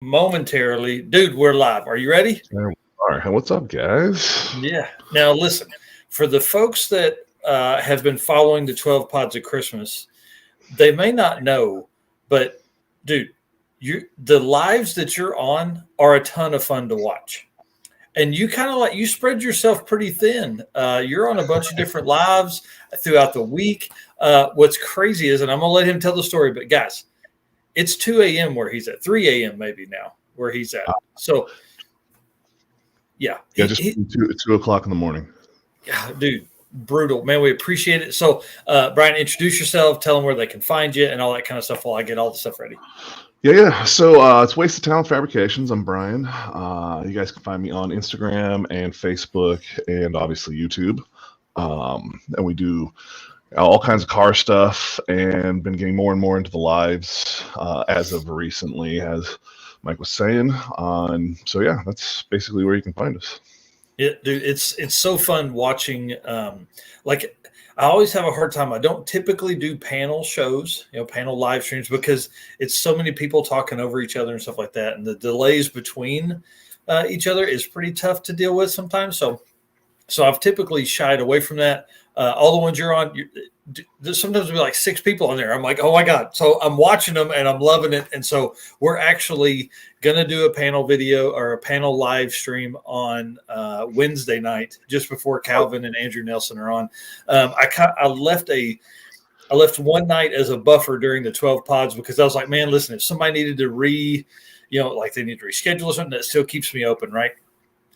momentarily. Dude, we're live. Are you ready? All right. What's up, guys? Yeah. Now, listen, for the folks that have been following the 12 Pods of Christmas, they may not know, but dude, the lives that you're on are a ton of fun to watch. And you kind of you spread yourself pretty thin. You're on a bunch of different lives throughout the week. What's crazy is, and I'm going to let him tell the story, but guys, it's 2 a.m. where he's at, 3 a.m. maybe now where he's at. So, yeah. Yeah, just 2 o'clock in the morning. Yeah, dude, brutal. Man, we appreciate it. So, Brian, introduce yourself, tell them where they can find you and all that kind of stuff while I get all the stuff ready. Yeah. So it's Wasted Talent Fabrications. I'm Brian. You guys can find me on Instagram and Facebook and obviously YouTube. And we do all kinds of car stuff and been getting more and more into the lives as of recently, as Mike was saying. So, yeah, that's basically where you can find us. Yeah, dude, it's so fun watching. I always have a hard time. I don't typically do panel shows, panel live streams, because it's so many people talking over each other and stuff like that. And the delays between each other is pretty tough to deal with sometimes. So I've typically shied away from that. All the ones you're on, sometimes there'll be like 6 people on there. I'm like, oh my God. So I'm watching them and I'm loving it. And so we're actually going to do a panel video or a panel live stream on Wednesday night, just before Calvin and Andrew Nelson are on. I left one night as a buffer during the 12 pods because I was like, man, listen, if somebody needed to they need to reschedule something, that still keeps me open. Right.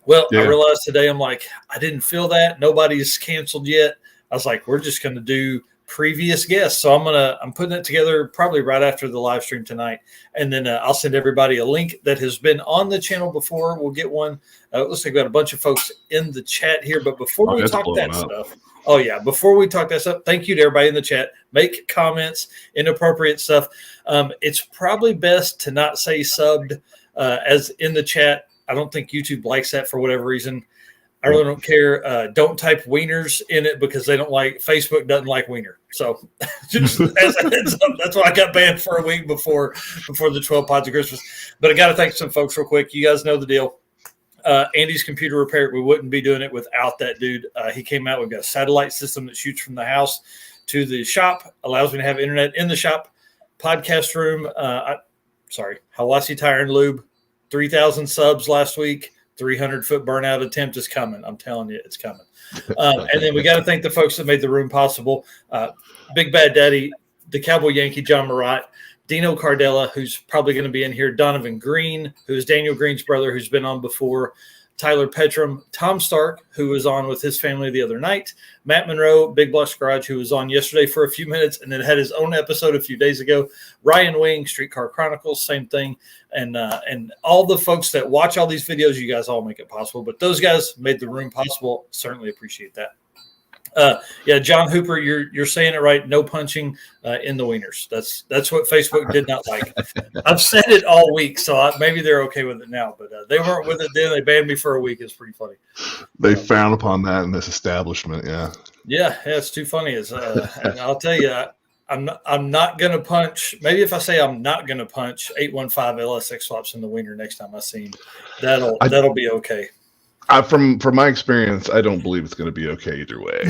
Well, yeah. I realized today, I'm like, I didn't feel that. Nobody's canceled yet. I was like, we're just going to do previous guests. So I'm putting it together probably right after the live stream tonight. And then I'll send everybody a link that has been on the channel before. We'll get one. Looks like we got a bunch of folks in the chat here. But before we talk that stuff, before we talk that stuff, thank you to everybody in the chat. Make comments, inappropriate stuff. It's probably best to not say subbed as in the chat. I don't think YouTube likes that for whatever reason. I really don't care. Don't type wieners in it because Facebook doesn't like wiener. So just as a heads up, that's why I got banned for a week before the 12 pods of Christmas. But I got to thank some folks real quick. You guys know the deal. Andy's computer repair. We wouldn't be doing it without that dude. He came out. We've got a satellite system that shoots from the house to the shop, allows me to have internet in the shop, podcast room. Hawassi Tire and Lube, 3,000 subs last week. 300-foot burnout attempt is coming. I'm telling you, it's coming. And then we got to thank the folks that made the room possible. Big Bad Daddy, the Cowboy Yankee, John Marat, Dino Cardella, who's probably going to be in here, Donovan Green, who is Daniel Green's brother, who's been on before, Tyler Petrum, Tom Stark, who was on with his family the other night, Matt Monroe, Big Blush Garage, who was on yesterday for a few minutes and then had his own episode a few days ago, Ryan Wing, Streetcar Chronicles, same thing, and all the folks that watch all these videos, you guys all make it possible. But those guys made the room possible. Certainly appreciate that. John Hooper, you're saying it right. No punching in the wieners. That's what Facebook did not like. I've said it all week, so maybe they're okay with it now. But they weren't with it then. They banned me for a week. It's pretty funny. They frown upon that in this establishment. Yeah, it's too funny. And I'll tell you, I'm not gonna punch. Maybe if I say I'm not gonna punch 815 LSX swaps in the wiener next time I see him, that'll be okay. From my experience, I don't believe it's going to be okay either way.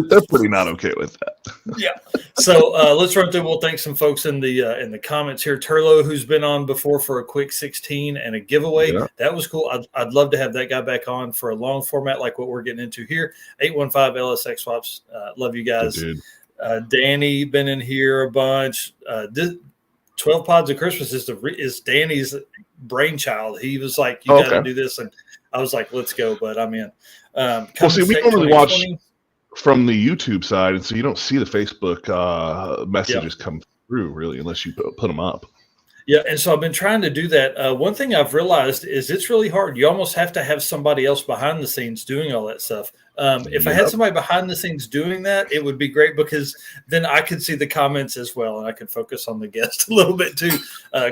They're pretty not okay with that. Yeah. So let's run through. We'll thank some folks in the comments here. Turlo, who's been on before for a quick 16 and a giveaway. Yeah. That was cool. I'd love to have that guy back on for a long format like what we're getting into here. 815 LSX swaps. Love you guys. Danny been in here a bunch. 12 pods of Christmas is Danny's brainchild. He was like, you got to do this. And I was like, let's go. But I'm in. We only watch from the YouTube side. And so you don't see the Facebook messages come through really, unless you put them up. Yeah. And so I've been trying to do that. One thing I've realized is it's really hard. You almost have to have somebody else behind the scenes doing all that stuff. If I had somebody behind the scenes doing that, it would be great because then I could see the comments as well and I could focus on the guest a little bit too.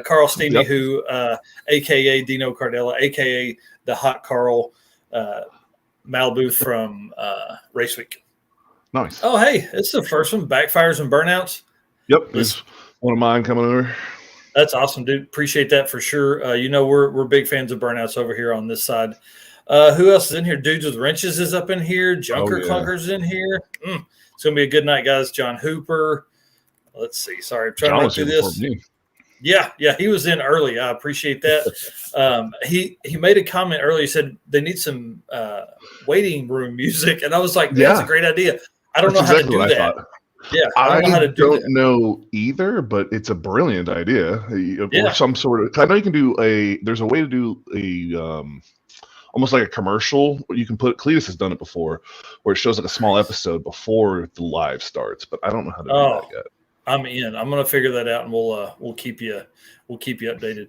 Carl Steamy, who, a.k.a. Dino Cardella, a.k.a. the Hot Carl Malibu from Race Week. Nice. Oh, hey, it's the first one, Backfires and Burnouts. Yep, it's one of mine coming over. That's awesome, dude. Appreciate that for sure. We're big fans of burnouts over here on this side. Who else is in here? Dudes with Wrenches is up in here. Junker Clunker's in here. It's gonna be a good night, guys. John Hooper. Let's see. Sorry, I'm trying to run through this. Yeah, he was in early. I appreciate that. He made a comment earlier. He said they need some waiting room music, and I was like, "That's a great idea." I don't know how to do that. Yeah, I don't know how to do that. I don't know either, but it's a brilliant idea. Or some sort of. I know you can do there's a way to do a almost like a commercial. You can put. Cletus has done it before, where it shows like a small episode before the live starts. But I don't know how to do that yet. I'm in. I'm gonna figure that out, and we'll keep you updated.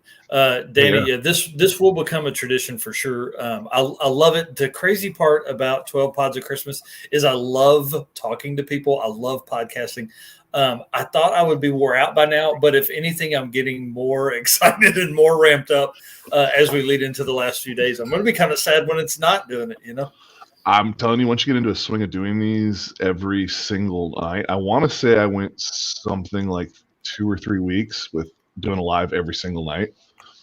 Danny, this will become a tradition for sure. I love it. The crazy part about 12 Pods of Christmas is I love talking to people. I love podcasting. I thought I would be wore out by now, but if anything, I'm getting more excited and more ramped up as we lead into the last few days. I'm going to be kind of sad when it's not doing it, I'm telling you, once you get into a swing of doing these every single night, I want to say I went something like 2 or 3 weeks with doing a live every single night.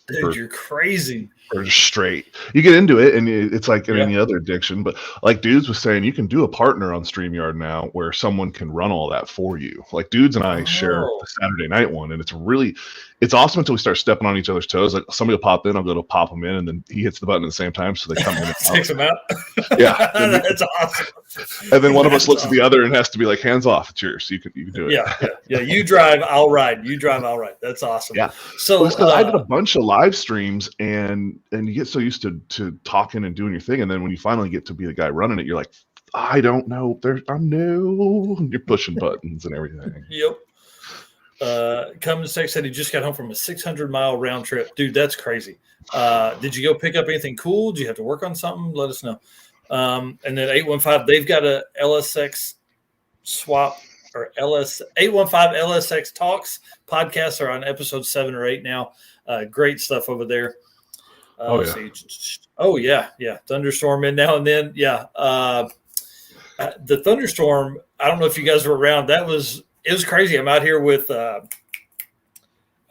Dude, you're crazy. Or straight. You get into it, and it's like any other addiction. But like Dudes was saying, you can do a partner on StreamYard now where someone can run all that for you. Like Dudes and I share the Saturday night one, and it's awesome until we start stepping on each other's toes. Like somebody will pop in, I'll go to pop them in, and then he hits the button at the same time, so they come in and takes them out. Yeah, that's awesome. And then one of us looks at the other and has to be like, "Hands off, it's yours. You can do it." Yeah. You drive, I'll ride. You drive, I'll ride. That's awesome. Yeah. So I did a bunch of live streams, and you get so used to talking and doing your thing, and then when you finally get to be the guy running it, you're like, I don't know. I'm new. You're pushing buttons and everything. Yep. Cummins Tech said he just got home from a 600-mile round trip. Dude, that's crazy. Did you go pick up anything cool? Did you have to work on something? Let us know. And then 815, they've got a LSX swap or 815 LSX Talks podcasts are on episode 7 or 8 now. Great stuff over there. Let's see. Oh, yeah. Thunderstorm in now and then. Yeah. The thunderstorm, I don't know if you guys were around. It was crazy. I'm out here with Hidden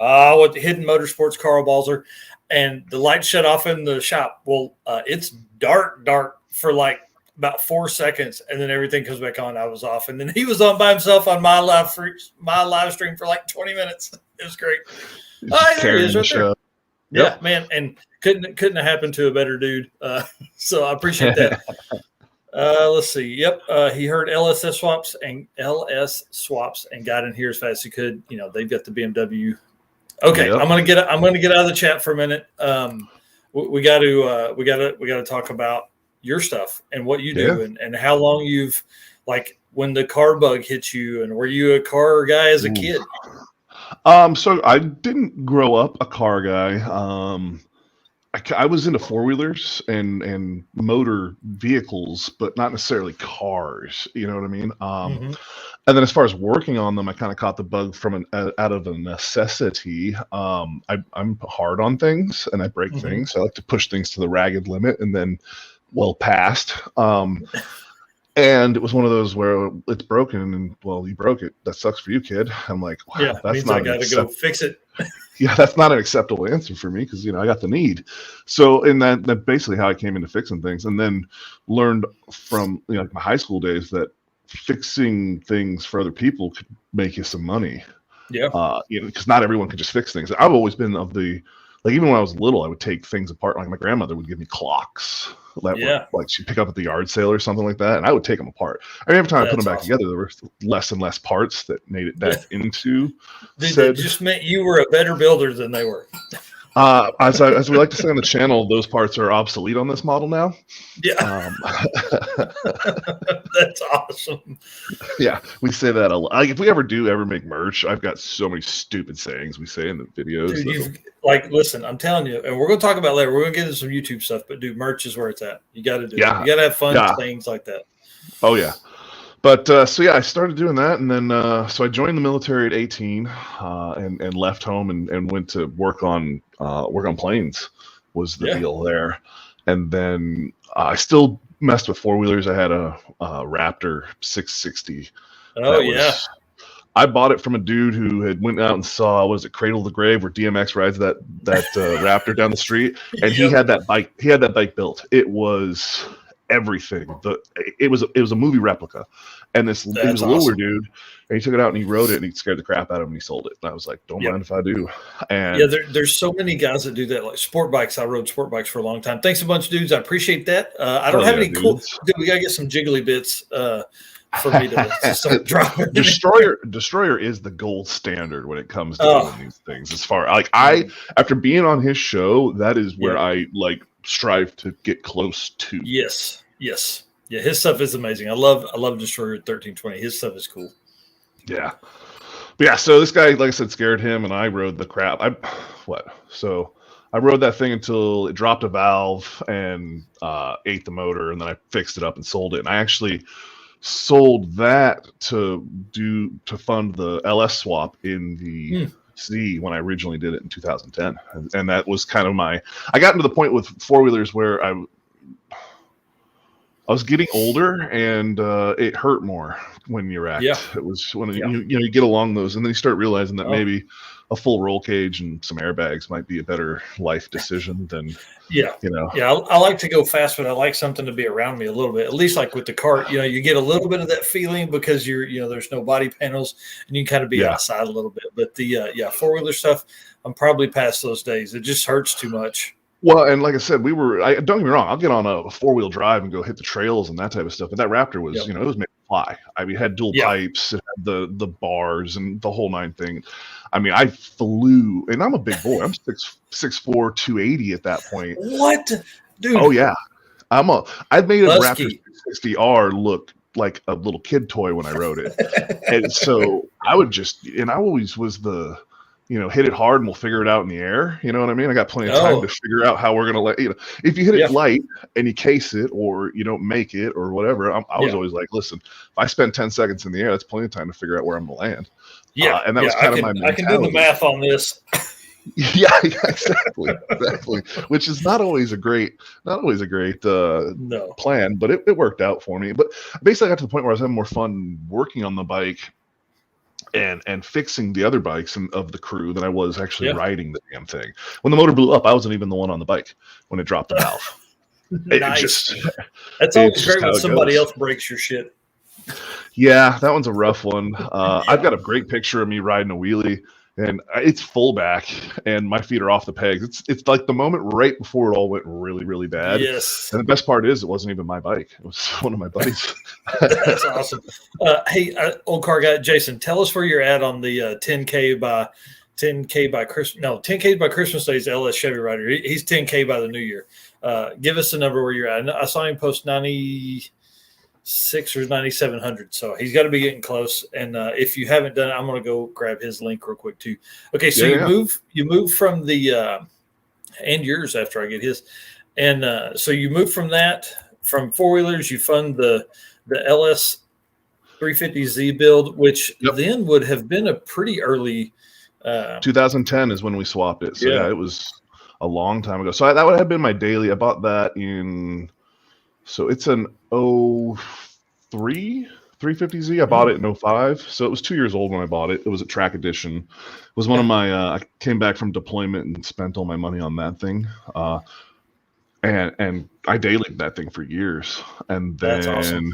Motorsports, Carl Balzer, and the lights shut off in the shop. Well, it's dark for like about 4 seconds, and then everything comes back on. I was off, and then he was on by himself on my live stream for like 20 minutes. It was great. There he is right there. Yeah, man, and couldn't have happened to a better dude. So I appreciate that. Let's see. Yep, he heard LS swaps and got in here as fast as he could. They've got the BMW. Okay, yep. I'm gonna get out of the chat for a minute. We got to talk about your stuff and what you do and how long you've when the car bug hit you, and were you a car guy as a kid? So I didn't grow up a car guy. I was into four-wheelers and motor vehicles, but not necessarily cars. You know what I mean? And then as far as working on them, I kind of caught the bug from out of a necessity. I'm hard on things and I break things. I like to push things to the ragged limit and then past. And it was one of those where it's broken and you broke it. That sucks for you, kid. I'm like, wow, that's not. I got to go fix it. Yeah, that's not an acceptable answer for me because I got the need. So, in that basically how I came into fixing things, and then learned from my high school days that fixing things for other people could make you some money. Yeah. Because not everyone can just fix things. I've always been of the even when I was little, I would take things apart. Like my grandmother would give me clocks that she'd pick up at the yard sale or something like that, and I would take them apart. Every time I put them back together, there were less and less parts that made it back into. It just meant you were a better builder than they were. As we like to say on the channel, those parts are obsolete on this model now. Yeah. That's awesome. Yeah, we say that a lot. If we ever make merch, I've got so many stupid sayings we say in the videos. Dude, listen, I'm telling you, and we're going to talk about later. We're going to get into some YouTube stuff, but dude, merch is where it's at. You got to do it. You got to have fun things like that. Oh, yeah. But I started doing that, and then so I joined the military at 18, and left home and went to work on planes was the deal there, and then I still messed with four wheelers. I had a Raptor 660. Oh yeah, I bought it from a dude who had went out and saw, was it Cradle of the Grave, where DMX rides that Raptor down the street, and he had that bike. He had that bike built. It was everything. It was a movie replica, and he was a littler dude, and he took it out and he rode it, and he scared the crap out of him, and he sold it. And I was like, don't mind if I do. And there's so many guys that do that, like sport bikes. I rode sport bikes for a long time. Thanks a bunch, dudes. I appreciate that. I don't have any cool. Dude, we gotta get some jiggly bits. For me to start dropping. Destroyer is the gold standard when it comes to doing these things. As far after being on his show, that is where I strive to get close to. Yes. Yeah, his stuff is amazing. I love Destroyer 1320. His stuff is cool. Yeah. But yeah, so this guy, like I said, scared him, and I rode the crap. So I rode that thing until it dropped a valve and ate the motor, and then I fixed it up and sold it. And I actually sold that to fund the LS swap in the C when I originally did it in 2010, and that was kind of I got into the point with four-wheelers where I was getting older, and it hurt more when you're wrecked. It was when you get along those, and then you start realizing that maybe a full roll cage and some airbags might be a better life decision than I like to go fast, but I like something to be around me a little bit, at least like with the cart. You get a little bit of that feeling because there's no body panels, and you can kind of be outside a little bit. But the four-wheeler stuff, I'm probably past those days. It just hurts too much. Well, and like I said, don't get me wrong, I'll get on a four-wheel drive and go hit the trails and that type of stuff. But that Raptor was, it was made to fly. I mean, it had dual pipes, it had the bars and the whole nine thing. I mean, I flew, and I'm a big boy. I'm 6'4", 280 at that point. What? Dude. Oh, yeah. I've made a Raptor 60R look like a little kid toy when I rode it. And so I always was the, hit it hard and we'll figure it out in the air. You know what I mean? I got plenty of time to figure out how we're going to if you hit it light and you case it or you don't make it or whatever, I was always like, listen, if I spend 10 seconds in the air, that's plenty of time to figure out where I'm going to land. Yeah. And that was kind of my mentality. I can do the math on this. Yeah, exactly. Which is not always a great plan, but it worked out for me. But basically I got to the point where I was having more fun working on the bike and fixing the other bikes of the crew than I was actually riding the damn thing. When the motor blew up, I wasn't even the one on the bike when it dropped the valve. Nice. That's always great when somebody else breaks your shit. Yeah, that one's a rough one. I've got a great picture of me riding a wheelie, and it's full back, and my feet are off the pegs. It's like the moment right before it all went really, really bad. Yes. And the best part is it wasn't even my bike. It was one of my buddies. That's awesome. Hey, old car guy, Jason, tell us where you're at on the 10K by Christmas. No, 10K by Christmas Day is LS Chevy rider. He's 10K by the new year. Give us the number where you're at. I saw him post 96 or 9,700. So he's got to be getting close. And if you haven't done it, I'm going to go grab his link real quick too. Okay. So you move from the, and yours after I get his. And so you move from four-wheelers, you fund the LS 350Z build, which then would have been a pretty early. 2010 is when we swapped it. So it was a long time ago. So that would have been my daily. I bought that so it's an 03 350Z. I bought it in 05. So it was 2 years old when I bought it. It was a track edition. It was one of my, I came back from deployment and spent all my money on that thing. And I dailied that thing for years. And then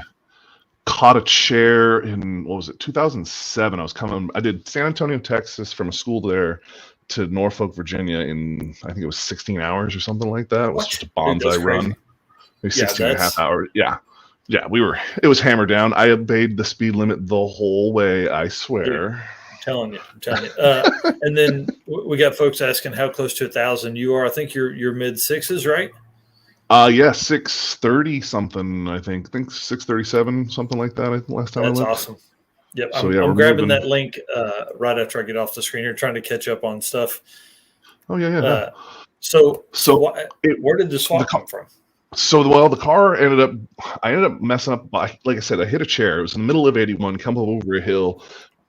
caught a chair in, 2007. I did San Antonio, Texas from a school there to Norfolk, Virginia in, I think it was 16 hours or something like that. It was just a bonsai run. 16 and a half hours. Yeah. Yeah. It was hammered down. I obeyed the speed limit the whole way, I swear. I'm telling you. And then we got folks asking how close to 1,000 you are. I think you're mid sixes, right? 630 something, I think 637, something like that. Last time That's I looked. Awesome. Yep. I'm grabbing that link right after I get off the screen here, trying to catch up on stuff. Oh yeah. So where did the swap come from? So the car I ended up messing up by, like I said, I hit a chair. It was in the middle of 81, come over a hill.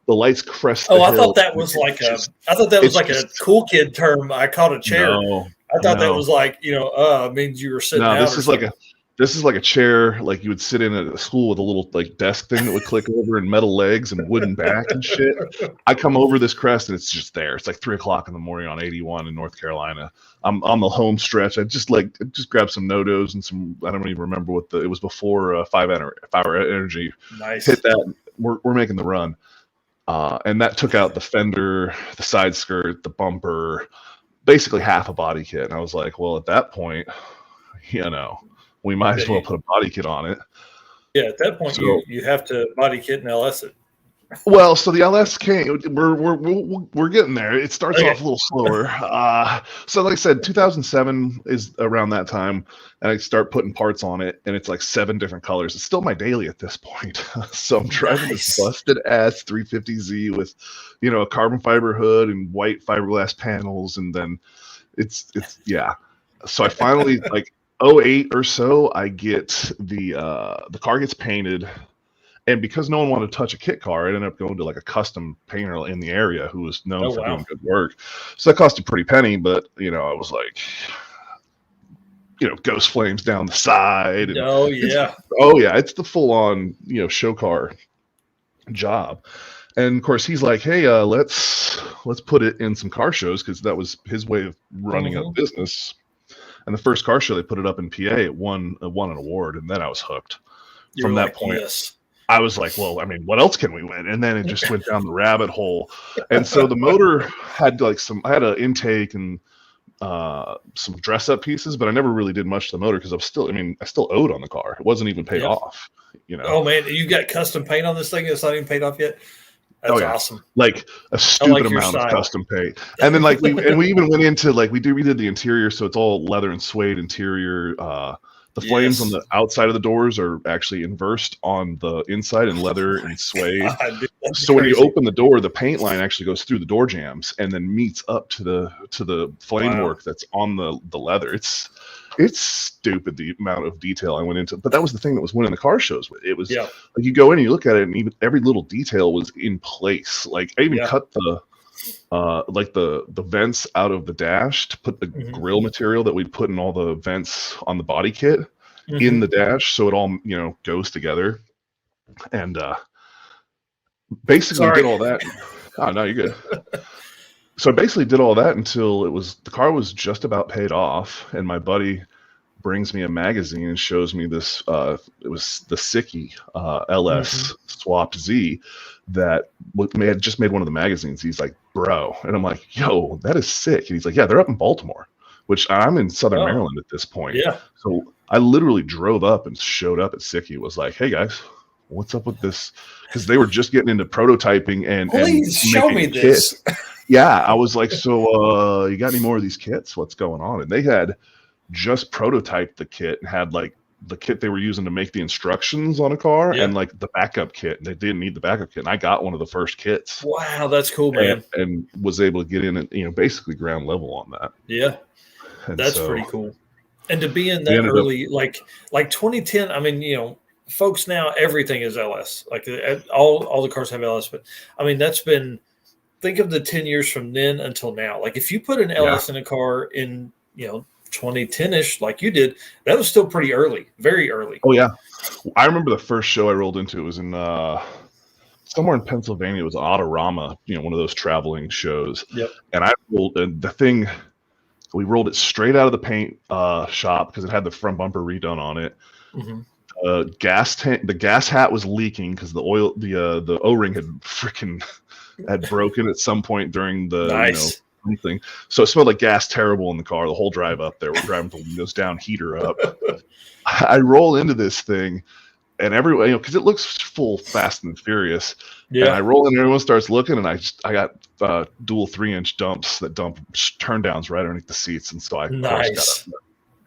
The lights crest the hill. I thought that was like a cool kid term. I caught a chair. No, I thought that was like, means you were sitting out. This is like This is like a chair like you would sit in at a school with a little like desk thing that would click over and metal legs and wooden back and shit. I come over this crest and it's just there. It's like 3:00 in the morning on 81 in North Carolina. I'm on the home stretch. I just grabbed some no-dos and some, I don't even remember what it was before 5 Hour Energy. Nice. Hit that. We're making the run. And that took out the fender, the side skirt, the bumper, basically half a body kit. And I was like, well, at that point, we might as well put a body kit on it. Yeah, at that point, you have to body kit and LS it. Well, so the LS came. We're getting there. It starts off a little slower. So like I said, 2007 is around that time, and I start putting parts on it, and it's like 7 different colors. It's still my daily at this point. So I'm driving this busted ass 350Z with, a carbon fiber hood and white fiberglass panels, and then it's yeah. So I finally like 08 or so, I get the car gets painted. And because no one wanted to touch a kit car, I ended up going to like a custom painter in the area who was known for doing good work. So that cost a pretty penny, but I was like, ghost flames down the side. And it's the full on, show car job. And of course he's like, hey, let's put it in some car shows, because that was his way of running a business. And the first car show they put it up in PA, it won an award, and then I was hooked. From that point. Yes. I was like, well, I mean, what else can we win? And then it just went down the rabbit hole. And so the motor had I had an intake and some dress up pieces, but I never really did much to the motor because I still owed on the car. It wasn't even paid off, Oh man, you got custom paint on this thing that's not even paid off yet? That's awesome. Like a stupid amount of custom paint. And then like we even went into like we did the interior, so it's all leather and suede interior. The flames on the outside of the doors are actually inversed on the inside in leather and suede. So when you open the door, the paint line actually goes through the door jambs and then meets up to the flame work that's on the leather. It's stupid the amount of detail I went into. But that was the thing that was winning the car shows. It was like you go in and you look at it, and even every little detail was in place. Like I even cut the vents out of the dash to put the grill material that we'd put in all the vents on the body kit in the dash, so it all goes together. And basically did all that. Oh no, you're good. So I basically did all that until the car was just about paid off, and my buddy brings me a magazine and shows me this. It was the Sicky LS Swap Z that just made one of the magazines. He's like, bro, and I'm like, yo, that is sick. And he's like, yeah, they're up in Baltimore, which I'm in Southern Maryland at this point. Yeah. So I literally drove up and showed up at Sicky. Was like, hey guys, what's up with this? Because they were just getting into prototyping and please show me this. Yeah, I was like, so you got any more of these kits? What's going on? And they had just prototyped the kit and had like the kit they were using to make the instructions on a car and like the backup kit. And they didn't need the backup kit. And I got one of the first kits. Wow, that's cool, man. And was able to get in and basically ground level on that. Yeah, and that's pretty cool. And to be in that early, like 2010, I mean, folks now, everything is LS. Like all the cars have LS. But I mean, that's been, think of the 10 years from then until now. Like if you put an LS in a car in, 2010-ish, like you did, that was still pretty early, very early. Oh yeah, I remember the first show I rolled into. It was in somewhere in Pennsylvania. It was Autorama, one of those traveling shows. Yep. And I rolled the thing. We rolled it straight out of the paint shop because it had the front bumper redone on it. The gas hat was leaking because the O-ring had broken at some point during the something. So it smelled like gas terrible in the car the whole drive up there. We're driving the windows down, heater up. I roll into this thing, and everyone, because it looks full Fast and Furious. Yeah. And I roll in, and everyone starts looking, and I got dual 3-inch dumps that dump turn downs right underneath the seats, and so I gotta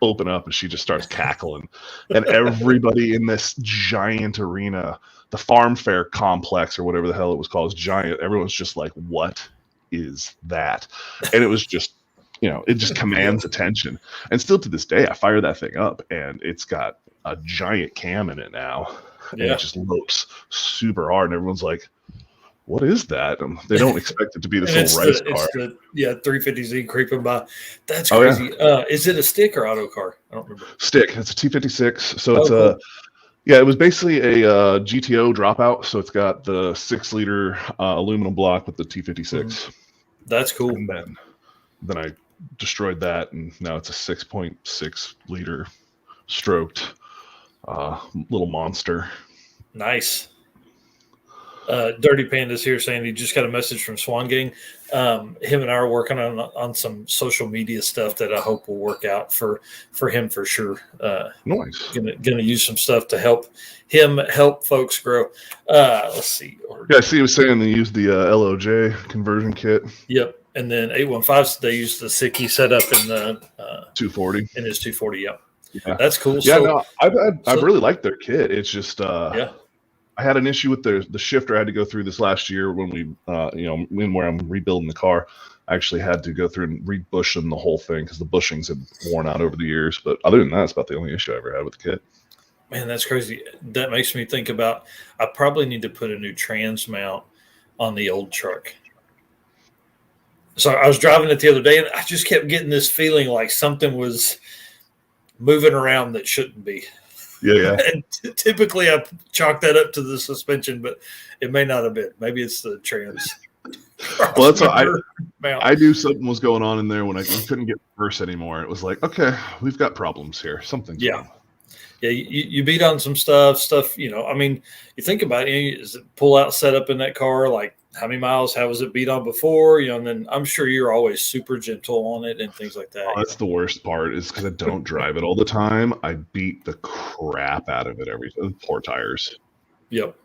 open up, and she just starts cackling, and everybody in this giant arena, the Farm Fair complex or whatever the hell it was called, is giant. Everyone's just like, what is that? And it was just, it just commands attention. And still to this day, I fire that thing up, and it's got a giant cam in it now. And it just lopes super hard, and everyone's like, what is that? And they don't expect it to be this little race car. It's the 350Z creeping by. That's Oh, crazy. Yeah. Is it a stick or auto car? I don't remember. Stick. It's a T56. So it's cool. It was basically a GTO dropout. So it's got the 6-liter aluminum block with the T56. Mm-hmm. That's cool. And then I destroyed that, and now it's a 6.6 liter stroked little monster. Nice. Dirty Panda's here saying he just got a message from Swan Gang. Him and I are working on some social media stuff that I hope will work out for him for sure. Nice. Gonna use some stuff to help folks grow. Let's see. Yeah, I see he was saying they used the LOJ conversion kit. Yep. And then 815s, they used the Sicky setup in the 240. In his 240, yep. Yeah. That's cool. Yeah, no, I've really liked their kit. It's just I had an issue with the shifter I had to go through this last year when we, where I'm rebuilding the car. I actually had to go through and re-bush them the whole thing because the bushings had worn out over the years. But other than that, that's about the only issue I ever had with the kit. Man, that's crazy. That makes me think about I probably need to put a new trans mount on the old truck. So I was driving it the other day, and I just kept getting this feeling like something was moving around that shouldn't be. Yeah. And typically I chalk that up to the suspension, but it may not have been. Maybe it's the trans. Well, that's I knew something was going on in there when I couldn't get reverse anymore. It was like, okay, we've got problems here. Something's wrong. Yeah, you beat on some stuff. I mean, you think about it, is it pull out setup in that car? Like how many miles? How was it beat on before? And then I'm sure you're always super gentle on it and things like that. Oh, that's the worst part is because I don't drive it all the time. I beat the crap out of it every time. Poor tires. Yep.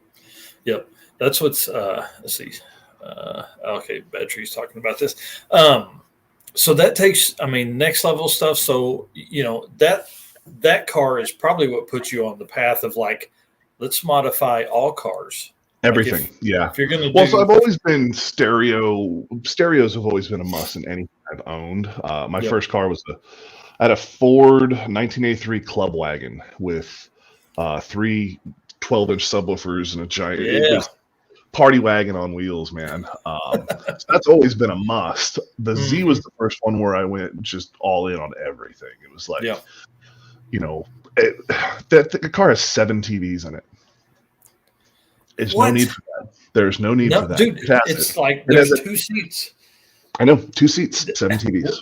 That's what's, let's see. Okay, Battery's talking about this. So that takes, next level stuff. So, that car is probably what puts you on the path of like, let's modify all cars. Everything. Like if you're going to so I've always been stereos have always been a must in anything I've owned. My first car was I had a Ford 1983 Club Wagon with 3 12-inch subwoofers and a giant it was party wagon on wheels, man. So that's always been a must. The Z was the first one where I went just all in on everything. It was like, the car has 7 TVs in it. There's no need for that. There's no need for that. Dude, it's like there's 2 seats. I know, 2 seats, 7 TVs.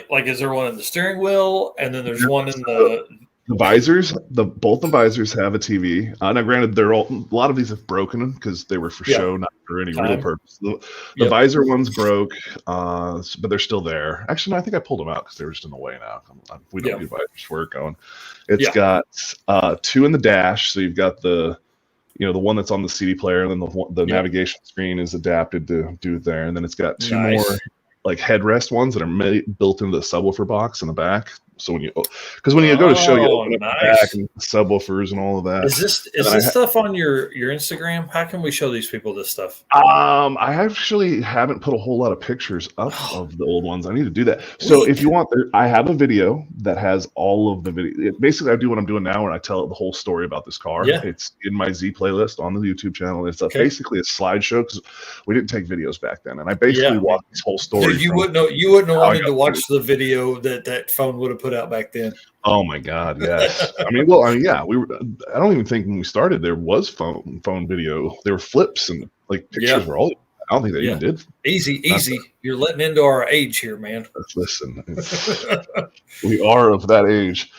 Like is there one in the steering wheel, and then there's one in the visors? Both the visors have a TV. Now, granted, a lot of these have broken because they were for show, not for any real purpose. The visor ones broke, but they're still there. Actually, no, I think I pulled them out because they were just in the way now. We don't do visors for it going. It's got 2 in the dash, so you've got the one that's on the CD player, and then the navigation screen is adapted to do it there. And then it's got 2 more like headrest ones that are built into the subwoofer box in the back. So when you go to show, you open up the back and subwoofers and all of that. Is this stuff on your Instagram? How can we show these people this stuff? I actually haven't put a whole lot of pictures up of the old ones. I need to do that. So if you want, I have a video that has all of the video. Basically, I do what I'm doing now, where I tell the whole story about this car. Yeah. It's in my Z playlist on the YouTube channel. It's basically a slideshow because we didn't take videos back then, and I basically walked this whole story. Dude, you wouldn't have wanted to watch the video that phone would have put out back then. Oh my God, yes. We were. I don't even think when we started there was phone video. There were flips and like pictures were all. I don't think they even did. Easy. You're letting into our age here, man. Listen, we are of that age.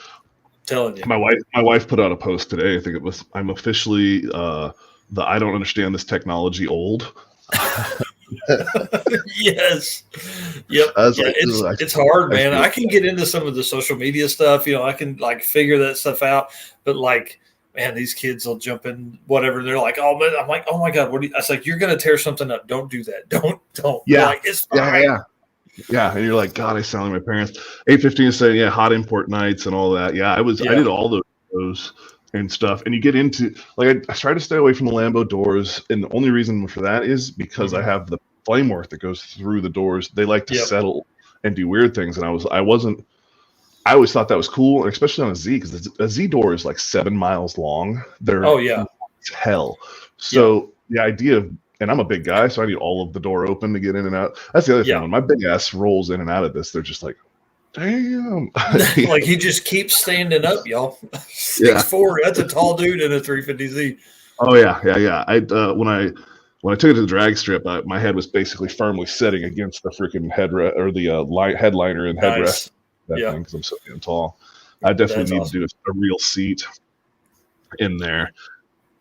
I'm telling you. My wife put out a post today. I think it was, I'm officially the I don't understand this technology old. Yes. Yep. It's hard, man. I can get into some of the social media stuff. I can like figure that stuff out. But like, man, these kids will jump in whatever. They're like, oh man, I'm like, oh my God, I was like, you're gonna tear something up. Don't do that. Don't. Yeah. Like, it's fine. Yeah. And you're like, God, I sound like my parents. 815 is saying, hot import nights and all that. Yeah, I did all those and stuff. And you get into like I try to stay away from the Lambo doors, and the only reason for that is because I have the flame work that goes through the doors. They like to settle and do weird things, and I always thought that was cool, and especially on a Z, because a Z door is like 7 miles long. They're it's hell. So the idea of and I'm a big guy, so I need all of the door open to get in and out. That's the other thing. When my big ass rolls in and out of this, they're just like, damn. Like he just keeps standing up, y'all. 6'4", that's a tall dude in a 350Z. Oh yeah. When I took it to the drag strip, my head was basically firmly sitting against the freaking headliner and headrest. That thing, because I'm so damn tall. I definitely need to do a real seat in there.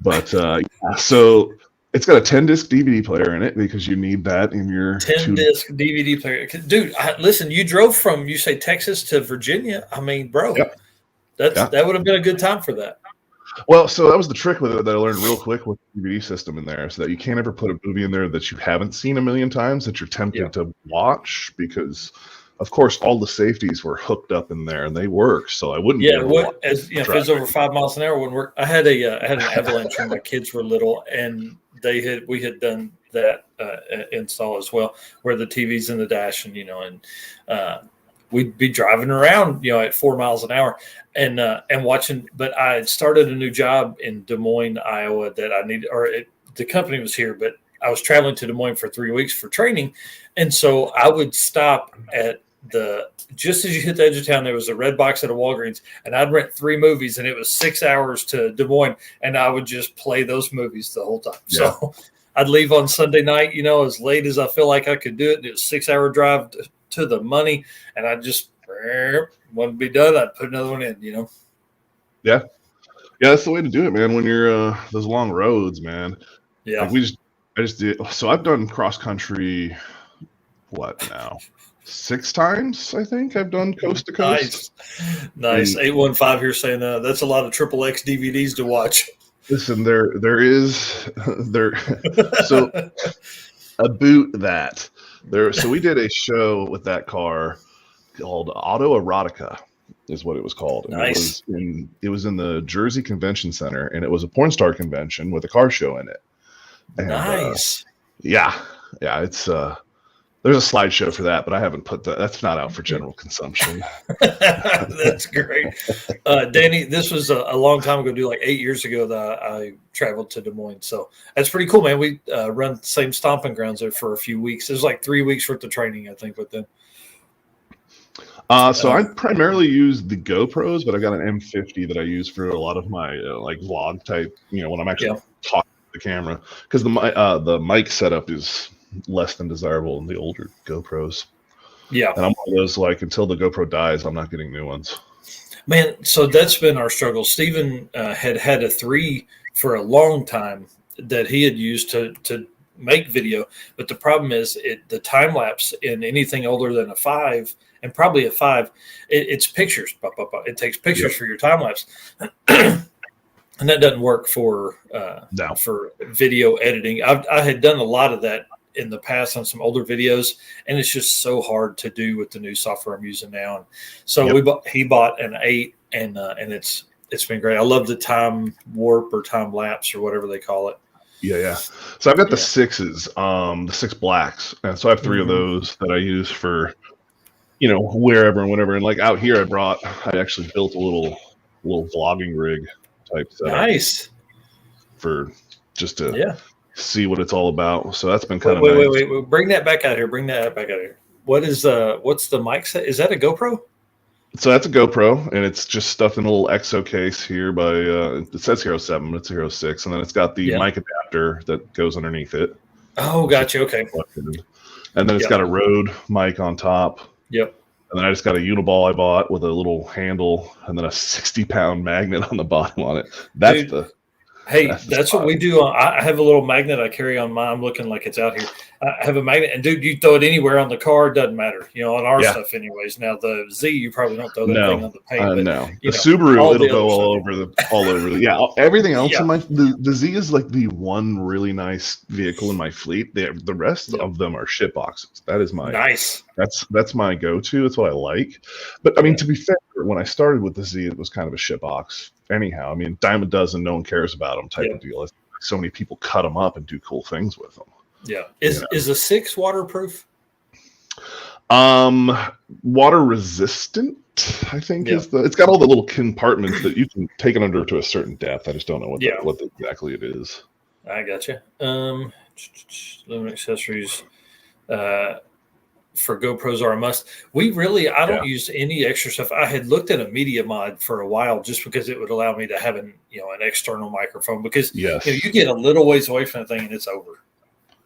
But so it's got a 10-disc DVD player in it because you need that in your 10-disc DVD player. Dude, listen, you drove from, you say, Texas to Virginia. I mean, bro, that would have been a good time for that. Well, so that was the trick with it that I learned real quick with the DVD system in there, so that you can't ever put a movie in there that you haven't seen a million times that you're tempted to watch, because of course all the safeties were hooked up in there and they work, so I wouldn't. Yeah, if it was over 5 miles an hour, it wouldn't work. I had an Avalanche when my kids were little, and we had done that install as well, where the TV's in the dash, and we'd be driving around, at 4 miles an hour and watching. But I had started a new job in Des Moines, Iowa that I needed, the company was here, but I was traveling to Des Moines for 3 weeks for training. And so I would stop at just as you hit the edge of town, there was a red box at a Walgreens, and I'd rent 3 movies, and it was 6 hours to Des Moines, and I would just play those movies the whole time. Yeah. So I'd leave on Sunday night, as late as I feel like I could do it. It was a 6-hour drive to the money, and I just, when it'd be done, I'd put another one in, Yeah, that's the way to do it, man. When you're those long roads, man. Yeah. Like I just did. So I've done cross country. What now? 6 times, I think I've done coast to coast. Nice. 815 here saying that's a lot of XXX DVDs to watch. Listen, there is so a boot that there. So we did a show with that car called Auto Erotica, is what it was called. And nice. It was in the Jersey Convention Center, and it was a porn star convention with a car show in it. And, nice. It's there's a slideshow for that, but I haven't put that. That's not out for general consumption. That's great. Danny, this was a long time ago, like 8 years ago, that I traveled to Des Moines. So that's pretty cool, man. We run the same stomping grounds there for a few weeks. It was like 3 weeks worth of training, I think, with them. So I primarily use the GoPros, but I've got an M50 that I use for a lot of my like vlog type, when I'm actually talking to the camera, because the mic setup is less than desirable in the older GoPros. Yeah. And I'm one of those, like, until the GoPro dies, I'm not getting new ones. Man, so that's been our struggle. Steven had a 3 for a long time that he had used to make video, but the problem is the time lapse in anything older than a 5, and probably a 5, it's pictures. It takes pictures for your time lapse. And that doesn't work for video editing. I had done a lot of that in the past on some older videos, and it's just so hard to do with the new software I'm using now. And so he bought an 8, and it's been great. I love the time warp or time lapse or whatever they call it. Yeah. So I've got the 6s, the 6 blacks, and so I have 3 of those that I use for wherever and whenever. And like out here, I actually built a little vlogging rig type setup. Nice. For just to see what it's all about. So that's been kind of nice. Wait. Bring that back out here. What's the mic set? Is that a GoPro? So that's a GoPro, and it's just stuffed in a little EXO case here by, it says Hero 7, but it's a Hero 6. And then it's got the mic adapter that goes underneath it. Oh, gotcha. Okay. And then it's got a Rode mic on top. Yep. And then I just got a Uniball I bought with a little handle and then a 60-pound magnet on the bottom on it. That's what we do. I have a little magnet I carry on mine. I'm looking like it's out here. I have a magnet, and dude, you throw it anywhere on the car, doesn't matter. On our stuff, anyways. Now the Z, you probably don't throw that thing on the paint. But, no, the Subaru, it'll go all over. Everything else in the Z is like the one really nice vehicle in my fleet. The rest of them are shit boxes. That is my nice. That's my go-to. That's what I like. But I mean, to be fair, when I started with the Z, it was kind of a shit box. Anyhow, I mean, dime a dozen, no one cares about them type of deal. So many people cut them up and do cool things with them. Yeah. Is a 6 waterproof? Water resistant, I think is it's got all the little compartments that you can take it under to a certain depth. I just don't know what exactly it is. I gotcha. Lumen accessories for GoPros are a must. I don't use any extra stuff. I had looked at a media mod for a while just because it would allow me to have an external microphone, because you get a little ways away from the thing and it's over.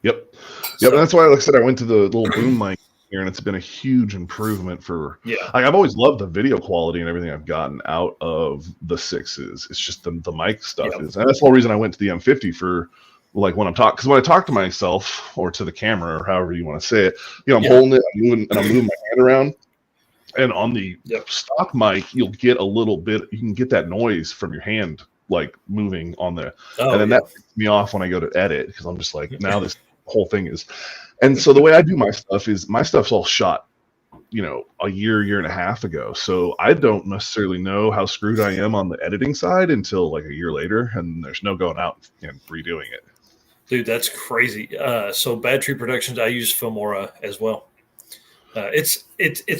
Yep. So, and that's why, like I said, I went to the little boom mic here, and it's been a huge improvement for. Like, I've always loved the video quality and everything I've gotten out of the 6s. It's just the mic stuff is, and that's the whole reason I went to the M50 for, like, when I'm talking, because when I talk to myself or to the camera or however you want to say it, I'm holding it, I'm moving my hand around, and on the stock mic, you'll get a little bit. You can get that noise from your hand, like, moving on there, and then that picks me off when I go to edit, because I'm just like, now this whole thing is. And so the way I do my stuff is, my stuff's all shot, a year and a half ago. So I don't necessarily know how screwed I am on the editing side until like a year later, and there's no going out and redoing it. Dude, that's crazy. So Bad Tree Productions, I use Filmora as well. It's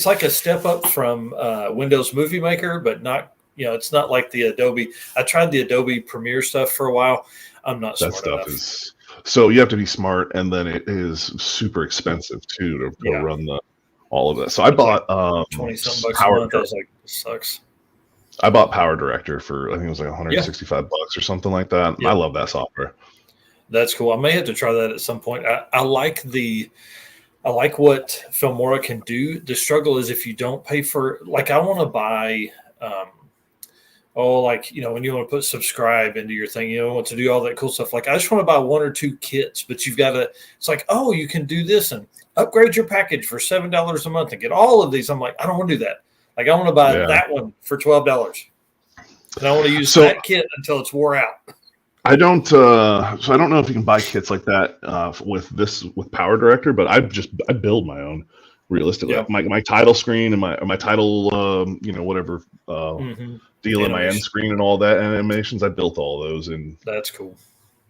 like a step up from Windows Movie Maker, but not, it's not like the Adobe. I tried the Adobe Premiere stuff for a while. I'm not smart enough. So you have to be smart, and then it is super expensive too to go run all of that. So I bought $20-something a month. I was like, this sucks. I bought Power Director for, I think it was like $165 or something like that. I love that software. That's cool. I may have to try that at some point. I like what Filmora can do. The struggle is if you don't pay for, like, I want to buy when you want to put subscribe into your thing, want to do all that cool stuff. Like, I just want to buy 1 or 2 kits, but you've got to, it's like, oh, you can do this and upgrade your package for $7 a month and get all of these. I'm like, I don't want to do that. Like, I want to buy that one for $12. And I want to use that kit until it's wore out. I don't, so I don't know if you can buy kits like that with Power Director, but I build my own. Realistically, my title screen and my title, whatever deal in my end screen and all that animations, I built all those in. That's cool.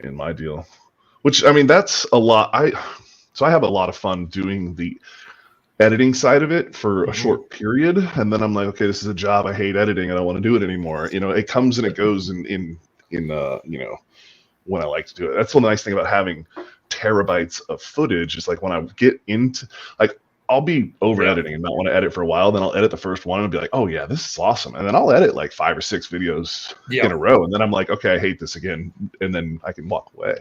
In my deal, which, I mean, that's a lot. I have a lot of fun doing the editing side of it for a short period, and then I'm like, okay, this is a job. I hate editing. I don't want to do it anymore. It comes and it goes in when I like to do it. That's one nice thing about having terabytes of footage. Is like when I get into, like, I'll be over editing and not want to edit for a while. Then I'll edit the first one and be like, oh yeah, this is awesome. And then I'll edit like 5 or 6 videos in a row. And then I'm like, okay, I hate this again. And then I can walk away.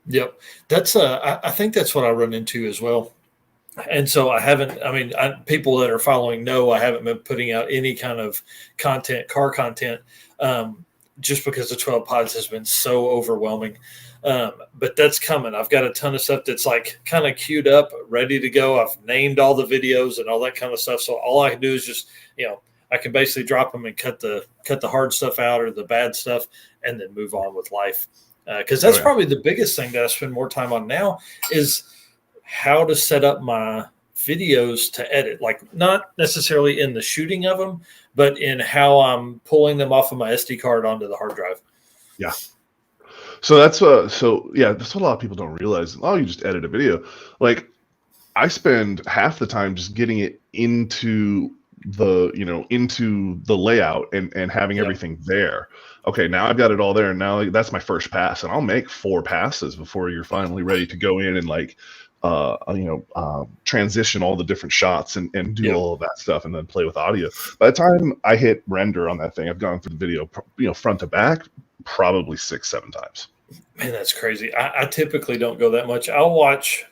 Yep. That's I think that's what I run into as well. And so people that are following know I haven't been putting out any kind of car content, just because the 12 pods has been so overwhelming. But that's coming. I've got a ton of stuff that's like kind of queued up, ready to go. I've named all the videos and all that kind of stuff. So all I can do is just, I can basically drop them and cut the hard stuff out or the bad stuff and then move on with life. Because that's probably the biggest thing that I spend more time on now is how to set up my videos to edit. Like, not necessarily in the shooting of them, but in how I'm pulling them off of my SD card onto the hard drive. Yeah. So that's what a lot of people don't realize. Oh, you just edit a video. Like, I spend half the time just getting it into the layout and having everything there. Okay, now I've got it all there, and now that's my first pass, and I'll make 4 passes before you're finally ready to go in and transition all the different shots and do all of that stuff, and then play with audio. By the time I hit render on that thing, I've gone through the video, front to back, probably 6-7 times. Man, that's crazy. I typically don't go that much. I'll watch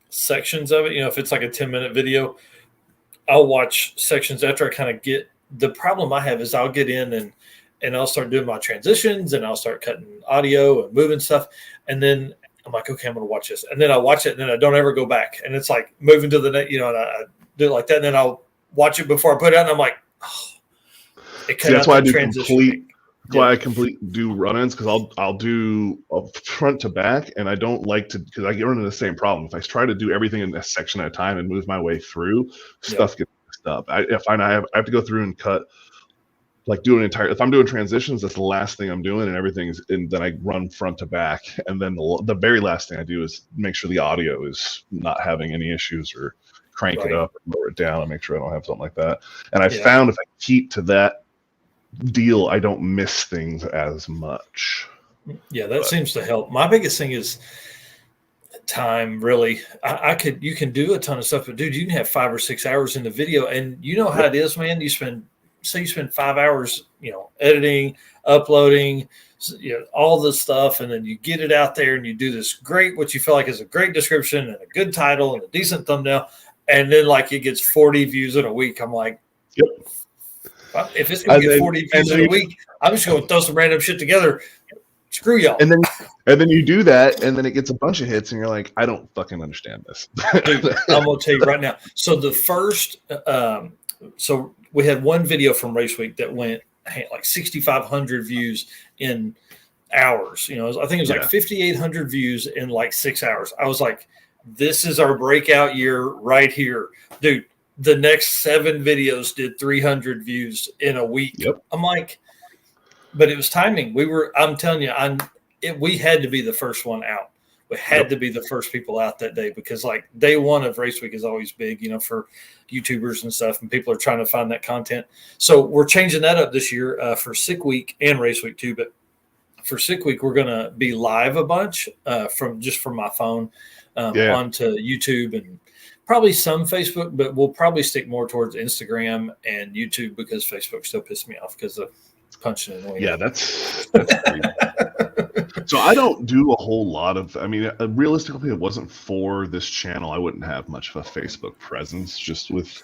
sections of it. If it's like a 10-minute video, I'll watch sections after I kind of get. The problem I have is I'll get in and I'll start doing my transitions and I'll start cutting audio and moving stuff. And then I'm like, okay, I'm going to watch this. And then I watch it and then I don't ever go back. And it's like moving to the next, and I do it like that. And then I'll watch it before I put it out. And I'm like, that's why I do complete. That's why I do run-ins, because I'll do a front to back, and I don't like to, because I get run into the same problem. If I try to do everything in a section at a time and move my way through, stuff gets messed up. I have to go through and cut, like, do an entire. If I'm doing transitions, that's the last thing I'm doing, and then I run front to back, and then the very last thing I do is make sure the audio is not having any issues, or crank it up, or lower it down, and make sure I don't have something like that. And I found if I keep to that deal, I don't miss things as much. That seems to help. My biggest thing is time, really. You can do a ton of stuff, but dude, you can have 5 or 6 hours in the video, and you know how it is, man. You spend 5 hours, editing, uploading, all this stuff, and then you get it out there and you do this what you feel like is a great description and a good title and a decent thumbnail, and then like it gets 40 views in a week. I'm like, yep. If it's going to get 40 views in a week, I'm just going to throw some random shit together. Screw y'all. And then you do that, and then it gets a bunch of hits, and you're like, I don't fucking understand this. Dude, I'm going to tell you right now. So the first, so we had one video from Race Week that went like 6,500 views in hours. I think it was like 5,800 views in like 6 hours. I was like, this is our breakout year right here, dude. The next 7 videos did 300 views in a week. Yep. I'm like, but it was timing. I'm telling you, we had to be the first one out. We had to be the first people out that day, because like day one of Race Week is always big, for YouTubers and stuff, and people are trying to find that content. So we're changing that up this year for Sick Week and Race Week too. But for Sick Week, we're going to be live a bunch from my phone onto YouTube and probably some Facebook, but we'll probably stick more towards Instagram and YouTube, because Facebook still pisses me off because of punching and winning. Yeah, that's crazy. So I don't do a whole lot of, realistically, if it wasn't for this channel, I wouldn't have much of a Facebook presence, just with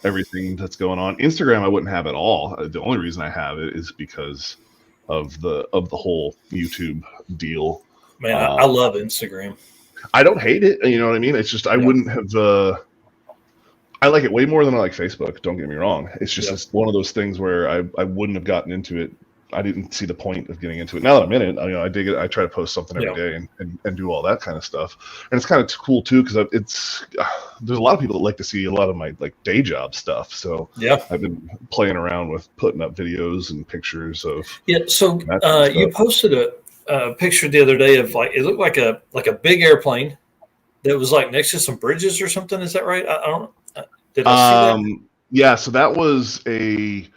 everything that's going on. Instagram, I wouldn't have at all. The only reason I have it is because of the whole YouTube deal. Man, I love Instagram. I don't hate it. You know what I mean? It's just, I wouldn't have, I like it way more than I like Facebook. Don't get me wrong. It's just it's one of those things where I wouldn't have gotten into it. I didn't see the point of getting into it. Now that I'm in it, I dig it. I try to post something every day and do all that kind of stuff. And it's kind of cool too, because there's a lot of people that like to see a lot of my like day job stuff. So I've been playing around with putting up videos and pictures of. Yeah. So you posted a picture the other day of like, it looked like a big airplane that was like next to some bridges or something. Is that right? I don't. Did I see that? Yeah. So that was a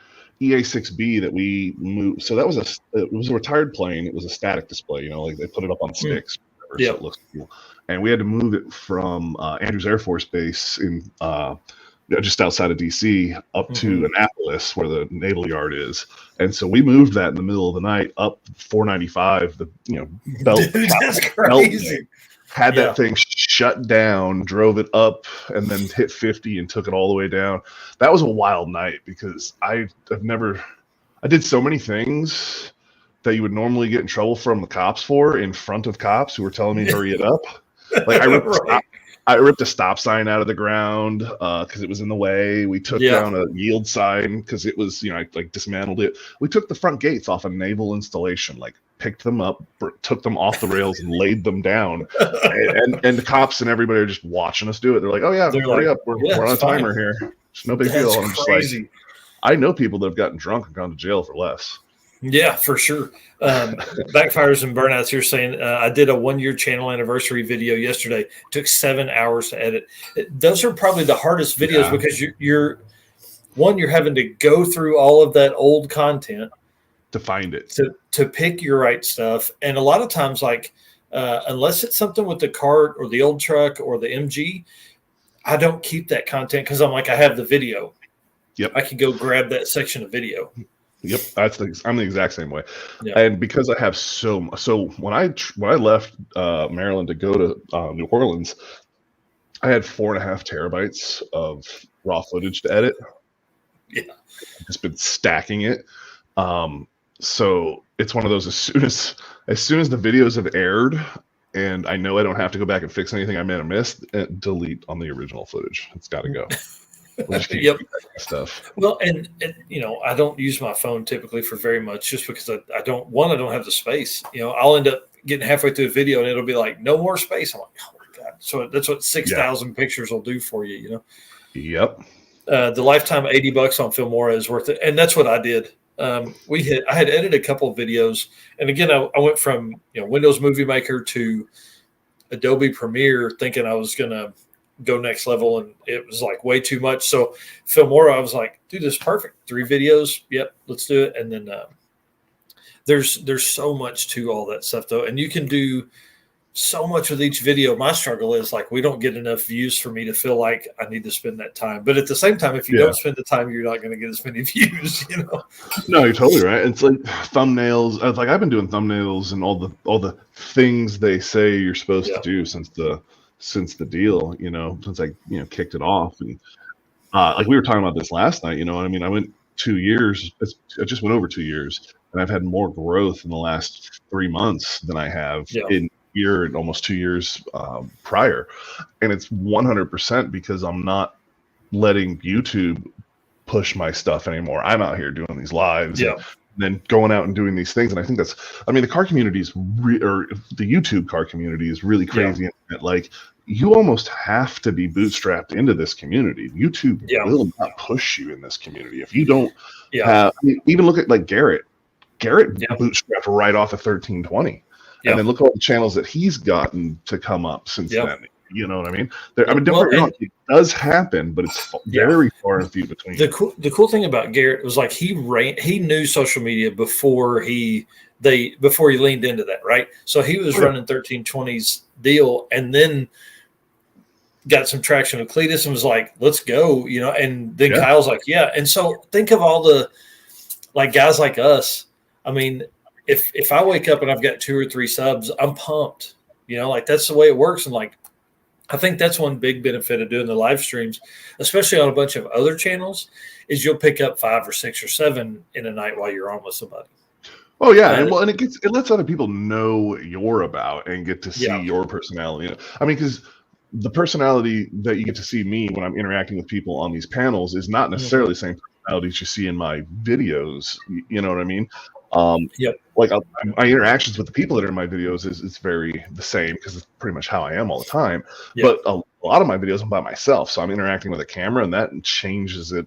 EA6B that we moved. So that was it was a retired plane. It was a static display, like they put it up on sticks, so it looks cool. And we had to move it from Andrews Air Force Base in just outside of DC up to Annapolis, where the naval yard is. And so we moved that in the middle of the night up 495, the belt. Dude, that's crazy. Belt, had that thing shut down, drove it up, and then hit 50 and took it all the way down. That was a wild night, because I did so many things that you would normally get in trouble from the cops for in front of cops who were telling me to hurry it up. Like I ripped a stop sign out of the ground because it was in the way. We took down a yield sign because it was, I like dismantled it. We took the front gates off a naval installation, like picked them up, took them off the rails and laid them down. And the cops and everybody are just watching us do it. They're like, oh yeah, hurry up. We're on a timer here. It's no big deal. And I'm just like, I know people that have gotten drunk and gone to jail for less. Yeah, for sure. Backfires and burnouts here saying I did a 1-year channel anniversary video yesterday. It took 7 hours to edit. Those are probably the hardest videos because you're having to go through all of that old content to find it, to pick your right stuff. And a lot of times, like unless it's something with the cart or the old truck or the MG, I don't keep that content because I'm like, I have the video. Yep, I can go grab that section of video. Yep, I'm the exact same way, and because I have so when I left Maryland to go to New Orleans, I had 4.5 terabytes of raw footage to edit. Yeah, I've just been stacking it. So it's one of those as soon as the videos have aired, and I know I don't have to go back and fix anything I may have missed, delete on the original footage. It's got to go. Yep. Stuff. Well, and I don't use my phone typically for very much, just because I don't have the space. I'll end up getting halfway through the video and it'll be like no more space. I'm like, oh my god! So that's what 6,000 pictures will do for you. Yep. The lifetime $80 on Filmora is worth it, and that's what I did. I had edited a couple of videos, and again, I went from Windows Movie Maker to Adobe Premiere, thinking I was gonna go next level, and it was like way too much. So Filmora, I was like, dude, this is perfect. 3 videos. Yep, let's do it. And then there's so much to all that stuff though. And you can do so much with each video. My struggle is like we don't get enough views for me to feel like I need to spend that time. But at the same time, if you don't spend the time, you're not going to get as many views. You know? No, you're totally right. It's like thumbnails. It's like I've been doing thumbnails and all the things they say you're supposed to do since the deal. You know, since I kicked it off, and like we were talking about this last night. You know what I mean? I went 2 years. I just went over 2 years, and I've had more growth in the last 3 months than I have in year and almost 2 years prior. And it's 100% because I'm not letting YouTube push my stuff anymore. I'm out here doing these lives and then going out and doing these things. And I think the car community is or the YouTube car community is really crazy. Like you almost have to be bootstrapped into this community. YouTube will not push you in this community. If you don't have, even look at like Garrett bootstrapped right off of 1320. And then look at all the channels that he's gotten to come up since then. You know what I mean? It does happen, but it's very far and few between. The cool thing about Garrett was like he knew social media before he leaned into that, right? So he was running 1320's deal, and then got some traction with Cletus and was like, "Let's go," you know. And then Kyle's like, "Yeah." And so think of all the like guys like us. I mean, if I wake up and I've got 2 or 3 subs, I'm pumped. You know, like that's the way it works. And like, I think that's one big benefit of doing the live streams, especially on a bunch of other channels, is you'll pick up 5 or 6 or 7 in a night while you're on with somebody. Oh yeah, and it lets other people know what you're about and get to see your personality. You know? I mean, because the personality that you get to see me when I'm interacting with people on these panels is not necessarily the same personalities you see in my videos. You know what I mean? Like my interactions with the people that are in my videos is very the same because it's pretty much how I am all the time. But a lot of my videos I'm by myself, so I'm interacting with a camera, and that changes it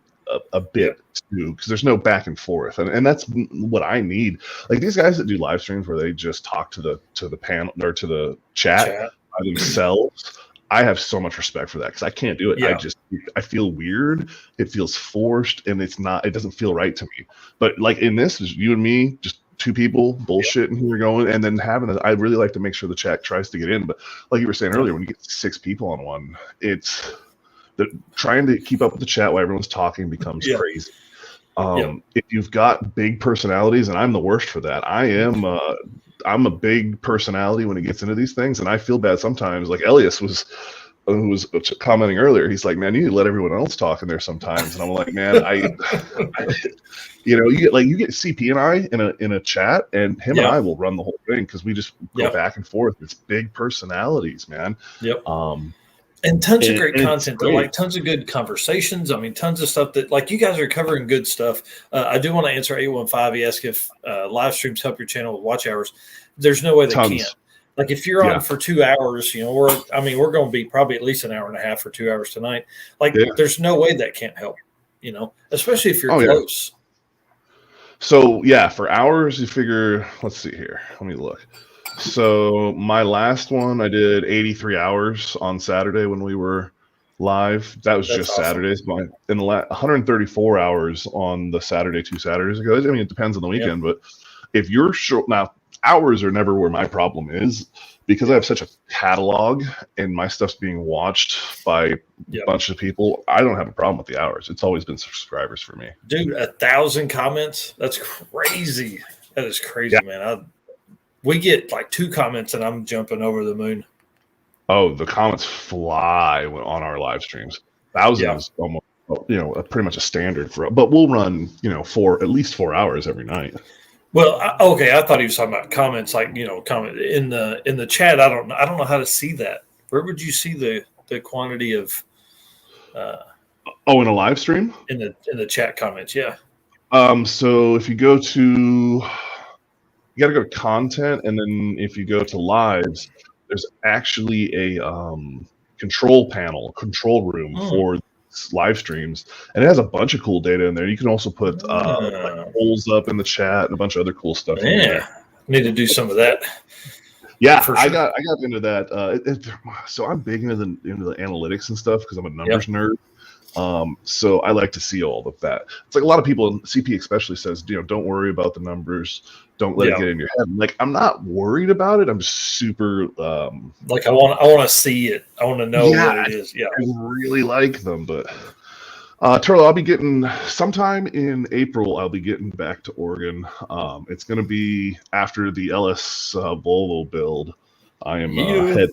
a bit too, because there's no back and forth, and that's what I need. Like these guys that do live streams where they just talk to the panel or to the chat by themselves. I have so much respect for that because I can't do it. I feel weird. It feels forced, and it doesn't feel right to me. But like in this, is you and me, just 2 people bullshitting here going, and then I really like to make sure the chat tries to get in. But like you were saying earlier, when you get 6 people on one, it's trying to keep up with the chat while everyone's talking becomes crazy. If you've got big personalities, and I'm the worst for that. I'm a big personality when it gets into these things, and I feel bad sometimes. Like Elias who was commenting earlier, he's like, "Man, you need to let everyone else talk in there sometimes." And I'm like, "Man, you get CP and I in a chat, and him and I will run the whole thing because we just go back and forth. It's big personalities, man." And tons of great content, like tons of good conversations. I mean, tons of stuff that like you guys are covering good stuff. I do want to answer 815. He asked if live streams help your channel with watch hours. There's no way they can't. Like if you're on for 2 hours, you know, we're going to be probably at least an hour and a half or 2 hours tonight. Like there's no way that can't help, you know, especially if you're close. So for hours, you figure, let's see here. Let me look. So my last one, I did 83 hours on Saturday when we were live. That was just awesome. Saturdays. In the 134 hours on the Saturday 2 Saturdays ago. I mean, it depends on the weekend, but if you're short now, hours are never where my problem is because I have such a catalog and my stuff's being watched by a bunch of people. I don't have a problem with the hours. It's always been subscribers for me. Dude, 1,000 comments. That's crazy. That is crazy, man. We get like 2 comments and I'm jumping over the moon. Oh, the comments fly on our live streams. 1,000 is almost, pretty much a standard but we'll run, for at least 4 hours every night. Well, I thought he was talking about comments, like, comment in the chat. I don't know how to see that. Where would you see the quantity of? In a live stream? In the chat comments, yeah. So if you go to. You got to go to content, and then if you go to lives, there's actually a control room for live streams, and it has a bunch of cool data in there. You can also put polls up in the chat and a bunch of other cool stuff. In there. Need to do some of that. Yeah, sure. I got into that. So I'm big into the analytics and stuff because I'm a numbers nerd. So I like to see all of that. It's like a lot of people, CP especially says, don't worry about the numbers. Don't let it get in your head. Like, I'm not worried about it. I'm just super like I want to see it. I want to know what it is. Yeah, I really like them, but Turlo, I'll be getting sometime in April. I'll be getting back to Oregon. It's going to be after the LS Volvo build. I am head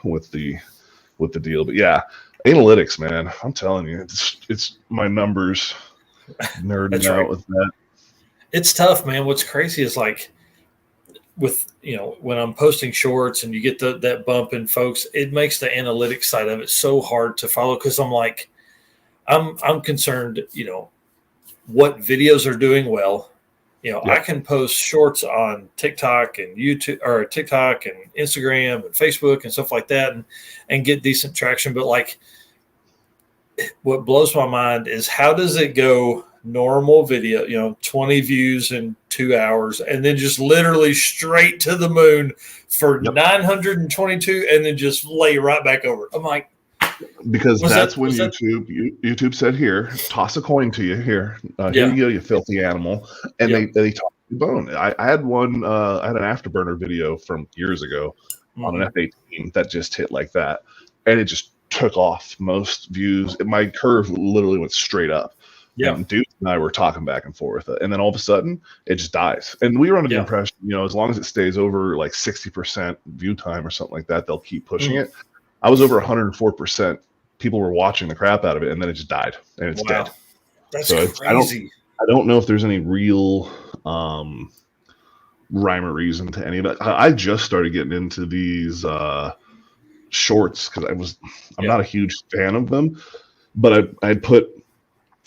with the deal, but yeah, analytics, man. I'm telling you, it's my numbers nerding out with that. It's tough, man. What's crazy is like with when I'm posting shorts and you get that bump in folks, it makes the analytics side of it so hard to follow because I'm like, I'm concerned, what videos are doing well. I can post shorts on TikTok and YouTube or TikTok and Instagram and Facebook and stuff like that and get decent traction. But like what blows my mind is how does it go normal video, 20 views in 2 hours and then just literally straight to the moon for 922 and then just lay right back over. I'm like, because that's when YouTube said, here, toss a coin to you here. Here you go, you filthy animal. And they tossed the bone. I had one, I had an afterburner video from years ago on an F18 that just hit like that. And it just took off most views. My curve literally went straight up. Yeah. And Dude and I were talking back and forth. And then all of a sudden, it just dies. And we were under the impression, as long as it stays over like 60% view time or something like that, they'll keep pushing it. I was over 104%. People were watching the crap out of it, and then it just died, and it's dead. That's crazy. I don't know if there's any real rhyme or reason to any of it. I just started getting into these shorts because I'm not a huge fan of them, but I put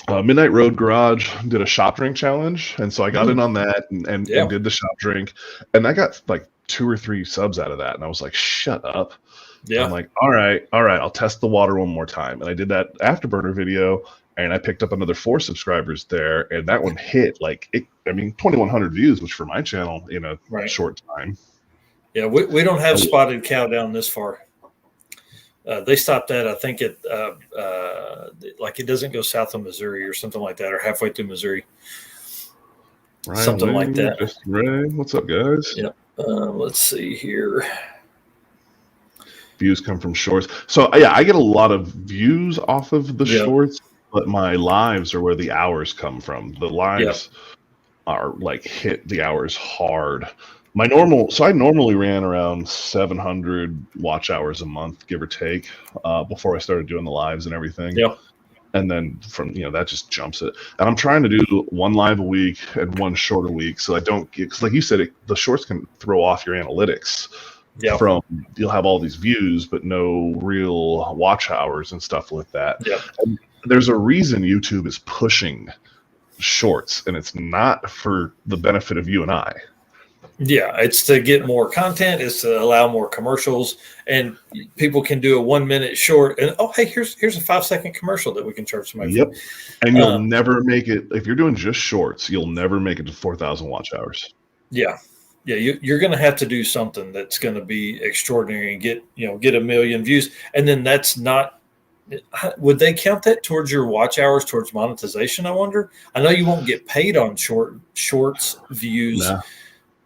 Midnight Road Garage did a shop drink challenge, and so I got in on that and did the shop drink, and I got like 2 or 3 subs out of that, and I was like, shut up. Yeah. I'm like, all right, I'll test the water one more time. And I did that afterburner video and I picked up another 4 subscribers there. And that one hit 2,100 views, which for my channel in a short time. Yeah. We don't have Spotted Cow down this far. They stopped at, I think it doesn't go south of Missouri or something like that, or halfway through Missouri. Ryan something like that. Ray. What's up, guys? Yeah. Let's see here. Views come from shorts. So I get a lot of views off of the shorts, but my lives are where the hours come from. The lives are like hit the hours hard. I normally ran around 700 watch hours a month, give or take, before I started doing the lives and everything. Yeah. And then from, that just jumps it. And I'm trying to do 1 live a week and 1 short a week. So I don't get, because like you said, the shorts can throw off your analytics. Yeah. From you'll have all these views, but no real watch hours and stuff like that. Yeah. And there's a reason YouTube is pushing shorts, and it's not for the benefit of you and I. Yeah, it's to get more content. It's to allow more commercials, and people can do a 1-minute short. And hey, here's a 5-second commercial that we can charge somebody. Yep. And you'll never make it if you're doing just shorts. You'll never make it to 4,000 watch hours. Yeah. Yeah, you're going to have to do something that's going to be extraordinary and get 1 million views. And then that's not – would they count that towards your watch hours, towards monetization, I wonder? I know you won't get paid on shorts views,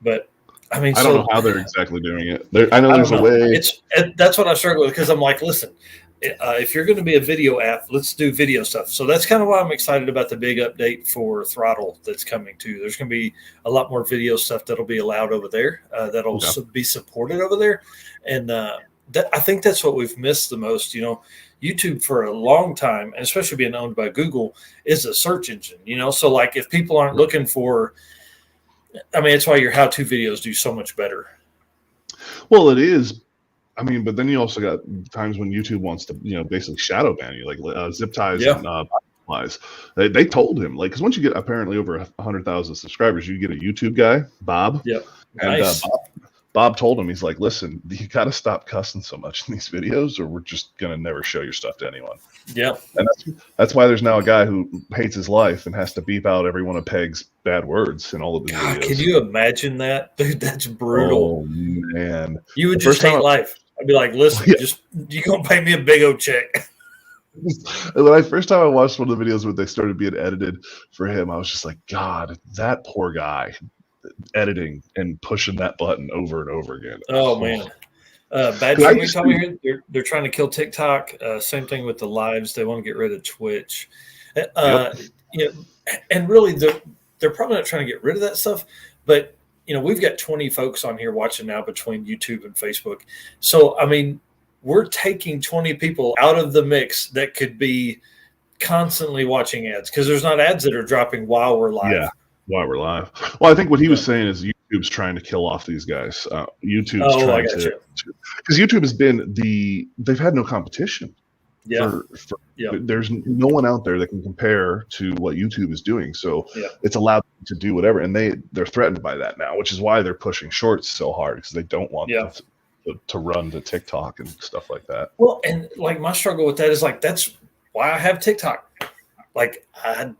but I mean – I don't know how they're exactly doing it. I know there's a way – that's what I struggle with because I'm like, listen – if you're going to be a video app, let's do video stuff. So that's kind of why I'm excited about the big update for Throttle that's coming too. There's going to be a lot more video stuff that'll be allowed over there, that'll be supported over there. And I think that's what we've missed the most. YouTube for a long time, and especially being owned by Google, is a search engine. So like if people aren't looking for, it's why your how-to videos do so much better. Well, it is. But then you also got times when YouTube wants to, basically shadow ban you, like zip ties and flies. They told him, because once you get apparently over 100,000 subscribers, you get a YouTube guy, Bob. Yep. And nice. Bob told him, he's like, listen, you got to stop cussing so much in these videos, or we're just gonna never show your stuff to anyone. Yeah. And that's why there's now a guy who hates his life and has to beep out every one of Peg's bad words in all of his videos. Can you imagine that, dude? That's brutal. Oh man, you would just hate life. I'd be like, listen, just you gonna pay me a big old check. When I first time I watched one of the videos when they started being edited for him, I was just like, God, that poor guy editing and pushing that button over and over again. Oh man. Bad 'Cause I Jimmy used told me to, here they're trying to kill TikTok. Same thing with the lives. They want to get rid of Twitch. yep, You know, and really they're probably not trying to get rid of that stuff, but we've got 20 folks on here watching now between YouTube and Facebook. So I mean, we're taking 20 people out of the mix that could be constantly watching ads because there's not ads that are dropping while we're live. yeah, while we're live. Well, I think what he Yeah. was saying is YouTube's trying to kill off these guys. YouTube's Oh, I trying got to, you. because YouTube has been they've had no competition. Yeah. Yeah. There's no one out there that can compare to what YouTube is doing. So Yeah. it's allowed them to do whatever, and they're threatened by that now, which is why they're pushing shorts so hard because they don't want Yeah. to run to TikTok and stuff like that. Well, and like my struggle with that is like that's why I have TikTok. Like I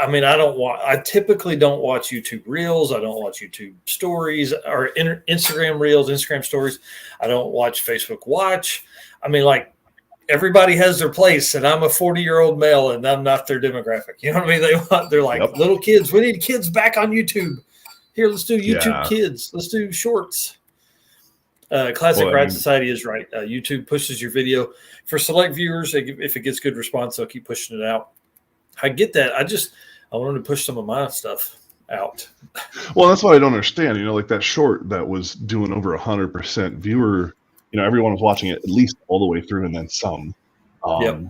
mean, I typically don't watch YouTube Reels. I don't watch YouTube Stories or Instagram Reels, Instagram Stories. I don't watch Facebook Watch. I mean, like everybody has their place, and I'm a 40-year-old male, and I'm not their demographic. You know what I mean? They're like Yep. little kids. We need kids back on YouTube. Here, let's do YouTube Yeah. Kids. Let's do shorts. Classic Well, Ride Society is right. YouTube pushes your video for select viewers. If it gets good response, they'll keep pushing it out. I get that. I wanted to push some of my stuff out. Well, that's what I don't understand. Like that short that was doing over 100% viewer. Everyone was watching it at least all the way through, and then some. Yep.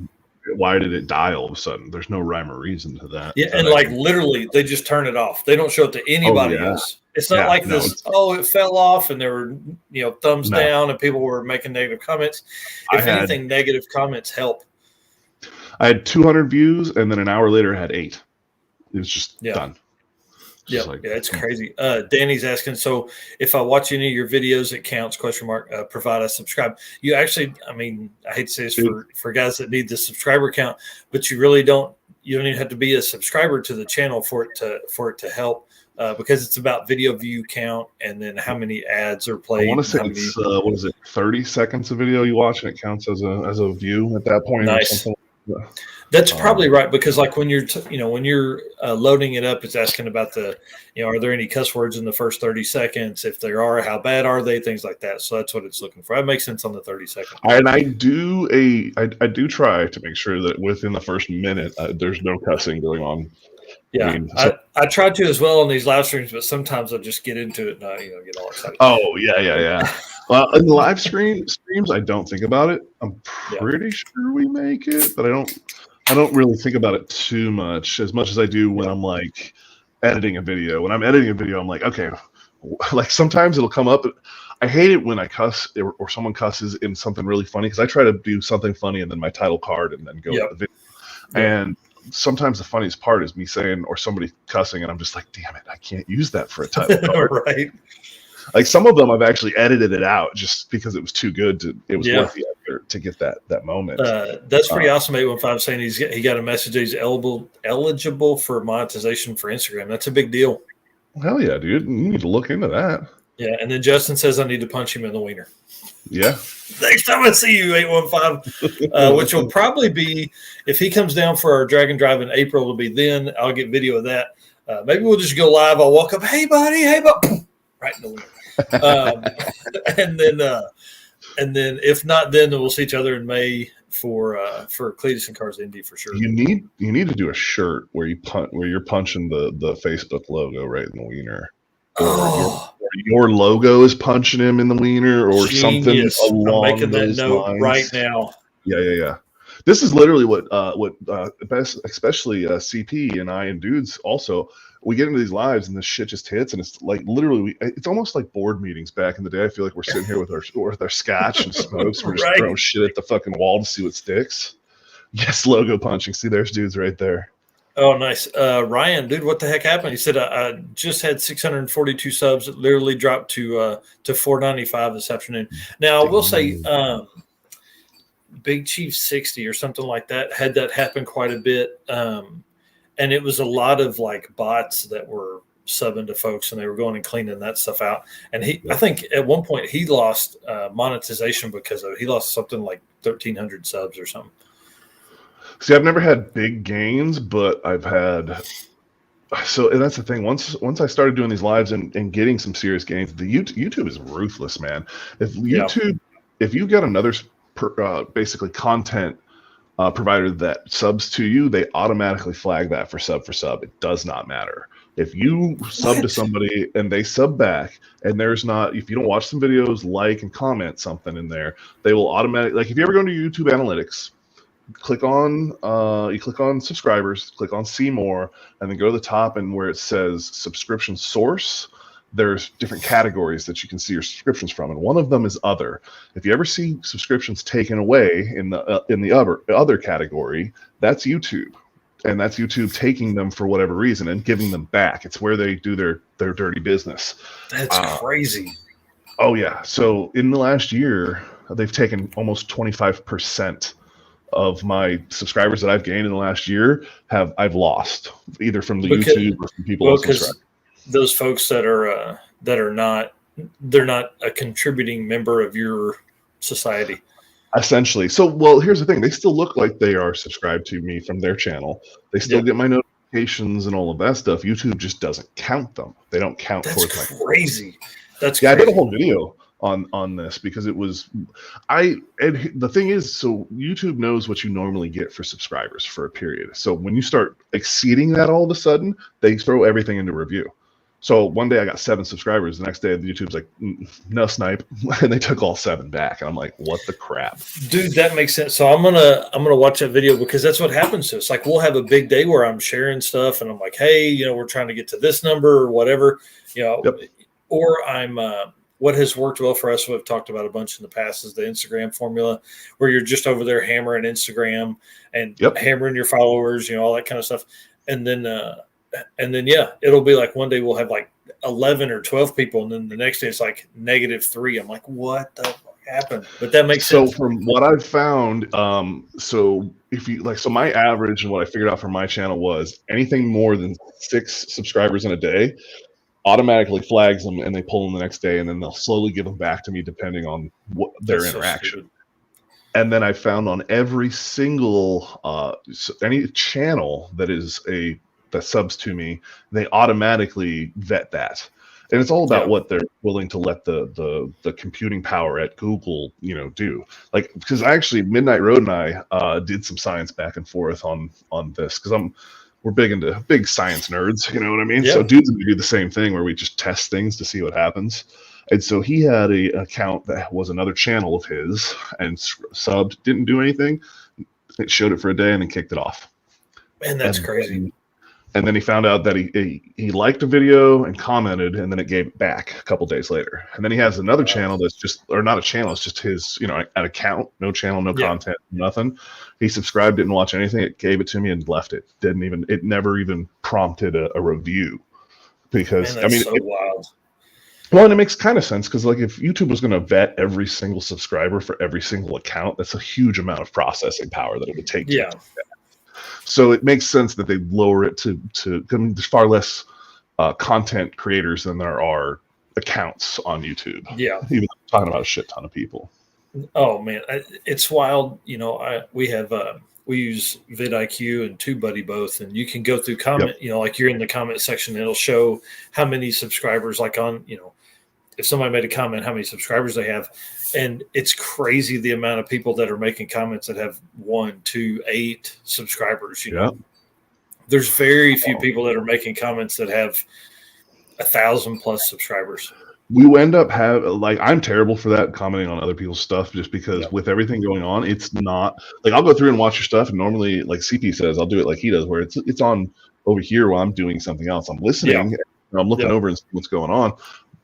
Why did it die all of a sudden? There's no rhyme or reason to that. Yeah, and like literally, they just turn it off. They don't show it to anybody else. It's not like this. Oh, it fell off, and there were thumbs down, and people were making negative comments. If anything, negative comments help. I had 200 views, and then an hour later, I had 8. It was just done. Yeah, it's crazy. Danny's asking, so if I watch any of your videos, it counts? ? Provide I subscribe. You actually, I mean, I hate to say this for guys that need the subscriber count, but you really don't. You don't even have to be a subscriber to the channel for it to help. Because it's about video view count and then how many ads are played. I want to say it's what is it, 30 seconds of video you watch, and it counts as a view at that point. Nice. Or something like that. That's probably right, because like when you're when you're loading it up, it's asking about the are there any cuss words in the first 30 seconds? If there are, how bad are they? Things like that. So that's what it's looking for. That makes sense on the 30 second. And I do try to make sure that within the first minute there's no cussing going on. Yeah, I try to as well on these live streams, but sometimes I just get into it and I get all excited. Oh yeah. Well, in the live streams, I don't think about it. I'm pretty sure we make it, but I don't really think about it too much as I do when I'm like editing a video. When I'm editing a video, I'm like, okay, like sometimes it'll come up. I hate it when I cuss or someone cusses in something really funny, because I try to do something funny and then my title card and then go with the video. And sometimes the funniest part is me saying or somebody cussing, and I'm just like, damn it, I can't use that for a title card. Right. Like some of them I've actually edited it out just because it was too good it was worth the effort to get that moment. That's pretty awesome. 815 saying he got a message that he's eligible for monetization for Instagram. That's a big deal. Hell yeah, dude. You need to look into that. Yeah, and then Justin says I need to punch him in the wiener. Yeah. Next time I see you, 815, which will probably be, if he comes down for our Dragon Drive in April, it'll be then. I'll get video of that. Maybe we'll just go live. I'll walk up, hey, buddy, right in the wiener. And then if not, then we'll see each other in May for Cletus and Cars Indy for sure. You need to do a shirt where you're punching the Facebook logo right in the wiener. Or your logo is punching him in the wiener or Genius. Something along I'm making those that note lines. right now. Yeah. This is literally what especially CP and I and dudes also, we get into these lives and this shit just hits, and it's like literally it's almost like board meetings back in the day. I feel like we're sitting here with our scotch and smokes. We're just throwing shit at the fucking wall to see what sticks. Yes, logo punching. See, there's dudes right there. Oh, nice. Ryan, dude, what the heck happened? He said, I just had 642 subs. It literally dropped to 495 this afternoon. Now, I will say Big Chief 60 or something like that had that happen quite a bit. And it was a lot of like bots that were subbing to folks, and they were going and cleaning that stuff out. And I think at one point he lost monetization because he lost something like 1,300 subs or something. See, I've never had big gains, but I've had. So, and that's the thing. Once I started doing these lives and getting some serious gains, the YouTube is ruthless, man. If YouTube, if you get another basically content provider that subs to you, they automatically flag that for sub. It does not matter. If you sub to somebody and they sub back, and there's not, if you don't watch some videos, like and comment something in there, they will automatically, like if you ever go into YouTube Analytics, click on subscribers, click on see more, and then go to the top, and where it says subscription source, there's different categories that you can see your subscriptions from, and one of them is other. If you ever see subscriptions taken away in the other category, that's YouTube. And that's YouTube taking them for whatever reason and giving them back. It's where they do their dirty business. That's crazy. Oh yeah. So in the last year, they've taken almost 25% of my subscribers that I've gained in the last year I've lost, either from the YouTube or from people unsubscribed. Those folks that are not, they're not a contributing member of your society. Essentially. So, well, here's the thing. They still look like they are subscribed to me from their channel. They still get my notifications and all of that stuff. YouTube just doesn't count them. They don't count towards my. That's crazy. That's I did a whole video on this because it was and the thing is, so YouTube knows what you normally get for subscribers for a period. So when you start exceeding that all of a sudden, they throw everything into review. So one day I got 7 subscribers. The next day YouTube's like, no snipe, and they took all 7 back. And I'm like, what the crap, dude? That makes sense. So I'm gonna watch that video because that's what happens to us. Like we'll have a big day where I'm sharing stuff, and I'm like, hey, we're trying to get to this number or whatever, or I'm. What has worked well for us, we've talked about a bunch in the past, is the Instagram formula, where you're just over there hammering Instagram and hammering your followers, all that kind of stuff, and then it'll be like one day we'll have like 11 or 12 people, and then the next day it's like -3. I'm like, what the fuck happened? But that makes sense. So from what I've found, so if you so my average and what I figured out for my channel was anything more than 6 subscribers in a day automatically flags them, and they pull them the next day, and then they'll slowly give them back to me depending on what their interaction. And then I found on every single any channel that subs to me, they automatically vet that. And it's all about what they're willing to let the computing power at Google, do. Like, because Midnight Road and I did some science back and forth on this, because we're big science nerds, you know what I mean? Yeah. So dudes do the same thing where we just test things to see what happens. And so he had a account that was another channel of his and subbed, didn't do anything. It showed it for a day and then kicked it off. Man, that's crazy. And then he found out that he liked a video and commented, and then it gave it back a couple days later. And then he has another channel that's just, or not a channel, it's just his, an account, no channel, no content, nothing. He subscribed, didn't watch anything. It gave it to me and left it. It never even prompted a review. Because, man, that's so wild. Well, and it makes kind of sense because, like, if YouTube was going to vet every single subscriber for every single account, that's a huge amount of processing power that it would take. Yeah. So it makes sense that they lower it to there's far less content creators than there are accounts on YouTube. Yeah. Even talking about a shit ton of people. Oh man, it's wild. We use vidIQ and TubeBuddy both, and you can go through comment, like you're in the comment section, and it'll show how many subscribers, like on, if somebody made a comment, how many subscribers they have. And it's crazy the amount of people that are making comments that have 1, 2, 8 subscribers. There's very few people that are making comments that have 1,000+ subscribers. We end up I'm terrible for that, commenting on other people's stuff, just because with everything going on, it's not like I'll go through and watch your stuff, and normally, like CP says, I'll do it like he does, where it's on over here while I'm doing something else. I'm listening, and I'm looking over and seeing what's going on,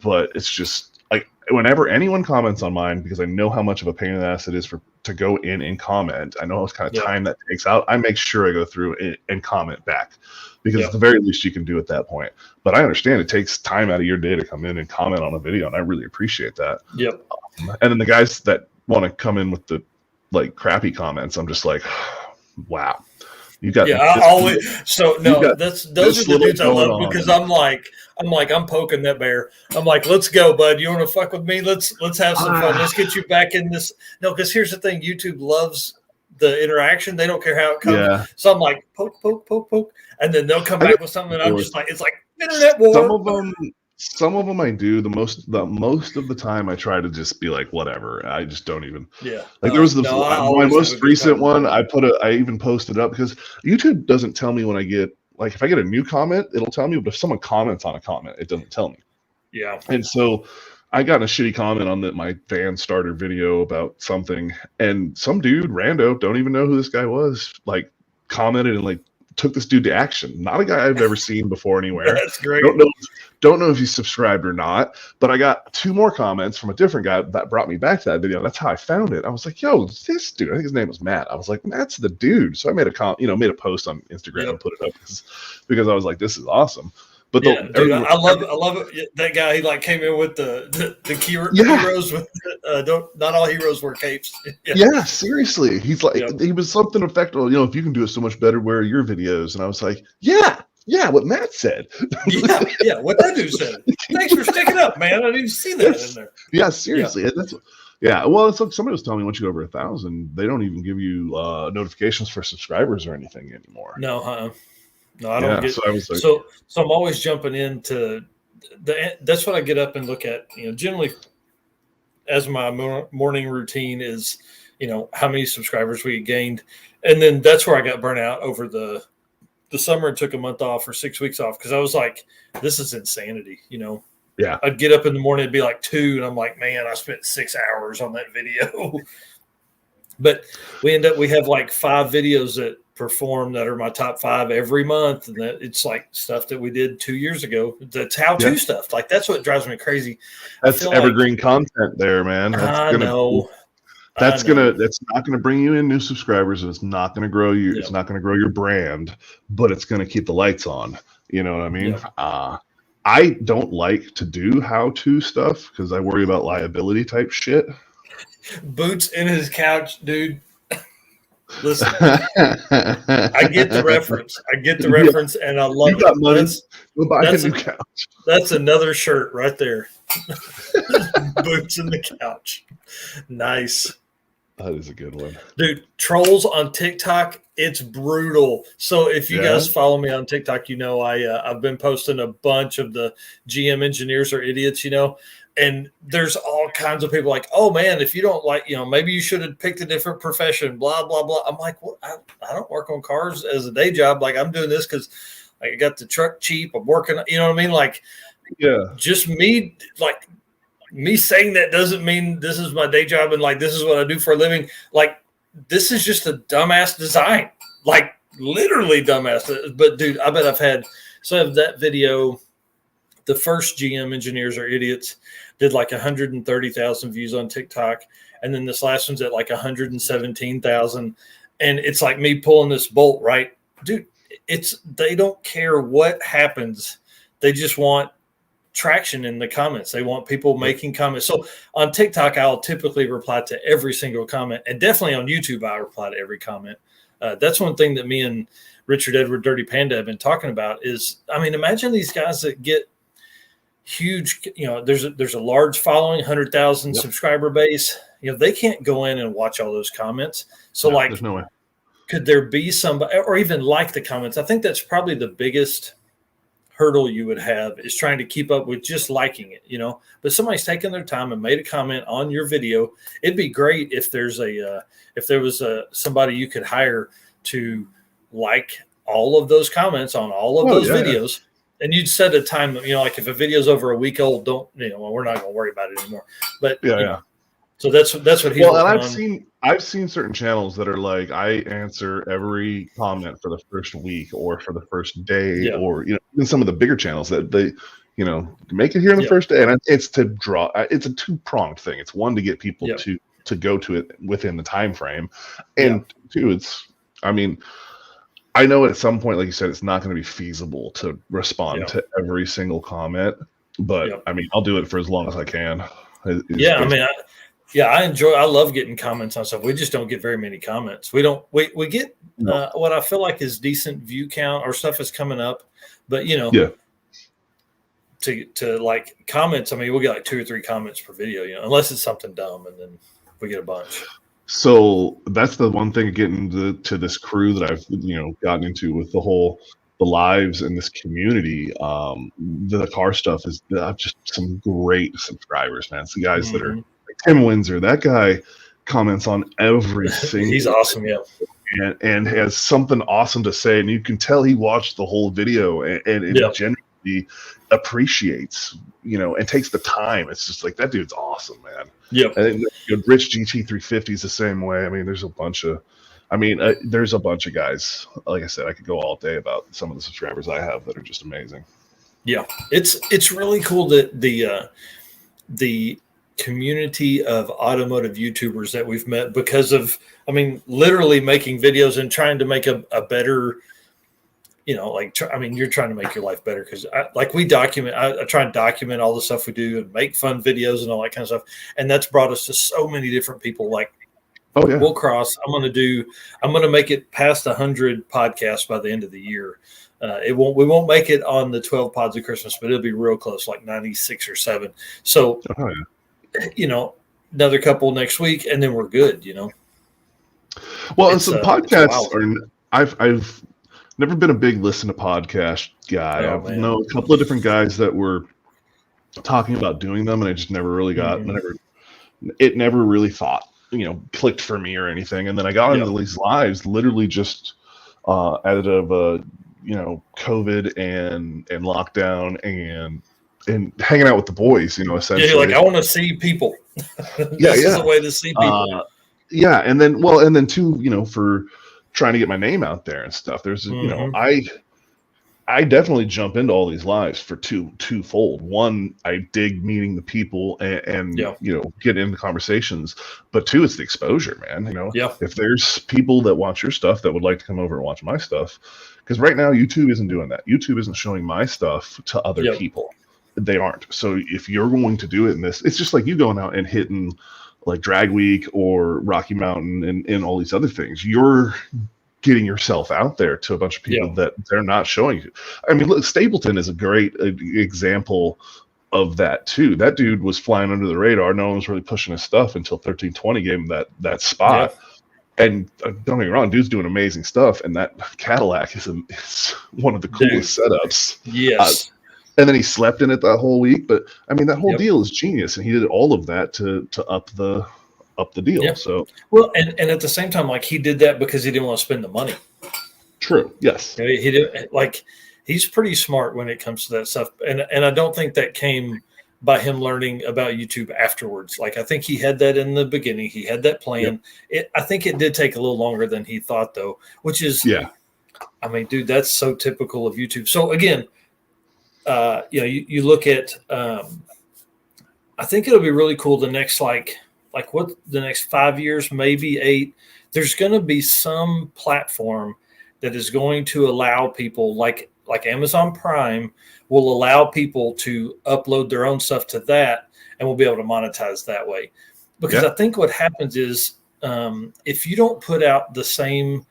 but it's just like whenever anyone comments on mine, because I know how much of a pain in the ass it is to go in and comment. I know how much kind of time that takes out. I make sure I go through and comment back, because at the very least you can do at that point. But I understand it takes time out of your day to come in and comment on a video, and I really appreciate that. Yep. And then the guys that want to come in with the crappy comments, I'm just like, wow. You got those are the dudes I love, because I'm poking that bear. I'm like, let's go, bud. You want to fuck with me? Let's have some fun. Let's get you back in this. No, because here's the thing: YouTube loves the interaction. They don't care how it comes. Yeah. So I'm like, poke, poke, poke, poke. And then they'll come back with something. And I'm just like, it's like internet war. Some of them I do. The most of the time I try to just be like, whatever. I just don't even. Yeah. Like there was my most recent one. I even posted up because YouTube doesn't tell me when I get, like, if I get a new comment, it'll tell me. But if someone comments on a comment, it doesn't tell me. Yeah. And so I got a shitty comment on my van starter video about something, and some dude, rando, don't even know who this guy was, like commented and like took this dude to action. Not a guy I've ever seen before anywhere. That's great. Don't know if he's subscribed or not, but I got 2 more comments from a different guy that brought me back to that video. That's how I found it. I was like, yo, this dude, I think his name was Matt. I was like, Matt's the dude. So I made a post on Instagram and put it up because I was like, this is awesome. But dude, I love it. That guy, he like came in with the heroes with not all heroes wear capes. Yeah, seriously. He's like, he was something effective. If you can do it so much better, where are your videos? And I was like, yeah, what Matt said. yeah, what that dude said. Thanks for sticking up, man. I didn't see that in there. Yeah, seriously. Well, it's like somebody was telling me once you go over 1,000, they don't even give you notifications for subscribers or anything anymore. No, no, I don't get. So I was like, so I'm always jumping into that's what I get up and look at. Generally, as my morning routine is, how many subscribers we gained, and then that's where I got burnt out over the summer and took a month off or 6 weeks off because I was like, this is insanity. Yeah, I'd get up in the morning, it'd be like 2, and I'm like, man, I spent 6 hours on that video. But we have like 5 videos that perform that are my top 5 every month, and that it's like stuff that we did 2 years ago. That's how-to stuff. Like that's what drives me crazy. That's evergreen content there, man. That's not gonna bring you in new subscribers, and it's not gonna grow you. It's not gonna grow your brand, but it's gonna keep the lights on. You know what I mean? I don't like to do how-to stuff because I worry about liability type shit. Boots in his couch, dude. Listen, I get the reference. And I love you got money. We'll buy a new couch. That's another shirt right there. Boots in the couch. Nice. That is a good one. Dude, trolls on TikTok, it's brutal. So if you guys follow me on TikTok, I've been posting a bunch of the GM engineers are idiots, and there's all kinds of people like, oh man, if you don't like, maybe you should have picked a different profession, blah, blah, blah. I'm like, well, I don't work on cars as a day job. Like I'm doing this because I got the truck cheap. I'm working, you know what I mean? Like, just me saying that doesn't mean this is my day job and like, this is what I do for a living. Like, this is just a dumbass design, like literally dumbass. But dude, I bet I have that video. The first GM engineers are idiots did like 130,000 views on TikTok. And then this last one's at like 117,000. And it's like me pulling this bolt, right? Dude, they don't care what happens. They just want traction in the comments. They want people making comments. So on TikTok, I'll typically reply to every single comment. And definitely on YouTube, I reply to every comment. That's one thing that me and Richard Edward Dirty Panda have been talking about is, imagine these guys that get huge, there's a large following, 100,000 subscriber base. They can't go in and watch all those comments. So there's no way. Could there be somebody or even like the comments? I think that's probably the biggest hurdle you would have is trying to keep up with just liking it, but somebody's taken their time and made a comment on your video. It'd be great if there was somebody you could hire to like all of those comments on all of those videos. And you'd set a time, like if a video's over a week old, we're not going to worry about it anymore. But so that's what he's. Well, and I've seen certain channels that are like, I answer every comment for the first week or for the first day, or even some of the bigger channels that they, make it here in the first day, and it's to draw. It's a 2-pronged thing. It's one to get people to go to it within the time frame, and 2, I know at some point, like you said, it's not going to be feasible to respond to every single comment, but I'll do it for as long as I can. I love getting comments on stuff. We just don't get very many comments. We get what I feel like is decent view count or stuff is coming up, but to like comments, we get like 2 or 3 comments per video, unless it's something dumb, and then we get a bunch. So that's the one thing getting to this crew that I've gotten into with the lives in this community. The car stuff is just some great subscribers, man. Some guys that are Mhm. like Tim Windsor. That guy comments on every single He's awesome. Yeah. and has something awesome to say, and you can tell he watched the whole video and Yeah. genuinely appreciates, and takes the time. It's just like, that dude's awesome, man. Yeah. And Rich GT350 is the same way. I mean, there's a bunch of guys. Like I said, I could go all day about some of the subscribers I have that are just amazing. Yeah, it's really cool that the community of automotive YouTubers that we've met because of, I mean, literally making videos and trying to make a better, you're trying to make your life better because we document, I try and document all the stuff we do and make fun videos and all that kind of stuff. And that's brought us to so many different people. Like, oh yeah, Will Cross, I'm going to make it past 100 podcasts by the end of the year. We won't make it on the 12 pods of Christmas, but it'll be real close, like 96 or 7. So, another couple next week, and then we're good. Well, and some podcasts are. I've never been a big listen to podcast guy. I know a couple of different guys that were talking about doing them, and I just never really got. It never really clicked for me or anything. And then I got into these lives, literally just out of COVID and lockdown and hanging out with the boys, essentially. Yeah, you're like, I want to see people. This is the way to see people. And then too, for trying to get my name out there and stuff. There's, I definitely jump into all these lives for twofold. One, I dig meeting the people and get into conversations. But two, it's the exposure, man. If there's people that watch your stuff that would like to come over and watch my stuff, because right now YouTube isn't doing that. YouTube isn't showing my stuff to other people. They aren't. So if you're going to do it in this, it's just like you going out and hitting like Drag Week or Rocky Mountain and all these other things. You're getting yourself out there to a bunch of people that they're not showing you. I mean, look, Stapleton is a great example of that too. That dude was flying under the radar. No one was really pushing his stuff until 1320 gave him that spot. Yeah. And don't get me wrong, dude's doing amazing stuff. And that Cadillac is one of the coolest setups. Yes. And then he slept in it that whole week. But I mean, that whole deal is genius. And he did all of that to up the deal. Yeah. So and at the same time, like, he did that because he didn't want to spend the money. True. Yes. He did, like, he's pretty smart when it comes to that stuff. And I don't think that came by him learning about YouTube afterwards. Like, I think he had that in the beginning. He had that plan. I think it did take a little longer than he thought, though, which is, I mean, dude, that's so typical of YouTube. So again, you look at, I think it'll be really cool the next, the next 5 years, maybe 8, there's going to be some platform that is going to allow people like Amazon Prime will allow people to upload their own stuff to that, and we'll be able to monetize that way. Because I think what happens is if you don't put out the same,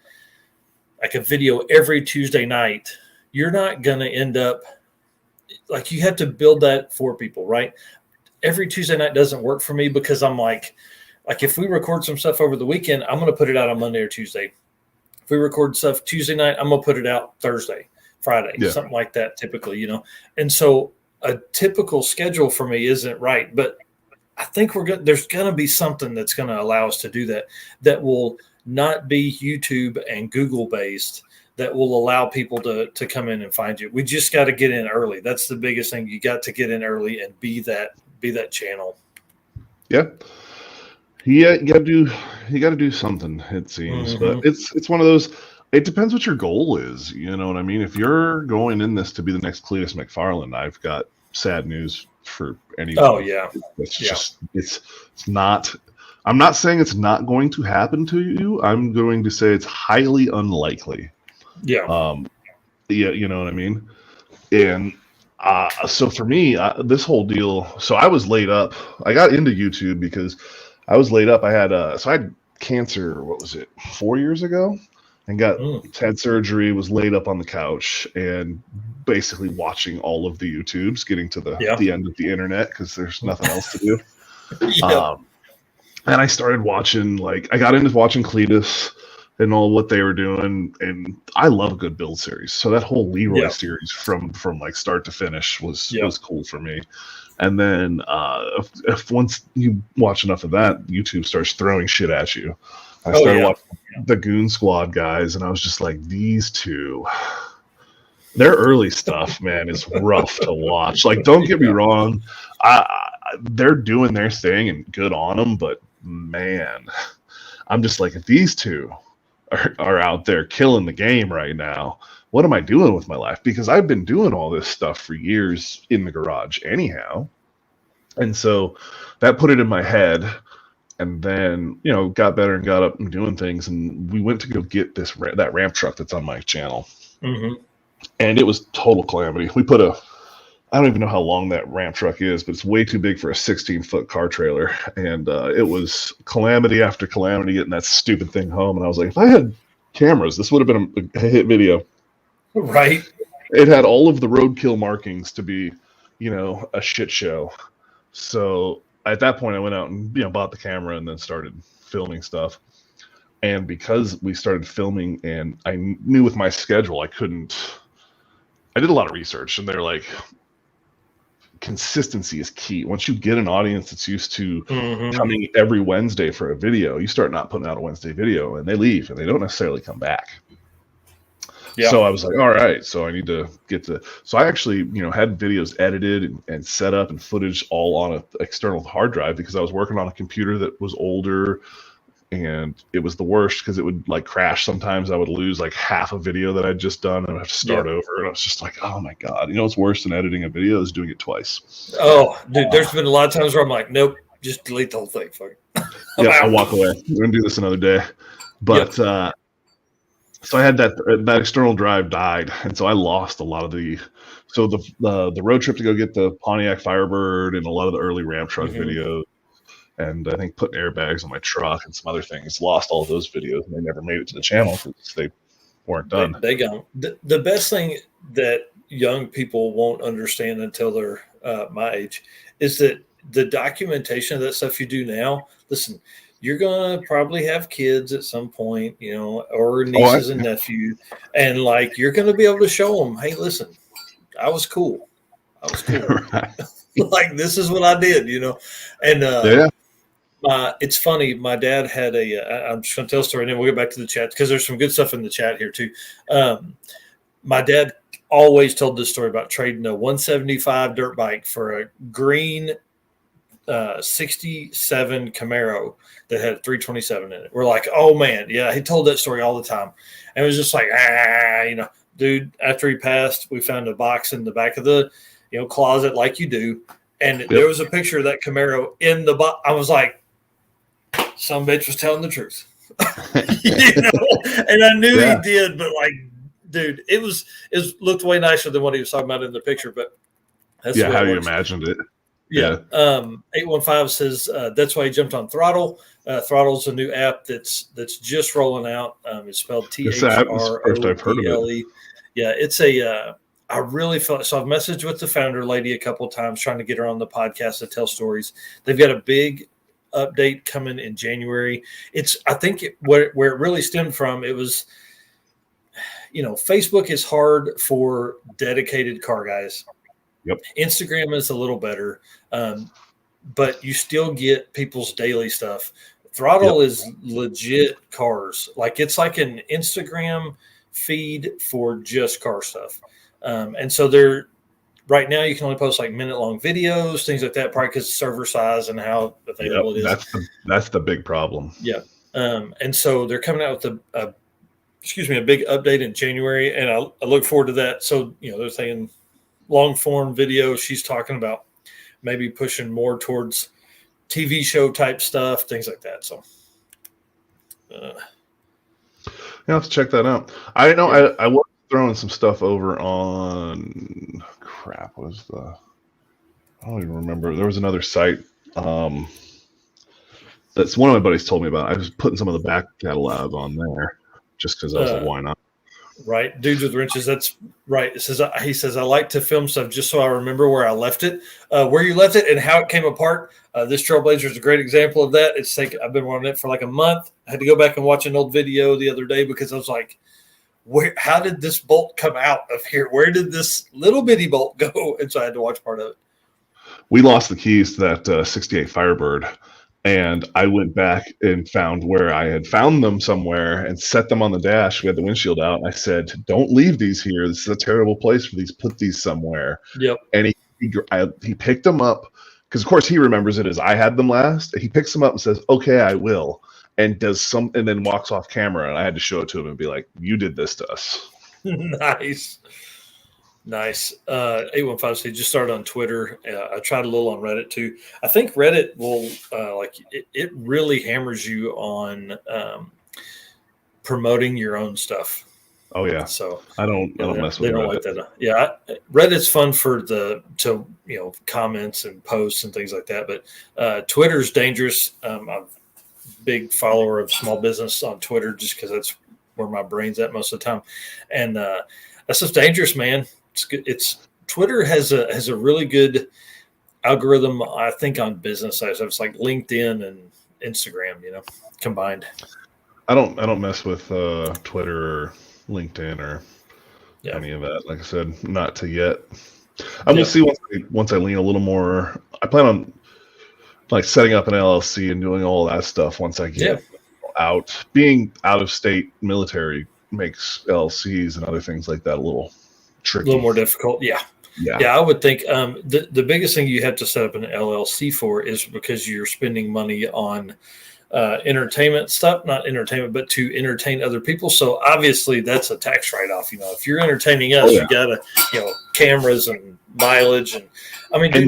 like a video every Tuesday night, you're not going to end up, like, you have to build that for people, right? Every Tuesday night doesn't work for me because I'm like if we record some stuff over the weekend, I'm going to put it out on Monday or Tuesday. If we record stuff Tuesday night, I'm going to put it out Thursday, Friday, something like that typically, And so a typical schedule for me isn't right, but I think there's going to be something that's going to allow us to do that will not be YouTube and Google based, that will allow people to come in and find you. We just got to get in early. That's the biggest thing. You got to get in early and be that channel. Yeah. You got to do something, it seems. But it's one of those, it depends what your goal is. You know what I mean? If you're going in this to be the next Cletus McFarland, I've got sad news for anyone. Oh yeah. It's just, it's not, I'm not saying it's not going to happen to you. I'm going to say it's highly unlikely. Yeah. You know what I mean? And so for me, this whole deal, so I was laid up. I got into YouTube because I was laid up. I had cancer, 4 years ago, and had surgery, was laid up on the couch and basically watching all of the YouTubes, getting to the end of the internet because there's nothing else to do. And I started watching, like, I got into watching Cletus and all what they were doing, and I love a good build series. So that whole Leroy series from like start to finish was cool for me. And then if once you watch enough of that, YouTube starts throwing shit at you. I started watching the Goon Squad guys, and I was just like, these two, their early stuff, man, is rough to watch. Like, don't get me wrong, they're doing their thing and good on them, but man, I'm just like, if these two are out there killing the game right now, what am I doing with my life? Because I've been doing all this stuff for years in the garage anyhow. And so that put it in my head. And then, you know, got better and got up and doing things. And we went to go get that ramp truck that's on my channel. Mm-hmm. And it was total calamity. We put I don't even know how long that ramp truck is, but it's way too big for a 16-foot car trailer. And it was calamity after calamity getting that stupid thing home. And I was like, if I had cameras, this would have been a hit video. Right. It had all of the roadkill markings to be, you know, a shit show. So at that point, I went out and, you know, bought the camera and then started filming stuff. And because we started filming and I knew with my schedule, I did a lot of research, and they're like, consistency is key. Once you get an audience that's used to coming every Wednesday for a video, you start not putting out a Wednesday video and they leave and they don't necessarily come back. Yeah. So I was like, all right, so I need to so I actually, you know, had videos edited and set up and footage all on an external hard drive because I was working on a computer that was older, and it was the worst because it would like crash. Sometimes I would lose like half a video that I'd just done and I'd have to start over. And I was just like, oh my God, you know what's worse than editing a video is doing it twice. Oh, dude, there's been a lot of times where I'm like, nope, just delete the whole thing. Fuck it. Yeah, I'll walk away. We're going to do this another day. But so I had that external drive died. And so I lost a lot of the road trip to go get the Pontiac Firebird and a lot of the early Ram truck videos. And I think putting airbags on my truck and some other things, lost all of those videos, and they never made it to the channel because they weren't done. They gone. The best thing that young people won't understand until they're my age is that the documentation of that stuff you do now, listen, you're going to probably have kids at some point, you know, or nieces and nephews, and like you're going to be able to show them, hey, listen, I was cool. Right. Like, this is what I did, you know. And it's funny. My dad had I'm just going to tell a story, and then we'll get back to the chat because there's some good stuff in the chat here too. My dad always told this story about trading a 175 dirt bike for a green 67 Camaro that had 327 in it. We're like, oh man, yeah. He told that story all the time, and it was just like, you know, dude. After he passed, we found a box in the back of the, you know, closet like you do, and there was a picture of that Camaro in the box. I was like, some bitch was telling the truth. You know? And I knew he did, but like, dude, it looked way nicer than what he was talking about in the picture. But that's how you imagined it. Yeah. 815 says that's why he jumped on Throttle. Throttle's a new app that's just rolling out. It's spelled THROTLE. Yeah, it's I really felt so. I've messaged with the founder lady a couple of times trying to get her on the podcast to tell stories. They've got a big update coming in January. I think where it really stemmed from, it was, you know, Facebook is hard for dedicated car guys. Yep. Instagram is a little better, but you still get people's daily stuff. Throttle is legit cars. Like, it's like an Instagram feed for just car stuff. And so right now you can only post like minute-long videos, things like that, probably because of server size and how available it is. That's the big problem. Yeah. And so they're coming out with a big update in January, and I look forward to that. So, you know, they're saying long-form video. She's talking about maybe pushing more towards TV show type stuff, things like that. So, I'll have to check that out. I know I was throwing some stuff over on I don't even remember. There was another site that's one of my buddies told me about. I was putting some of the back catalog on there just because I was like, why not? Right, dudes with wrenches. That's right. He says I like to film stuff just so I remember where I left it, where you left it, and how it came apart. This Trailblazer is a great example of that. I've been on it for like a month. I had to go back and watch an old video the other day because I was like, how did this bolt come out of here? Where did this little bitty bolt go? And so I had to watch part of it. We lost the keys to that 68 Firebird. And I went back and found where I had found them somewhere and set them on the dash. We had the windshield out. And I said, don't leave these here. This is a terrible place for these. Put these somewhere. Yep. And he picked them up because, of course, he remembers it as I had them last. He picks them up and says, okay, I will. And and then walks off camera. And I had to show it to him and be like, you did this to us. Nice. 815 said just started on Twitter. I tried a little on Reddit too. I think Reddit will it really hammers you on promoting your own stuff. Oh yeah. So I don't mess with they don't Reddit. like that. Yeah, Reddit's fun for comments and posts and things like that. But Twitter's dangerous. I'm a big follower of small business on Twitter just because that's where my brain's at most of the time, and that's just dangerous, man. It's Twitter has a really good algorithm, I think, on business sites. It's like LinkedIn and Instagram, combined. I don't mess with Twitter or LinkedIn or any of that. Like I said, not to yet. I'm gonna see once I lean a little more. I plan on like setting up an LLC and doing all that stuff once I get out. Being out of state military makes LLCs and other things like that a little tricky. A little more difficult. Yeah. I would think the biggest thing you have to set up an LLC for is because you're spending money on entertainment stuff, not entertainment, but to entertain other people. So obviously that's a tax write-off. If you're entertaining us, you gotta, cameras and mileage and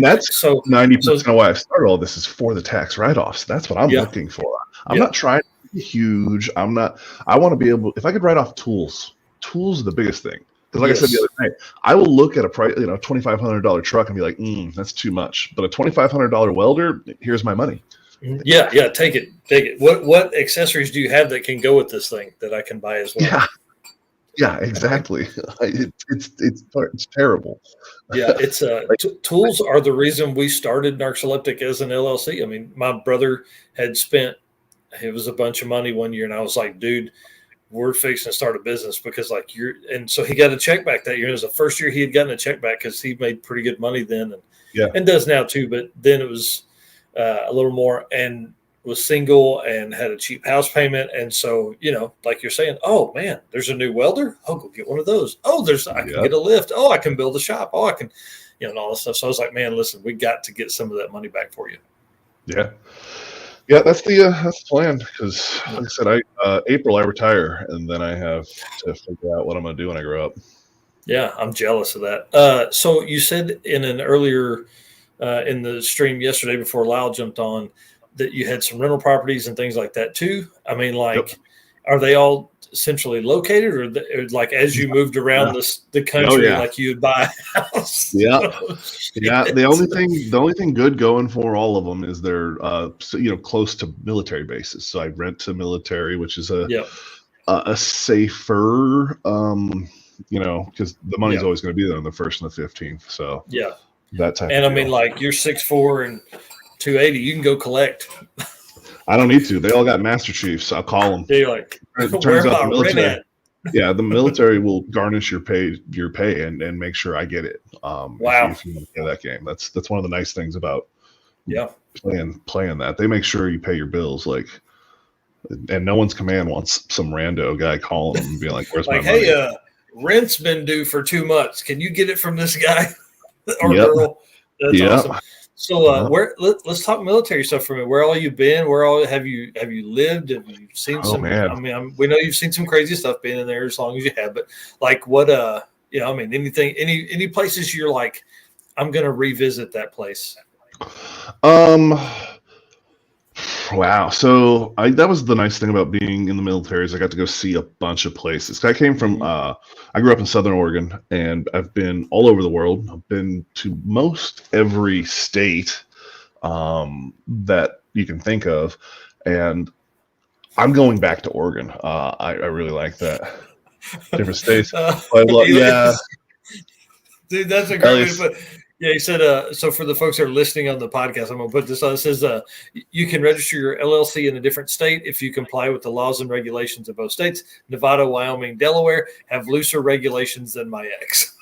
that's so 90% of why I started all this is for the tax write-offs. That's what I'm looking for. I'm not trying to be huge. I want to be able, if I could write off tools are the biggest thing. Because like I said the other day, I will look at a price, $2,500 truck and be like, that's too much. But a $2,500 welder, here's my money. Yeah, take it. What accessories do you have that can go with this thing that I can buy as well? Yeah, exactly. It's terrible. Yeah, it's tools are the reason we started Narcoleptic as an LLC. I mean, my brother had spent it was a bunch of money one year, and I was like, dude, we're fixing to start a business because and so he got a check back that year. It was the first year he had gotten a check back because he made pretty good money then and does now too. But then it was a little more and was single and had a cheap house payment. And so, like you're saying, oh man, there's a new welder. I'll go get one of those. Oh, I can get a lift. Oh, I can build a shop. Oh, I can, and all this stuff. So I was like, man, listen, we got to get some of that money back for you. Yeah. Yeah, that's the plan. Because, like I said, April I retire, and then I have to figure out what I'm going to do when I grow up. Yeah, I'm jealous of that. So you said in an earlier in the stream yesterday before Lyle jumped on that you had some rental properties and things like that too. I mean, are they all centrally located, or like as you moved around the country, like you'd buy a house? Yeah. The only thing good going for all of them is they're close to military bases. So I rent to military, which is a safer, because the money's always going to be there on the 1st and the 15th. So that type. And I mean, like you're 6'4" and 280, you can go collect. I don't need to. They all got Master Chiefs. I'll call them. They're like, turns out the military. Yeah, the military will garnish your pay and make sure I get it. Wow. If you want to play that game, that's one of the nice things about playing that. They make sure you pay your bills, and no one's command wants some rando guy calling them and being like, "Where's my money?" Hey, rent's been due for 2 months. Can you get it from this guy or girl? That's awesome. So let's talk military stuff for a minute. Where all you been? Where all have you lived? Have you seen some? Man. I mean, we know you've seen some crazy stuff being in there as long as you have. But like, what? I mean, anything, any places you're like, I'm gonna revisit that place. Wow. So that was the nice thing about being in the military is I got to go see a bunch of places. I came from, I grew up in Southern Oregon, and I've been all over the world. I've been to most every state that you can think of, and I'm going back to Oregon. I really like that. different states. Yeah, dude, that's a great way to Elias. put. Yeah, he said. So for the folks that are listening on the podcast, I'm going to put this on. It says, you can register your LLC in a different state if you comply with the laws and regulations of both states. Nevada, Wyoming, Delaware have looser regulations than my ex.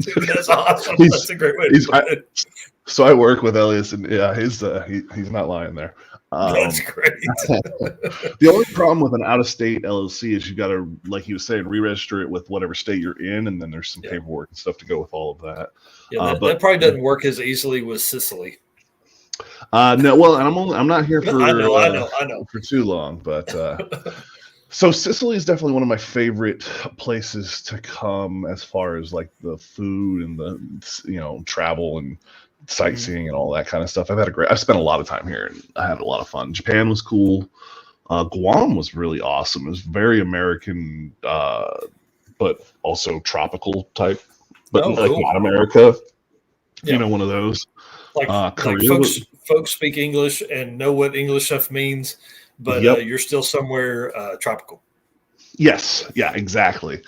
Dude, that's awesome. That's a great way to put it. So I work with Elias, and yeah, he's not lying there. That's great. The only problem with an out-of-state LLC is you got to, like he was saying, re-register it with whatever state you're in, and then there's some paperwork and stuff to go with all of that. Yeah, that probably doesn't work as easily with Sicily. No, well, and I'm not here for I know for too long, but so Sicily is definitely one of my favorite places to come as far as like the food and the travel and sightseeing and all that kind of stuff. I've spent a lot of time here and I had a lot of fun. Japan was cool. Guam was really awesome. It was very American, but also tropical type, but cool. Not America. Yeah. One of those. Like folks speak English and know what English stuff means, but you're still somewhere tropical. Yes. Yeah, exactly.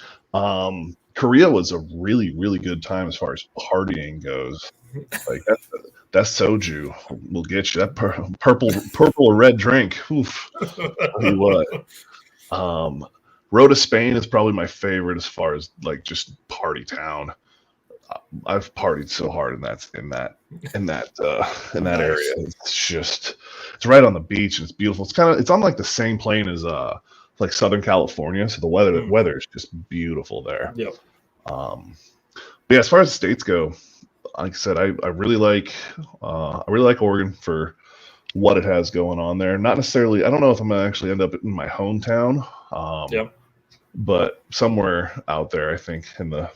Korea was a really, really good time as far as partying goes. Like that soju will get you that purple or red drink. Oof. I'll tell you what. Rota, Spain is probably my favorite as far as like just party town. I've partied so hard in that area. It's right on the beach and it's beautiful. It's on like the same plane as like Southern California, so the weather is just beautiful there. Yep. But yeah, as far as the states go, like I said, I really like Oregon for what it has going on there. Not necessarily. I don't know if I'm gonna actually end up in my hometown. But somewhere out there, I think in the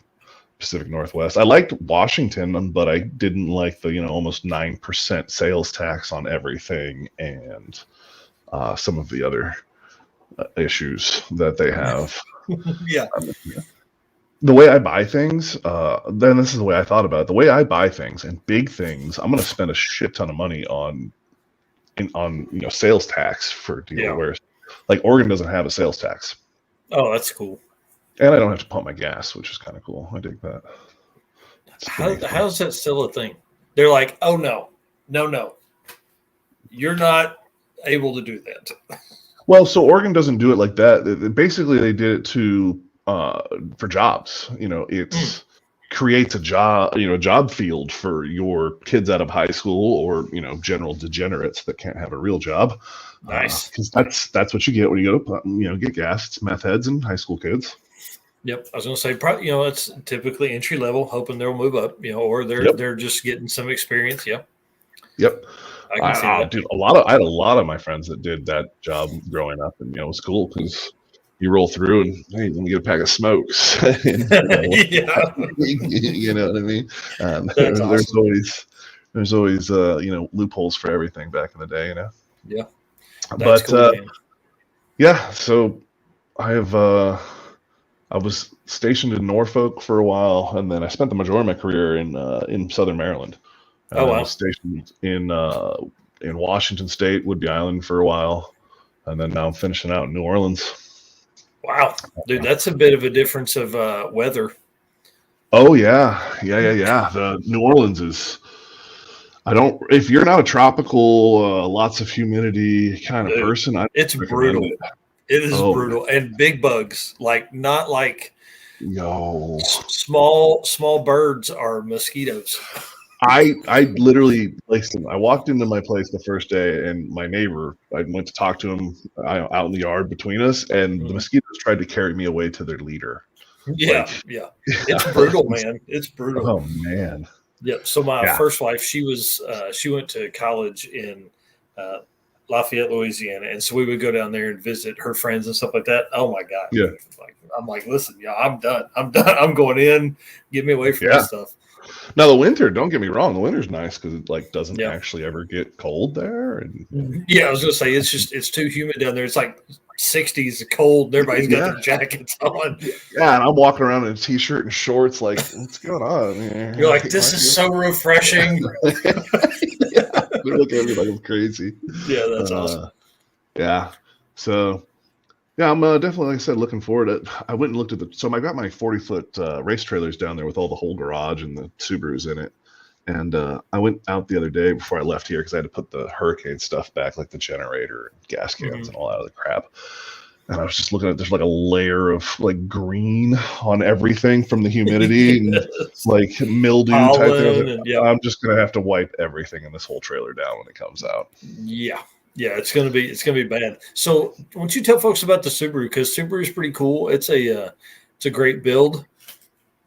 Pacific Northwest. I liked Washington, but I didn't like the almost 9% sales tax on everything and some of the other issues that they have. Yeah. The way I buy things, then this is the way I thought about it. The way I buy things and big things, I'm going to spend a shit ton of money on sales tax for deal. Whereas like Oregon doesn't have a sales tax. Oh, that's cool. And I don't have to pump my gas, which is kind of cool. I dig that. How's that still a thing? They're like, oh, no. You're not able to do that. Well, so Oregon doesn't do it like that. Basically, they did it for jobs. It creates a job field for your kids out of high school or, general degenerates that can't have a real job. Nice. Because that's what you get when you go to get gas. It's meth heads and high school kids. Yep, I was going to say, probably, it's typically entry level, hoping they'll move up, or they're just getting some experience. Yeah. Yep. I can see that. Dude, I had a lot of my friends that did that job growing up, and it was cool because you roll through and hey, let me get a pack of smokes. And, yeah. You know what I mean? There's always loopholes for everything back in the day, Yeah. That's cool, yeah. So I was stationed in Norfolk for a while, and then I spent the majority of my career in Southern Maryland. Oh, wow. I was stationed in Washington State, Whidbey Island for a while, and then now I'm finishing out in New Orleans. Wow, dude, that's a bit of a difference of weather. Oh yeah. The New Orleans is. If you're not a tropical, lots of humidity kind of person, it's brutal. It is brutal, and big bugs, not like small birds are mosquitoes. I literally placed them. I walked into my place the first day, and my neighbor, I went to talk to him out in the yard between us, and the mosquitoes tried to carry me away to their leader. Yeah. It's brutal, man. It's brutal. Oh man. Yep. So my first wife, she went to college in Lafayette, Louisiana, and so we would go down there and visit her friends and stuff like that. Oh my God! Yeah. I'm like, listen, I'm done. I'm going in. Get me away from this stuff. Now the winter, don't get me wrong, the winter's nice because it doesn't actually ever get cold there. And yeah, I was gonna say it's too humid down there. It's like 60s, cold. And everybody's got their jackets on. Yeah, and I'm walking around in a t-shirt and shorts. Like, what's going on here? You're like, this is so refreshing. They look at me like I'm crazy. Yeah, that's awesome. Yeah. So Yeah, I'm definitely, like I said, looking forward to it. I went and looked at I got my 40-foot race trailers down there with all the whole garage and the Subarus in it. And I went out the other day before I left here because I had to put the Hurricane stuff back, like the generator and gas cans and all that other crap. And I was just looking at, there's like a layer of like green on everything from the humidity and like mildew type thing. I'm just gonna have to wipe everything in this whole trailer down when it comes out. Yeah, it's gonna be bad. So, why don't you tell folks about the Subaru, because Subaru is pretty cool. It's a great build.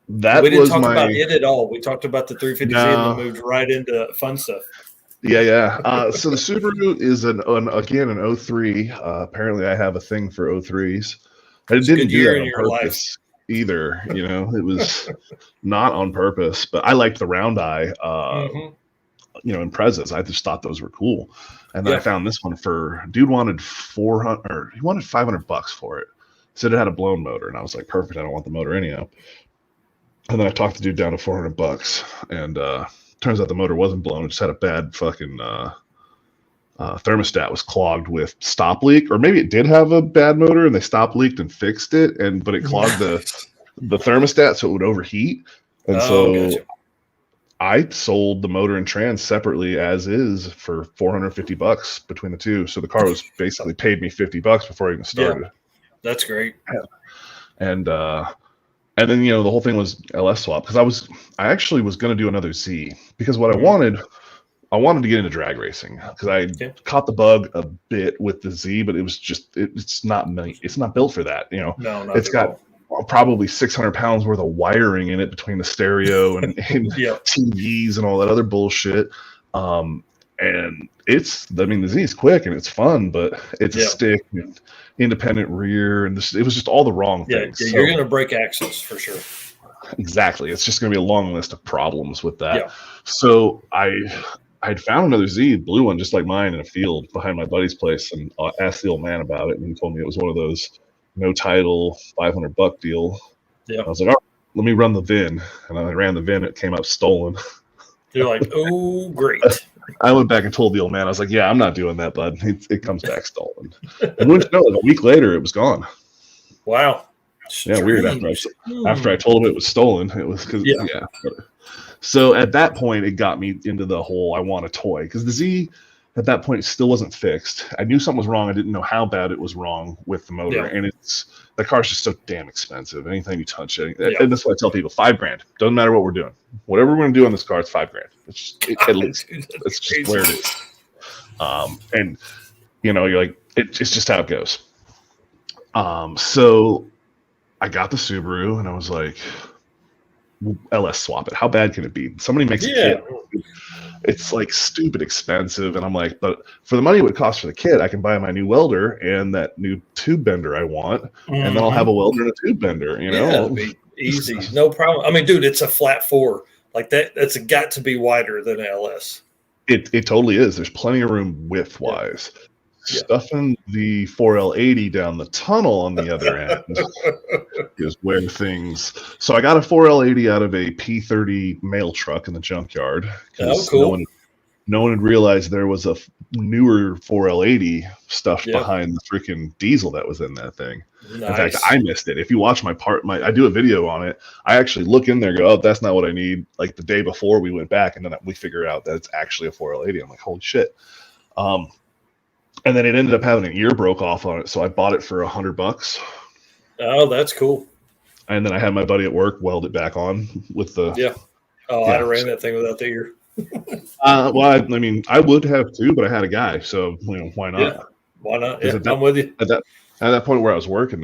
We didn't talk about it at all. We talked about the 350Z and then moved right into fun stuff. Yeah. So the Subaru is an 03. Apparently, I have a thing for 03s. I didn't do that on purpose either. You know, it was not on purpose, but I liked the round eye. Imprezas. I just thought those were cool. And then I found this one dude wanted $500 for it. Said it had a blown motor, and I was like, perfect. I don't want the motor anyhow. And then I talked the dude down to $400, and turns out the motor wasn't blown. It just had a bad fucking thermostat was clogged with stop leak, or maybe it did have a bad motor and they stop leaked and fixed it, but it clogged the thermostat so it would overheat. And gotcha. I sold the motor and trans separately as is for $450 between the two. So the car was basically paid me $50 before I even started. Yeah, that's great. Yeah. And then, the whole thing was LS swap, because I actually was going to do another Z, because what I wanted to get into drag racing, because I caught the bug a bit with the Z, but it was just, it's not built for that. No, it's got probably 600 pounds worth of wiring in it between the stereo and TVs and all that other bullshit. And the Z is quick and it's fun, but it's a stick and independent rear, and it was just all the wrong things. Yeah, you're going to break axles for sure. Exactly. It's just going to be a long list of problems with that. Yeah. So I'd found another Z, blue one, just like mine, in a field behind my buddy's place, and asked the old man about it, and he told me it was one of those no title $500 deal. Yeah. I was like, all right, let me run the VIN, and I ran the VIN. It came up stolen. You're like, oh, great. I went back and told the old man, I was like, yeah, I'm not doing that, bud. It comes back stolen. And wouldn't you know, like a week later, it was gone. Wow. Yeah, weird. After I told him it was stolen, it was because So at that point, it got me into the whole I want a toy, because the Z at that point still wasn't fixed. I knew something was wrong. I didn't know how bad it was wrong with the motor, and the car's just so damn expensive. Anything you touch it, and that's what I tell people: $5,000. Doesn't matter what we're doing. Whatever we're going to do on this car, it's $5,000. It's just, at least it's just where it is. And you're like, it's just how it goes. So I got the Subaru, and I was like, LS swap it. How bad can it be? Somebody makes a kit. It's like stupid expensive, and I'm like, but for the money it would cost for the kit, I can buy my new welder and that new tube bender I want, and then I'll have a welder and a tube bender. It'd be easy, no problem. I mean, dude, it's a flat 4 like that. That's got to be wider than LS. It totally is. There's plenty of room width wise. Stuffing the 4L80 down the tunnel on the other end is where things. So I got a 4L80 out of a P30 mail truck in the junkyard. Oh, cool. No one had realized there was a newer 4L80 stuffed behind the freaking diesel that was in that thing. Nice. In fact, I missed it. If you watch I do a video on it. I actually look in there and go, oh, that's not what I need. Like the day before we went back, and then we figure out that it's actually a 4L80. I'm like, holy shit. And then it ended up having an ear broke off on it, so I bought it for $100. Oh, that's cool. And then I had my buddy at work weld it back on with the I'd have ran that thing without the ear. Well, I mean, I would have too, but I had a guy, so why not? Yeah, why not? Yeah, I'm with you. At that point where I was working,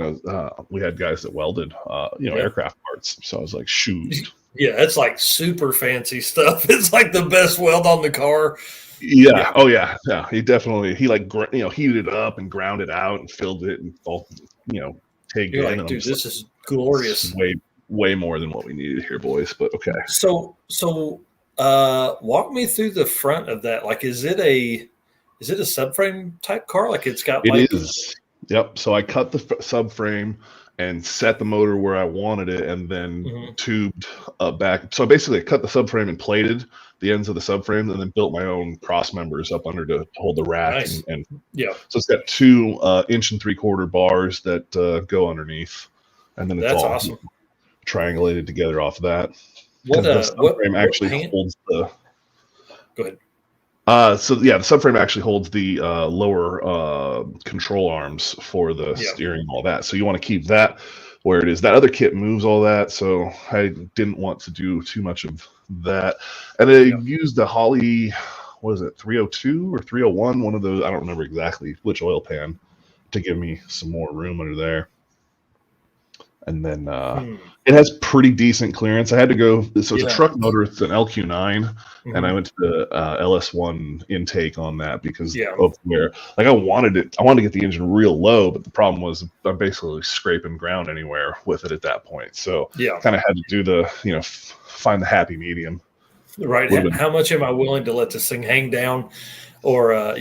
we had guys that welded, aircraft parts. So I was like, shoot. Yeah, it's like super fancy stuff. It's like the best weld on the car. Yeah. Oh yeah. He definitely heated it up and ground it out and filled it and tagged You're in. Like, dude, this is glorious. Way more than what we needed here, boys. But okay. So walk me through the front of that. Like, is it a subframe type car? Like it's got. It is. Yep. So I cut the subframe and set the motor where I wanted it, and then Mhm. tubed back. So basically, I cut the subframe and plated the ends of the subframe, and then built my own cross members up under to hold the rack. Nice. And Yeah, so it's got 2 inch and 3/4 bars that go underneath, and then it's that's all awesome. triangulated together off of that. What Because the what subframe what actually paint? holds the Go ahead. so yeah, the subframe actually holds the lower control arms for the Yeah. steering and all that. So you want to keep that where it is. That other kit moves all that, so I didn't want to do too much of that. And I used the Holley, what is it, 302 or 301? One of those, I don't remember exactly which oil pan, to give me some more room under there. And then it has pretty decent clearance. I had to go, so it's a truck motor, it's an LQ9, and I went to the LS1 intake on that because of where, like, I wanted to get the engine real low, but the problem was I'm basically scraping ground anywhere with it at that point. So kind of had to do the, find the happy medium. Right. How much am I willing to let this thing hang down, or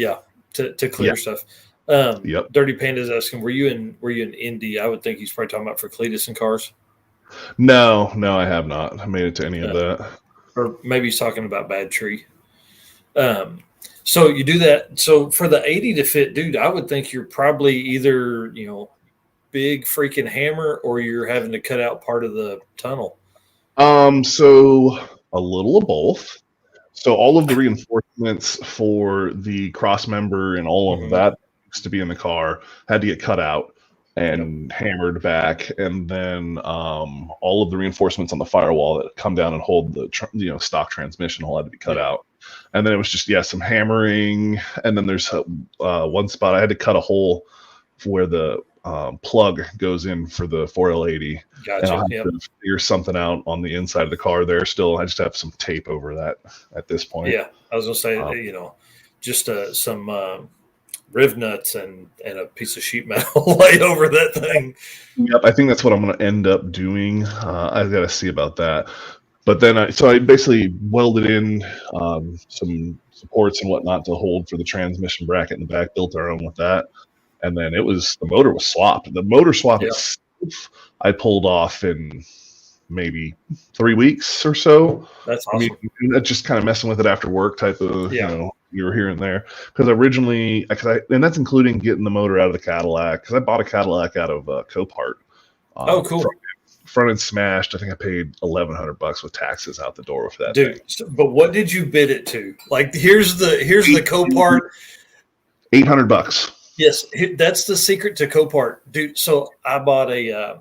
to clear stuff? Dirty Panda's asking, were you in Indy? I would think he's probably talking about for Cletus and cars. No, I have not. I made it to any of that. Or maybe he's talking about Bad Tree. So you do that. So for the 80 to fit, dude, I would think you're probably either, big freaking hammer, or you're having to cut out part of the tunnel. So a little of both. So all of the reinforcements for the cross member and all of that to be in the car had to get cut out and hammered back, and then all of the reinforcements on the firewall that come down and hold the stock transmission all had to be cut out. And then it was just some hammering, and then there's one spot I had to cut a hole where the plug goes in for the 4L80. Gotcha. And I'll have to figure something out on the inside of the car there still. I just have some tape over that at this point. Yeah, I was gonna say, just some riv nuts and a piece of sheet metal laid over that thing. Yep, I think that's what I'm going to end up doing. I've got to see about that. But then, I basically welded in some supports and whatnot to hold for the transmission bracket in the back, built our own with that. And then the motor was swapped. The motor swap itself, I pulled off in maybe 3 weeks or so. That's awesome. I mean, just kind of messing with it after work type of, you were here and there. Because originally, and that's including getting the motor out of the Cadillac, because I bought a Cadillac out of Copart. Oh, cool. Front end smashed. I think I paid $1,100 with taxes out the door for that thing. But what did you bid it to? Like, here's the Copart. $800. Yes, that's the secret to Copart, dude. So I bought a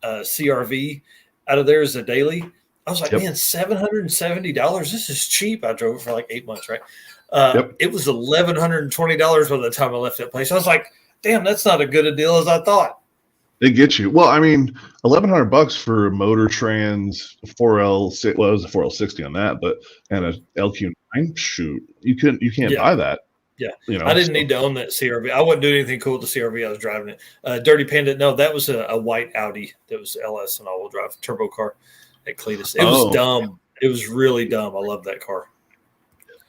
CRV out of there as a daily. I was like, man, $770. This is cheap. I drove it for like 8 months, right? It was $1,120 by the time I left that place. I was like, damn, that's not as good a deal as I thought. They get you. Well, I mean, $1,100 for a motor trans 4L. Well, it was a 4L60 on that, and a LQ9. Shoot, you can't buy that. Yeah, I didn't need to own that CRV. I wasn't doing anything cool with the CRV. I was driving it. Dirty Panda, no, that was a white Audi. That was LS and all-wheel drive turbo car at Cletus. It was dumb. It was really dumb. I love that car.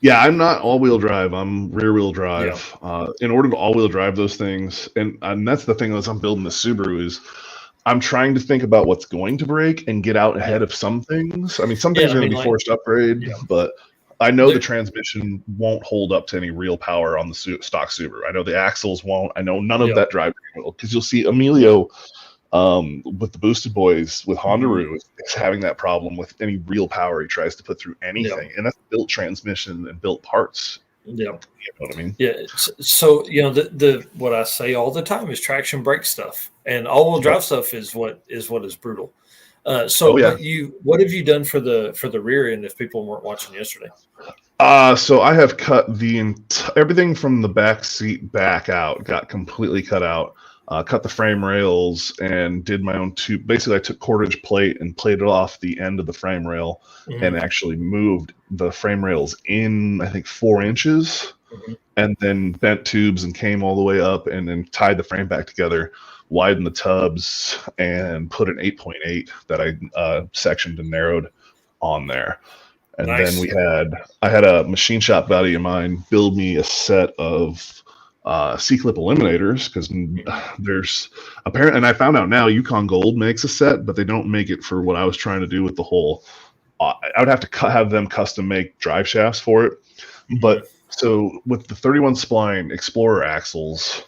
Yeah, I'm not all-wheel drive. I'm rear-wheel drive. Yeah. In order to all-wheel drive those things, and that's the thing as I'm building the Subaru is I'm trying to think about what's going to break and get out ahead of some things. I mean, some things are going to be forced upgrade, but I know the transmission won't hold up to any real power on the stock Subaru. I know the axles won't. I know none of that drivetrain will, because you'll see Emilio with the Boosted Boys with Hondaroo is having that problem with any real power he tries to put through anything, and that's built transmission and built parts. Yeah, you know what I mean. Yeah, so the what I say all the time is traction brake stuff, and all-wheel drive stuff is what is brutal. What have you done for the rear end if people weren't watching yesterday? So I have cut everything from the back seat back out, got completely cut out. Cut the frame rails and did my own tube. Basically, I took 1/4-inch plate and plated off the end of the frame rail and actually moved the frame rails in, I think, 4 inches, and then bent tubes and came all the way up and then tied the frame back together, widened the tubs, and put an 8.8 that I sectioned and narrowed on there. And then I had a machine shop buddy of mine build me a set of C-clip eliminators, because there's apparent, and I found out now Yukon Gold makes a set, but they don't make it for what I was trying to do with the whole. I would have to have them custom make drive shafts for it. But so with the 31 spline Explorer axles,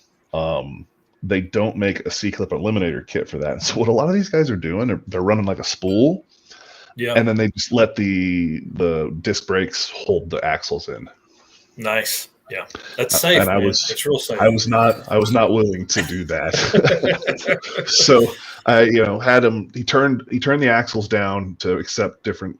they don't make a C-clip eliminator kit for that. And so what a lot of these guys are doing, they're running like a spool, and then they just let the disc brakes hold the axles in. Nice. Yeah, that's safe. And it's real safe. I was not willing to do that. So I, had him. He turned the axles down to accept different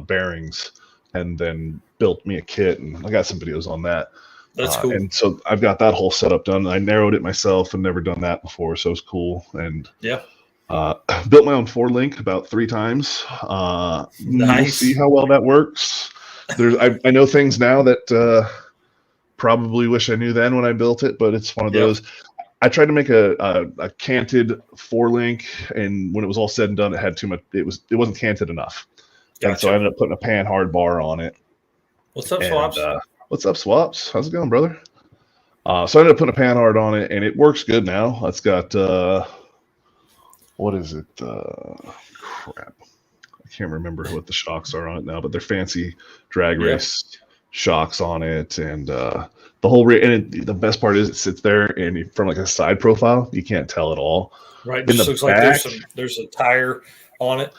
bearings, and then built me a kit. And I got some videos on that. That's cool. And so I've got that whole setup done. I narrowed it myself and never done that before, so it's cool. And built my own 4-link about 3 times. Nice. We'll see how well that works. I know things now that. Probably wish I knew then when I built it, but it's one of those. I tried to make a canted 4-link, and when it was all said and done, it had too much. It wasn't canted enough, and so I ended up putting a pan hard bar on it. What's up, Swaps? What's up, Swaps? How's it going, brother? So I ended up putting a pan hard on it, and it works good now. It's got what is it? Crap, I can't remember what the shocks are on it now, but they're fancy drag race shocks on it, and the whole the best part is it sits there, and from like a side profile you can't tell at all. Right, it just looks like there's a tire on it.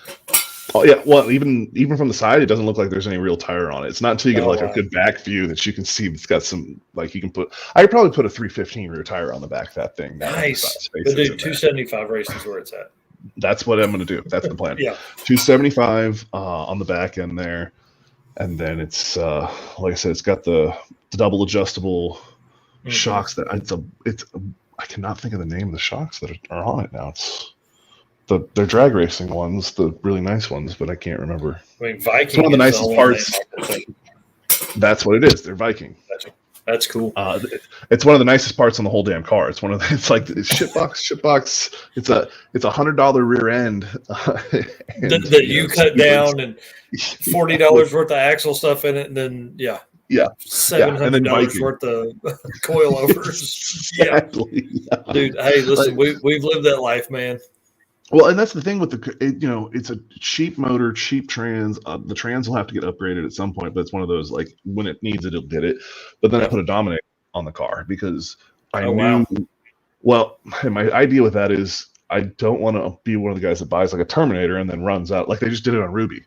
Oh yeah, well even from the side it doesn't look like there's any real tire on it. It's not until you get a good back view that you can see it's got some, like, you can put. I could probably put a 315 rear tire on the back of that thing. Nice. But dude, 275 racing is where it's at. That's what I'm going to do. That's the plan. 275 on the back end there. And then it's like I said, it's got the double adjustable shocks that I cannot think of the name of the shocks that are on it now. They're drag racing ones, the really nice ones, but I can't remember. I mean, Viking. It's one of the nicest parts. That's what it is. They're Viking. That's cool. It's one of the nicest parts on the whole damn car. It's it's like shitbox. It's a $100 rear end that you cut down, and $40 worth of axle stuff in it, and then $700 worth of coilovers. Exactly. Dude. Hey, listen, we've lived that life, man. Well, and that's the thing with it's a cheap motor, cheap trans. The trans will have to get upgraded at some point, but it's one of those, like, when it needs it, it'll get it. But then I put a Dominator on the car because I knew. Wow. Well, and my idea with that is I don't want to be one of the guys that buys like a Terminator and then runs out. Like they just did it on Ruby.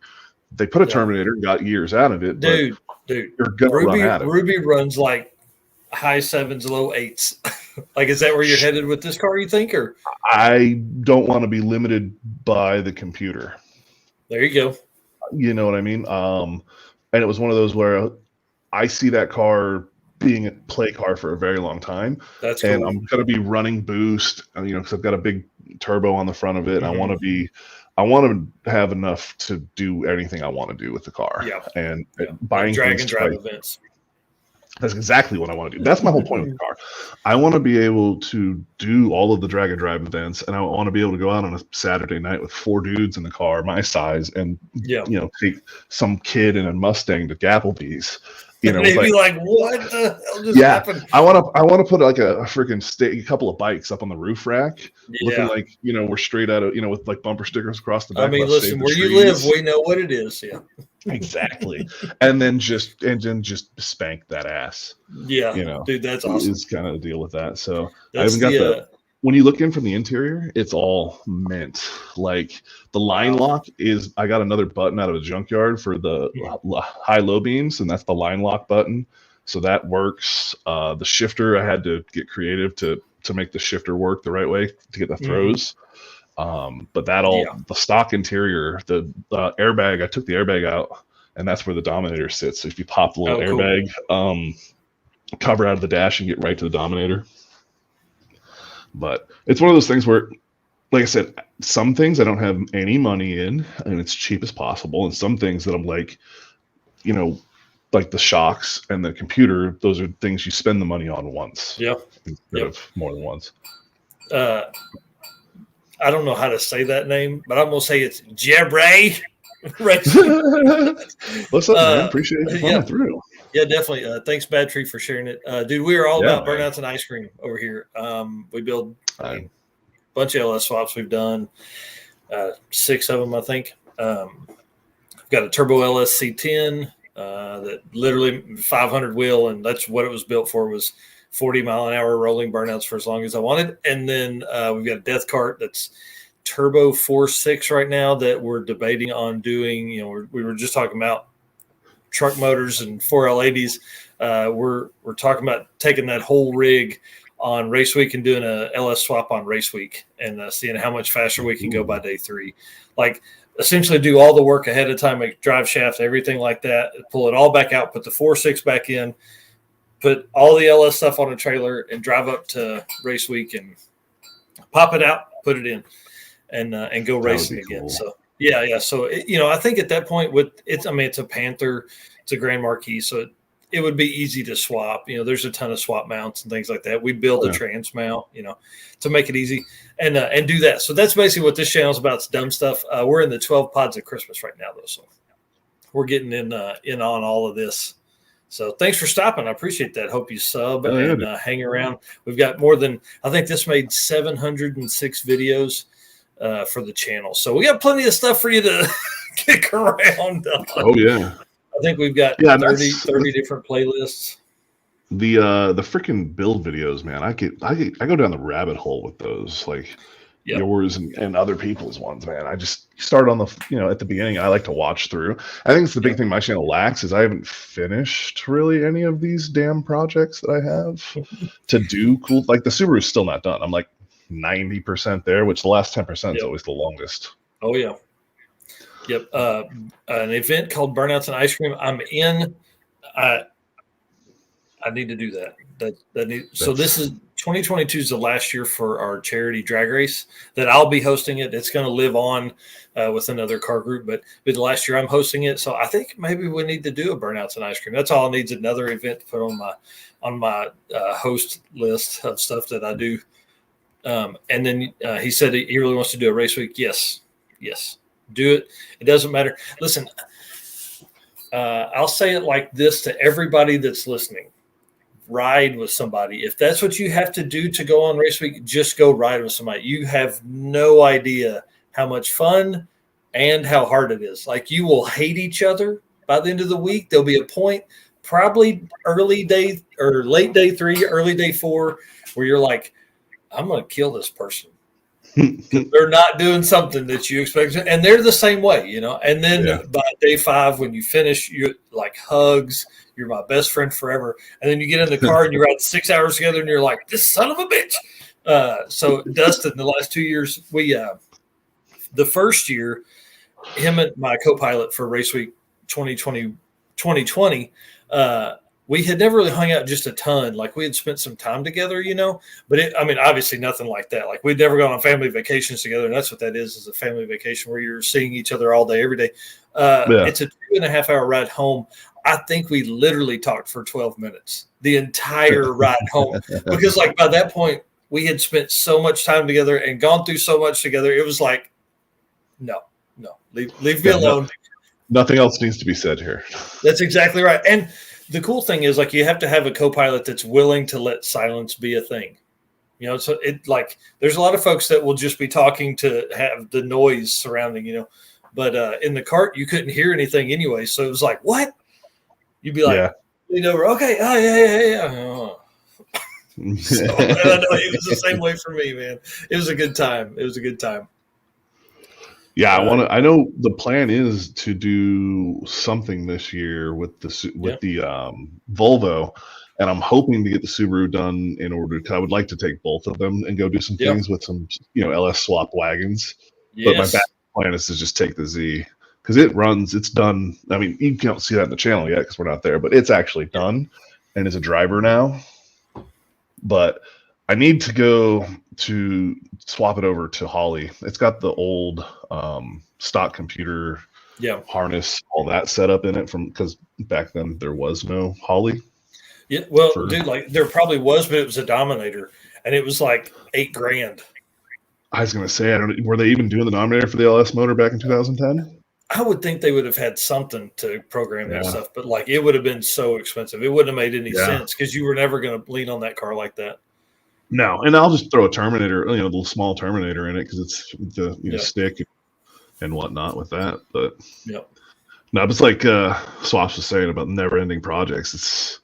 They put a Terminator and got years out of it. Dude, you're gonna run out of it. Ruby runs like high 7s, low 8s. Like, is that where you're headed with this car, you think? Or I don't want to be limited by the computer. There you go. You know what I mean? And it was one of those where I see that car being a play car for a very long time. That's cool. And I'm going to be running boost, because I've got a big turbo on the front of it. Mm-hmm. I want to have enough to do anything I want to do with the car. Yeah. And buying drag and drive events. That's exactly what I want to do. That's my whole point with the car. I want to be able to do all of the drag and drive events, and I want to be able to go out on a Saturday night with 4 dudes in the car, my size, and take some kid in a Mustang to Applebee's. They'd be like, "What the hell just happened?" I want to put like a freaking a couple of bikes up on the roof rack, looking like we're straight out of with like bumper stickers across the back. I mean, listen, where you live, we know what it is. Yeah, exactly. and then just spank that ass. Yeah, dude, that's awesome. Is kind of the deal with that. So that's I haven't got the. When you look in from the interior, it's all mint. Like the line lock is, I got another button out of a junkyard for the high-low beams, and that's the line lock button. So that works. The shifter, I had to get creative to make the shifter work the right way to get the throws. But that the stock interior, the airbag, I took the airbag out, and that's where the Dominator sits. So if you pop the little airbag cover out of the dash and get right to the Dominator. But it's one of those things where, like I said, some things I don't have any money in, and it's cheap as possible. And some things that I'm like, like the shocks and the computer, those are things you spend the money on once. Instead of more than once. I don't know how to say that name, but I'm going to say it's Jebray. What's up, man? Appreciate you coming through. Yeah, definitely. Thanks, Bad Tree, for sharing it. Dude, we are all about man. burnouts and ice cream over here. We build Fine. a bunch of LS swaps. We've done 6 of them, I think. I've got a turbo LS C10 that literally 500 wheel, and that's what it was built for, was 40-mile-an-hour rolling burnouts for as long as I wanted. And then we've got a death cart that's turbo 4.6 right now that we're debating on doing. You know, we were just talking about truck motors and 4L80s. We're talking about taking that whole rig on race week and doing a LS swap on race week and seeing how much faster we can go by day 3. Like, essentially do all the work ahead of time, make drive shafts, everything like that, pull it all back out, put the 4.6 back in, put all the LS stuff on a trailer, and drive up to race week and pop it out, put it in, and go racing again. Cool. So yeah. So I think at that point it's a Panther, it's a Grand Marquis, so it would be easy to swap. There's a ton of swap mounts and things like that. We build a trans mount, to make it easy and do that. So that's basically what this channel is about. It's dumb stuff. We're in the 12 pods of Christmas right now, though, so we're getting in on all of this. So thanks for stopping. I appreciate that. Hope you sub and hang around. We've got more than, I think this made 706 videos for the channel. So we got plenty of stuff for you to kick around on. Oh, yeah. I think we've got 30 different playlists. The freaking build videos, man. I go down the rabbit hole with those, like yours and other people's ones, man. I just start on the at the beginning. I like to watch through. I think it's the big thing my channel lacks is I haven't finished really any of these damn projects that I have to do cool. Like the Subaru is still not done. I'm like 90% there, which the last 10% is always the longest. Oh yeah. Yep. An event called Burnouts and Ice Cream. I'm in. I need to do that. So this is 2022 is the last year for our charity drag race that I'll be hosting it. It's going to live on with another car group, but the last year I'm hosting it. So I think maybe we need to do a Burnouts and Ice Cream. That's all I need is another event to put on my host list of stuff that I do. And then he said he really wants to do a race week. Yes. Do it. It doesn't matter. Listen, I'll say it like this to everybody that's listening. Ride with somebody. If that's what you have to do to go on race week, just go ride with somebody. You have no idea how much fun and how hard it is. Like, you will hate each other by the end of the week. There'll be a point, probably early day or late day 3, early day 4, where you're like, I'm going to kill this person. They're not doing something that you expect, and they're the same way, And then by day 5, when you finish, you're like hugs. You're my best friend forever. And then you get in the car and you ride 6 hours together, and you're like, this son of a bitch. So Dustin, the last 2 years, we the first year, him and my co-pilot for Race Week 2020, we had never really hung out just a ton. Like, we had spent some time together, but obviously nothing like that. Like, we'd never gone on family vacations together. And that's what that is a family vacation where you're seeing each other all day, every day. It's a 2.5-hour ride home. I think we literally talked for 12 minutes, the entire ride home, because like by that point we had spent so much time together and gone through so much together. It was like, no, leave me alone. Nothing else needs to be said here. That's exactly right. And the cool thing is, like, you have to have a co-pilot that's willing to let silence be a thing. So there's a lot of folks that will just be talking to have the noise surrounding, but in the cart, you couldn't hear anything anyway. So it was like, what? You'd be like, okay. Oh, yeah. Oh. So, I know it was the same way for me, man. It was a good time. Yeah, I know the plan is to do something this year with the Volvo, and I'm hoping to get the Subaru done in order to. I would like to take both of them and go do some things with some, LS swap wagons. Yes. But my back plan is to just take the Z because it's done. I mean, you can't see that in the channel yet because we're not there, but it's actually done and is a driver now. But I need to go to swap it over to Holly. It's got the old stock computer harness, all that set up in it because back then there was no Holly. Yeah, well, dude, like there probably was, but it was a Dominator, and it was like $8,000. I was gonna say, were they even doing the Dominator for the LS motor back in 2010? I would think they would have had something to program that Yeah. stuff, but like it would have been so expensive. It wouldn't have made any Yeah. sense because you were never going to lean on that car like that. No, and I'll just throw a Terminator, the little small Terminator in it because it's the stick and whatnot with that. But no, it's like Swaps was saying about never-ending projects. It's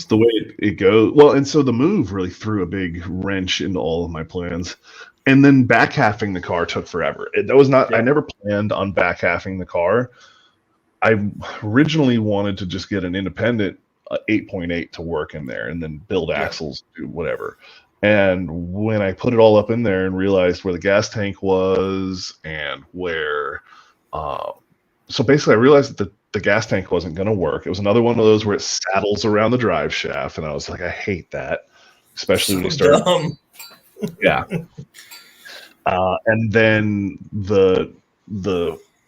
the way it goes. Well, and so the move really threw a big wrench into all of my plans. And then back halving the car took forever. That was not. I never planned on back halving the car. I originally wanted to just get an independent 8.8 to work in there, and then build axles, do whatever. And when I put it all up in there and realized where the gas tank was and where, so basically I realized that the gas tank wasn't going to work. It was another one of those where it saddles around the drive shaft, and I was like, I hate that, especially when you start. Dumb. Yeah. And then the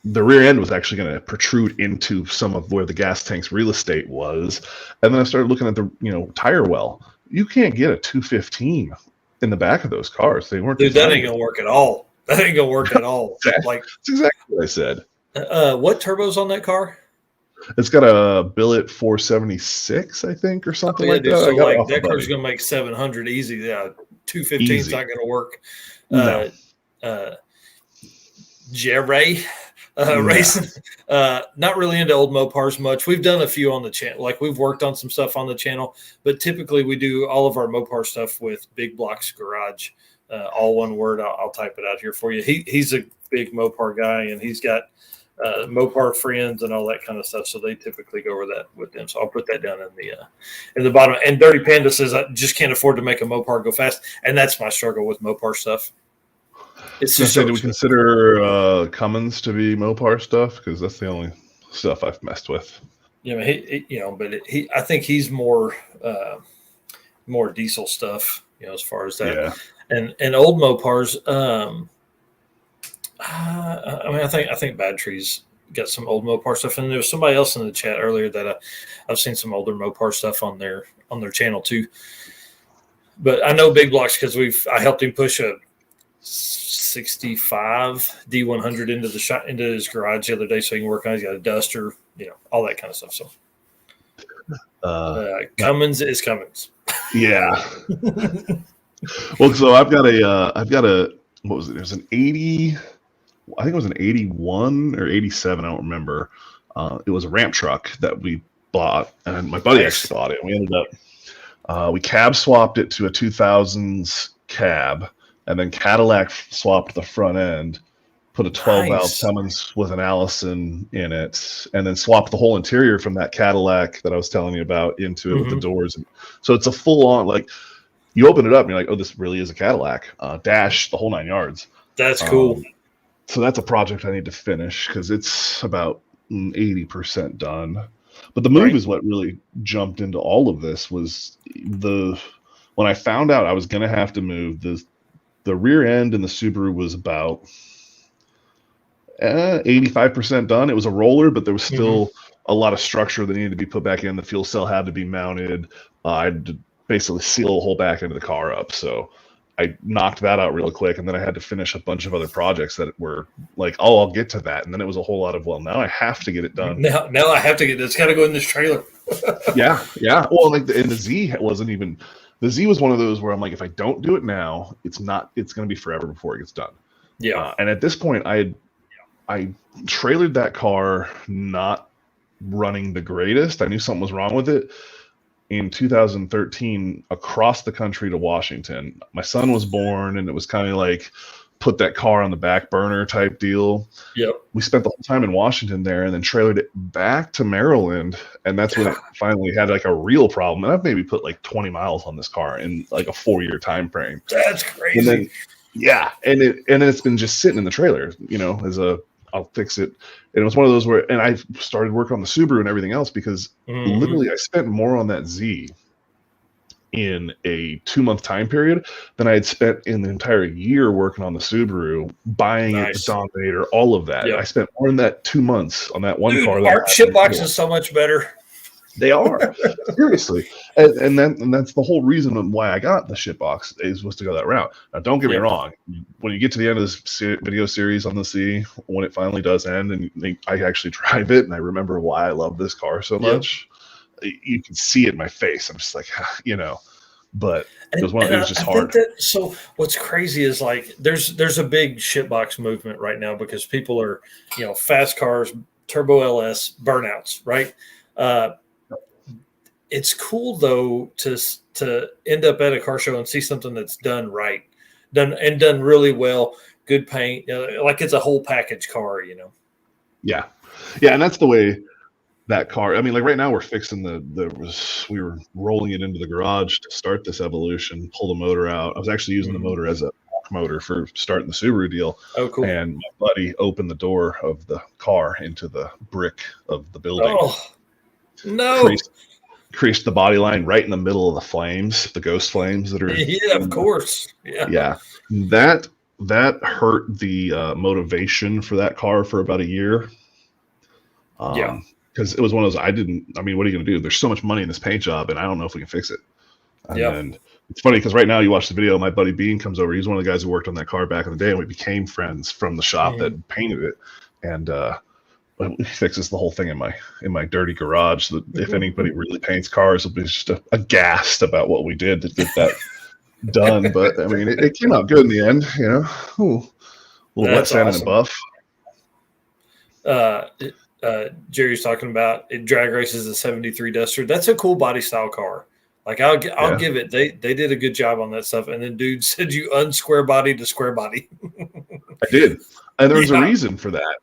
rear end was actually going to protrude into some of where the gas tank's real estate was. And then I started looking at the tire well. You can't get a 215 in the back of those cars. They weren't. Dude, that ain't gonna work at all. That ain't gonna work at all. Like that's exactly what I said. What turbo's on that car? It's got a billet 476, I think, or something like that. So like that car's gonna make 700 easy. Yeah, 215 is not gonna work. No. Jerry racing. Not really into old Mopars much. We've done a few on the channel. Like we've worked on some stuff on the channel, but typically we do all of our Mopar stuff with Big Blocks Garage. All one word. I'll type it out here for you. He's a big Mopar guy, and he's got Mopar friends and all that kind of stuff. So they typically go over that with them. So I'll put that down in the bottom. And Dirty Panda says I just can't afford to make a Mopar go fast, and that's my struggle with Mopar stuff. It's just do we consider Cummins to be Mopar stuff? Because that's the only stuff I've messed with. Yeah, I think he's more diesel stuff. As far as that. Yeah. And old Mopars. I think Bad Tree's got some old Mopar stuff, and there was somebody else in the chat earlier that I've seen some older Mopar stuff on their channel too. But I know Big Blocks because I helped him push a 65 D100 into his garage the other day so he can work on it. He's got a duster, all that kind of stuff. So Cummins is Cummins. Yeah. Well, so I've got a what was it? It was an 80. I think it was an 81 or 87. I don't remember. It was a ramp truck that we bought, and my buddy actually bought it. We ended up we cab swapped it to a 2000s cab. And then Cadillac swapped the front end, put a 12-valve Cummins with an Allison in it, and then swapped the whole interior from that Cadillac that I was telling you about into it with the doors. And so it's a full-on, like, you open it up and you're like, oh, this really is a Cadillac. Dash, the whole 9 yards. That's cool. So that's a project I need to finish because it's about 80% done. But the move is what really jumped into all of this was when I found out I was going to have to move the rear end in the Subaru was about 85% done. It was a roller, but there was still a lot of structure that needed to be put back in. The fuel cell had to be mounted. I had to basically seal the whole back end of the car up. So I knocked that out real quick, and then I had to finish a bunch of other projects that were like, oh, I'll get to that. And then it was a whole lot of, well, now I have to get it done. Now I have to get it. It's got to go in this trailer. Yeah. Well, and the Z wasn't even... The Z was one of those where I'm like, if I don't do it now, it's going to be forever before it gets done. Yeah. And at this point, I trailered that car not running the greatest. I knew something was wrong with it. In 2013, across the country to Washington, my son was born, and it was kind of like put that car on the back burner type deal. Yep. We spent the whole time in Washington there, and then trailered it back to Maryland, and that's when it finally had like a real problem. And I've maybe put like 20 miles on this car in like a 4-year time frame. That's crazy. And then, and then it's been just sitting in the trailer, I'll fix it. And it was one of those where, and I started work on the Subaru and everything else because literally I spent more on that Z in a 2-month time period than I had spent in the entire year working on the Subaru, buying it, the Dominator, all of that. Yep. I spent more than that 2 months on that one car. Our ship box is so much better. They are, seriously, and that's the whole reason why I got the shitbox was to go that route. Now, don't get me wrong. When you get to the end of this video series on the C, when it finally does end, and I actually drive it, and I remember why I love this car so much, you can see it in my face. I'm just like, but it was just hard. So what's crazy is like there's a big shitbox movement right now because people are, fast cars, turbo LS burnouts, right? It's cool though to end up at a car show and see something that's done right, done really well, good paint, like it's a whole package car, Yeah, and that's the way that car. I mean, like right now we're fixing we were rolling it into the garage to start this evolution, pull the motor out. I was actually using the motor as a motor for starting the Subaru deal. Oh, cool! And my buddy opened the door of the car into the brick of the building. Oh no! Creased the body line right in the middle of the flames, the ghost flames that are. Yeah, of course. Yeah. That hurt the motivation for that car for about a year. Because it was one of those, what are you going to do? There's so much money in this paint job, and I don't know if we can fix it. And it's funny because right now you watch the video, my buddy Bean comes over. He's one of the guys who worked on that car back in the day, and we became friends from the shop that painted it. And he fixes the whole thing in my dirty garage. So that if anybody really paints cars, will be just aghast about what we did to get that done. But I mean, it came out good in the end. Ooh, a little wet sand and buff. Jerry's talking about it. Drag races a '73 Duster. That's a cool body style car. Like I'll give it. They did a good job on that stuff. And then dude said you unsquare body to square body. I did, and there was a reason for that.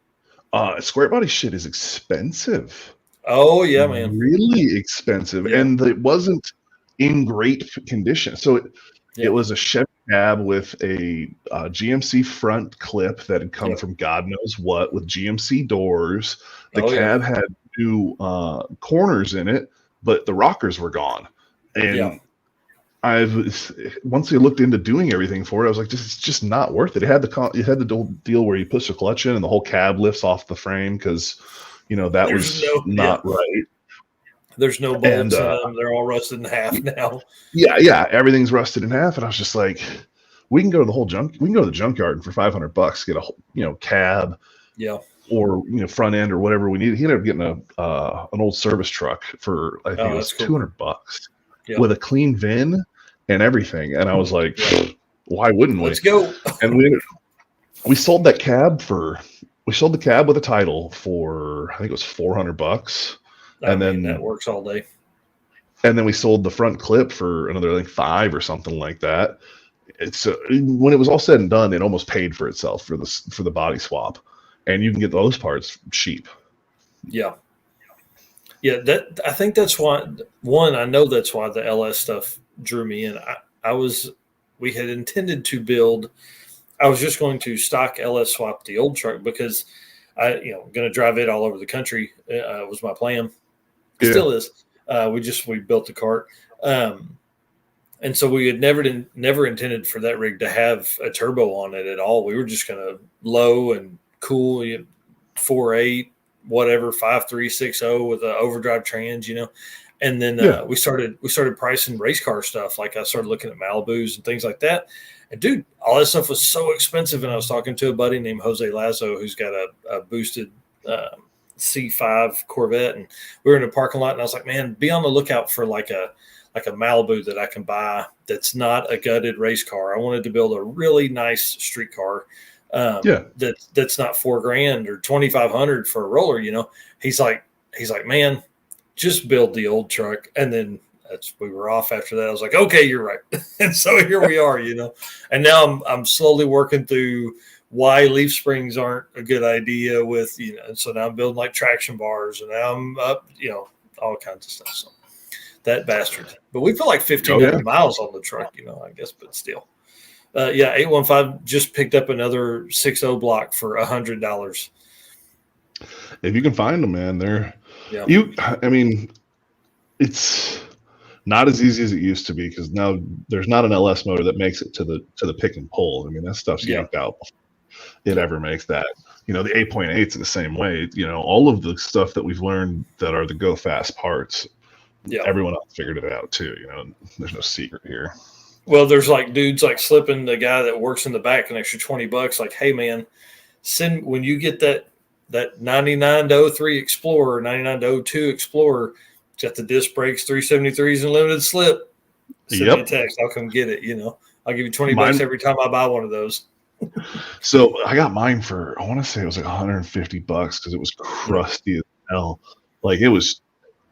Square body shit is expensive. Oh yeah, man, really expensive, and it wasn't in great condition. So it was a Chevy cab with a GMC front clip that had come from God knows what, with GMC doors. The cab had new corners in it, but the rockers were gone. And once we looked into doing everything for it, I was like, it's just not worth it. It had the deal where you push the clutch in and the whole cab lifts off the frame because that was not right. There's no bolts in them. They're all rusted in half now. Yeah, everything's rusted in half. And I was just like, we can go to the junkyard and for $500 get a whole, cab. Yeah. Or front end or whatever we need. He ended up getting an old service truck for I think it was $200 with a clean VIN and everything. And I was like, why wouldn't we? Let's go. And we sold that cab the cab with a title for I think it was $400. And then that works all day. And then we sold the front clip for another like $5 or something like that. It's when it was all said and done, it almost paid for itself for the body swap. And you can get those parts cheap. Yeah. I think that's why. I know that's why the LS stuff drew me in. We had intended to build. I was just going to stock LS swap the old truck because going to drive it all over the country. Was my plan. It still is. We built the cart. And so we had never intended for that rig to have a turbo on it at all. We were just going to low and cool 4.8 whatever 5.360 with an overdrive trans, and then we started pricing race car stuff. Like I started looking at Malibus and things like that, and dude, all that stuff was so expensive. And I was talking to a buddy named Jose Lazo who's got a boosted C5 Corvette, and we were in a parking lot, and I was like, man, be on the lookout for like a Malibu that I can buy that's not a gutted race car. I wanted to build a really nice street car. That's not $4,000 or $2,500 for a roller. He's like, man, just build the old truck. And then we were off after that. I was like, okay, you're right. And so here we are, and now I'm slowly working through why leaf springs aren't a good idea with, and so now I'm building like traction bars, and now I'm up, all kinds of stuff. So that bastard, but we put like 1,500 miles on the truck, I guess, but still. 815 just picked up another 6.0 block for $100. If you can find them, man, it's not as easy as it used to be because now there's not an LS motor that makes it to the pick and pull. I mean, that stuff's yanked out before it ever makes that. The 8.8's the same way. All of the stuff that we've learned that are the go fast parts Yeah. everyone else figured it out too. There's no secret here. Well, there's like dudes like slipping the guy that works in the back an extra $20. Like, hey man, send when you get that 99 to 03 Explorer, 99 to 02 Explorer, it's got the disc brakes, 373s, and limited slip. Send me a text. I'll come get it. I'll give you $20 every time I buy one of those. So I got mine for, I want to say it was like $150 because it was crusty as hell. Like it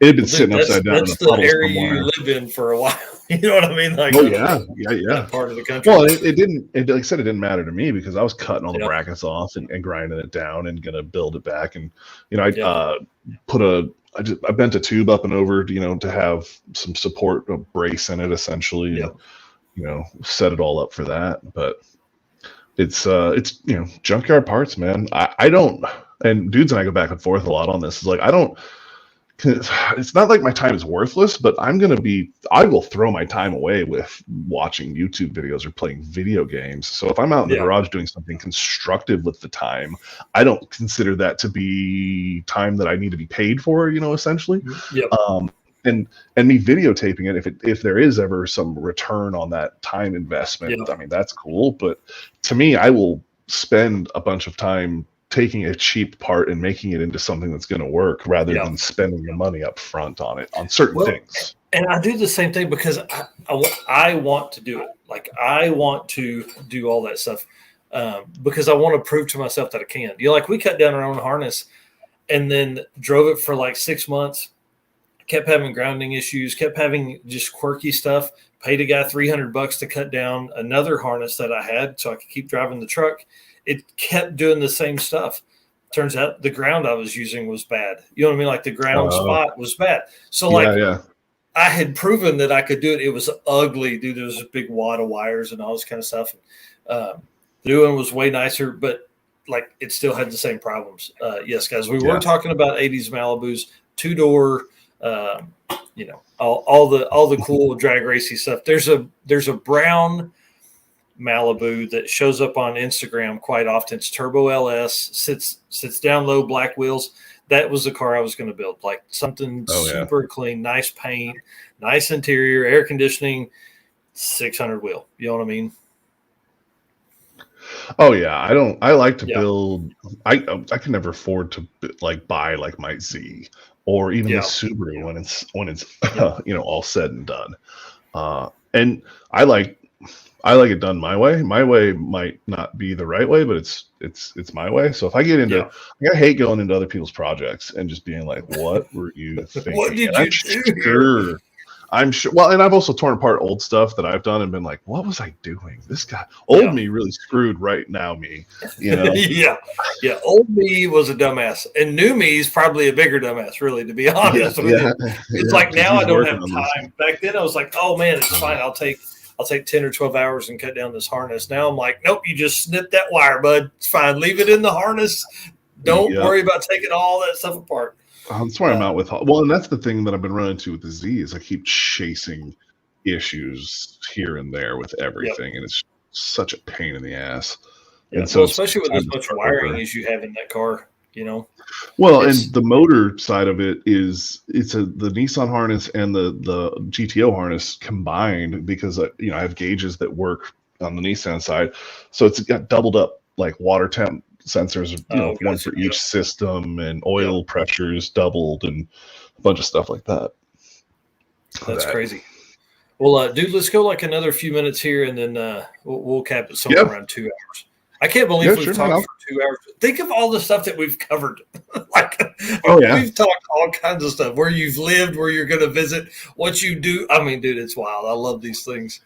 had been sitting upside down. That's the area you live in for a while. You know what I mean? Like, yeah. Part of the country. Well, it didn't. Like I said, it didn't matter to me because I was cutting all the brackets off and grinding it down and gonna build it back. And I bent a tube up and over, to have some support, a brace in it, essentially. And, set it all up for that. But it's junkyard parts, man. I don't. And dudes and I go back and forth a lot on this. It's like it's not like my time is worthless, but I will throw my time away with watching YouTube videos or playing video games. So if I'm out in the garage doing something constructive with the time, I don't consider that to be time that I need to be paid for, essentially. And me videotaping it, if there is ever some return on that time investment, I mean, that's cool. But to me, I will spend a bunch of time taking a cheap part and making it into something that's going to work rather than spending the money up front on it, on certain things. And I do the same thing because I want to do it. Like I want to do all that stuff because I want to prove to myself that I can. Like we cut down our own harness and then drove it for like 6 months, kept having grounding issues, kept having just quirky stuff, paid a guy $300 to cut down another harness that I had so I could keep driving the truck. It kept doing the same stuff. Turns out the ground I was using was bad. You know what I mean? Like the ground spot was bad. So I had proven that I could do it. It was ugly, dude. There was a big wad of wires and all this kind of stuff. The new one was way nicer, but like it still had the same problems. Yes, guys, we were talking about 80s Malibus, 2-door, all the cool drag racy stuff. There's a brown Malibu that shows up on Instagram quite often. It's Turbo LS, sits down low, black wheels. That was the car I was going to build, like something super clean, nice paint, nice interior, air conditioning, 600 wheel. You know what I mean? Oh yeah, I like to build. I can never afford to buy like my Z or even the Subaru when it's all said and done. And I like it done my way. My way might not be the right way, but it's my way. So if I get into, I hate going into other people's projects and just being like, "What were you thinking?" What did you do? I'm sure. Well, and I've also torn apart old stuff that I've done and been like, "What was I doing? This guy, me, really screwed right now. Me, yeah. Old me was a dumbass, and new me is probably a bigger dumbass. Really, to be honest with you, it's like now I don't have time. Back then, I was like, "Oh man, it's fine. I'll take 10 or 12 hours and cut down this harness." Now I'm like, nope, you just snip that wire, bud. It's fine. Leave it in the harness. Don't worry about taking all that stuff apart. That's where I'm out with. Well, and that's the thing that I've been running into with the Z is I keep chasing issues here and there with everything, and it's such a pain in the ass. And so, especially with as much wiring as you have in that car, Well, and the motor side of it is the Nissan harness and the GTO harness combined because I have gauges that work on the Nissan side, so it's got doubled up like water temp sensors, one for each system, and oil pressures doubled, and a bunch of stuff like that. That's crazy. Well, dude, let's go like another few minutes here, and then we'll cap it somewhere around 2 hours. I can't believe we've talked for 2 hours. Think of all the stuff that we've covered. We've talked all kinds of stuff. Where you've lived, where you're going to visit, what you do. I mean, dude, it's wild. I love these things.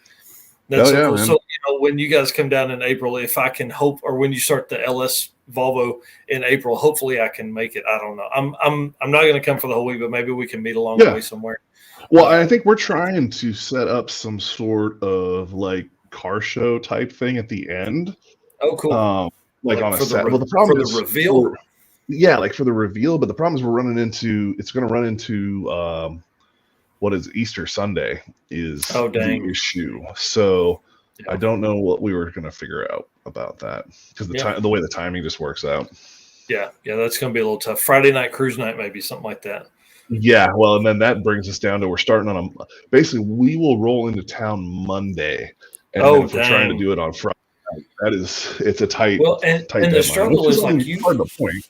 That's so cool. Man. So, when you guys come down in April, if I can hope, or when you start the LS Volvo in April, hopefully I can make it. I don't know. I'm not going to come for the whole week, but maybe we can meet along the way somewhere. Well, I think we're trying to set up some sort of like car show type thing at the end. Oh, cool. On a set. Well, the problem is the reveal. For the reveal. But the problem is it's going to run into what is Easter Sunday is the issue. So I don't know what we were going to figure out about that because the way the timing just works out. Yeah, that's going to be a little tough. Friday night cruise night, maybe something like that. Yeah, well, and then that brings us down to we're starting on basically we will roll into town Monday, and then Oh, if we're trying to dang. do it on Friday, it's a tight Well, and the deadline, which struggle is is I mean, like you part of the point.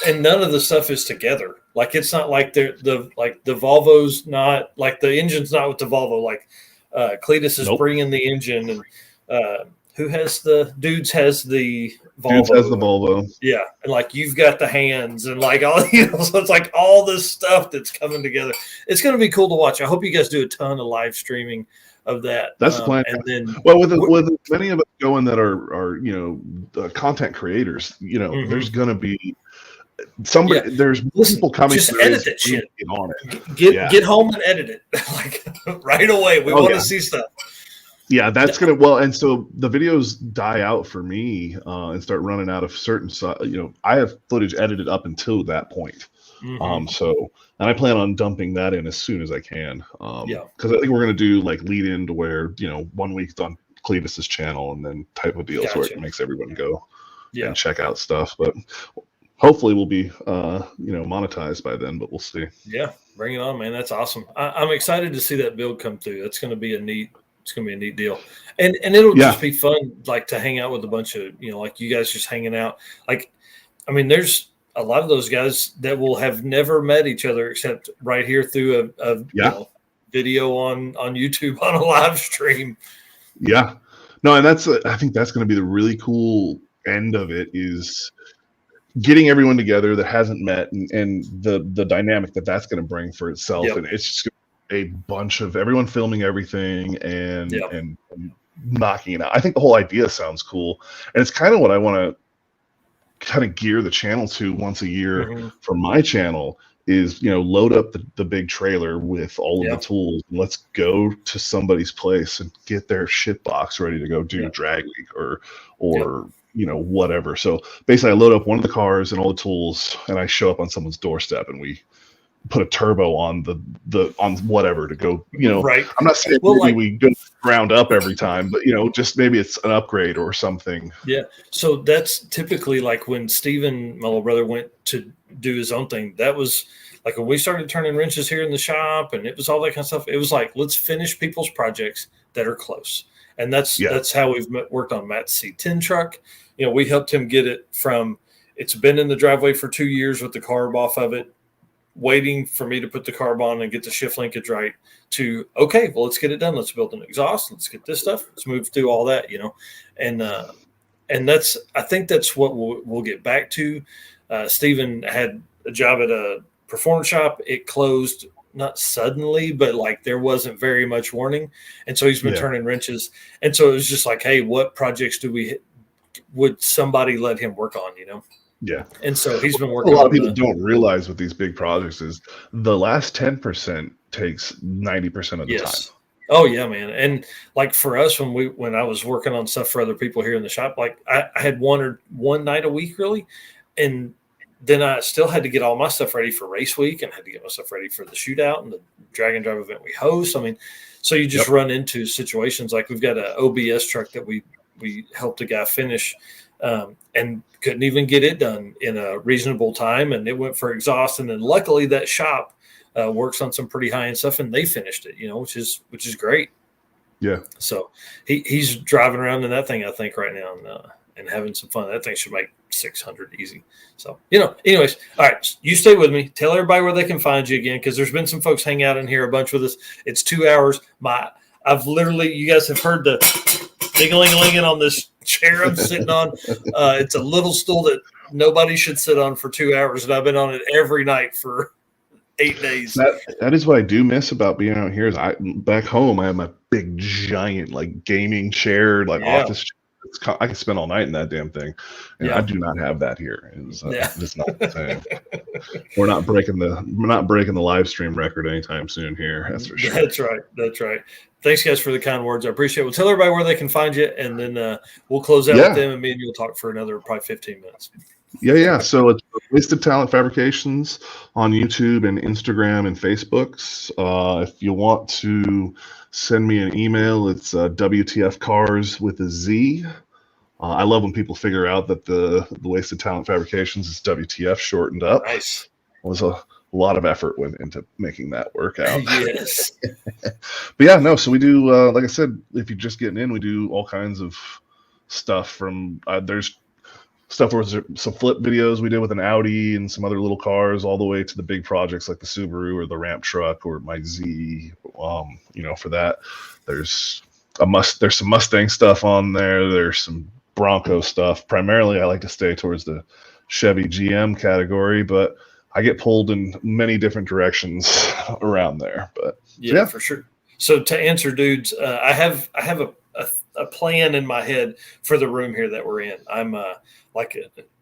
and none of the stuff is together. Like it's not like the Volvo's not like the engine's not with the Volvo. Like Cletus is Nope, bringing the engine, and who has the dudes has the dudes has the Volvo, and Volvo. yeah, and like you've got the hands and like all so it's like all this stuff that's coming together. It's going to be cool to watch. I hope you guys do a ton of live streaming of that. That's the plan. And then Well, with many of us going that are content creators, there's going to be somebody. Yeah. There's people coming. Just edit that shit. Get on it. Get home and edit it like right away. We want to see stuff. Yeah, that's gonna and so the videos die out for me and start running out of certain. I have footage edited up until that point. So and I plan on dumping that in as soon as I can. Because I think we're gonna do like lead in to where 1 week on Cletus's channel and then type of deals where it makes everyone go and check out stuff. But hopefully we'll be monetized by then. But we'll see. Yeah, bring it on, man. That's awesome. I'm excited to see that build come through. That's gonna be a neat deal. And it'll just be fun, like to hang out with a bunch of, like you guys just hanging out. Like, I mean, there's a lot of those guys that will have never met each other except right here through a video on YouTube on a live stream. Yeah. No, and I think that's going to be the really cool end of it is getting everyone together that hasn't met and the dynamic that's going to bring for itself. And it's just a bunch of everyone filming everything and knocking it out. I think the whole idea sounds cool, and it's kind of what I want to kind of gear the channel to once a year for my channel is load up the big trailer with all of the tools and let's go to somebody's place and get their shit box ready to go do drag week or whatever. So basically I load up one of the cars and all the tools and I show up on someone's doorstep and we put a turbo on on whatever to go, right. I'm not saying we go ground up every time, but just maybe it's an upgrade or something. Yeah. So that's typically like when Steven, my little brother, went to do his own thing. That was like when we started turning wrenches here in the shop and it was all that kind of stuff. It was like, let's finish people's projects that are close. And that's how we've worked on Matt's C10 truck. We helped him get it from, it's been in the driveway for 2 years with the carb off of it, waiting for me to put the carb on and get the shift linkage right to, okay, well, let's get it done. Let's build an exhaust. Let's get this stuff. Let's move through all that, and I think that's what we'll get back to. Steven had a job at a performance shop. It closed not suddenly, but like there wasn't very much warning. And so he's been turning wrenches. And so it was just like, hey, what projects would somebody let him work on, Yeah. And so he's been working. A lot of people don't realize with these big projects is the last 10% takes 90% of the time. Oh yeah, man. And like for us, when I was working on stuff for other people here in the shop, like I had one night a week really. And then I still had to get all my stuff ready for race week and had to get my stuff ready for the shootout and the drag and drive event we host. I mean, so you just run into situations like we've got an OBS truck that we helped a guy finish and couldn't even get it done in a reasonable time. And it went for exhaust. And then luckily that shop works on some pretty high end stuff and they finished it, which is great. Yeah. So he's driving around in that thing, I think right now and having some fun. That thing should make 600 easy. So, anyways, all right, you stay with me. Tell everybody where they can find you again. Cause there's been some folks hang out in here a bunch with us. It's 2 hours. I've literally, you guys have heard the ding-a-ling-a-linging on this chair I'm sitting on. It's a little stool that nobody should sit on for 2 hours, and I've been on it every night for 8 days. That is what I do miss about being out here. Is back home I have my big giant like gaming chair, office chair. I can spend all night in that damn thing, and I do not have that here. It's not the same. We're not breaking the live stream record anytime soon here. That's for sure. That's right. Thanks, guys, for the kind words. I appreciate it. We'll tell everybody where they can find you, and then we'll close out with them, and me and you'll talk for another probably 15 minutes. Yeah. So it's Wasted Talent Fabrications on YouTube and Instagram and Facebooks. If you want to send me an email, it's WTFcars with a Z. I love when people figure out that the Wasted Talent Fabrications is WTF shortened up. Nice. Was a a lot of effort went into making that work out. Yes. But yeah, no. So we do, like I said, if you're just getting in, we do all kinds of stuff. From there's stuff where some flip videos we did with an Audi and some other little cars, all the way to the big projects like the Subaru or the ramp truck or my Z. For that, there's some Mustang stuff on there. There's some Bronco stuff. Primarily, I like to stay towards the Chevy GM category, but I get pulled in many different directions around there. But yeah, for sure. So to answer dudes, I have a plan in my head for the room here that we're in. I'm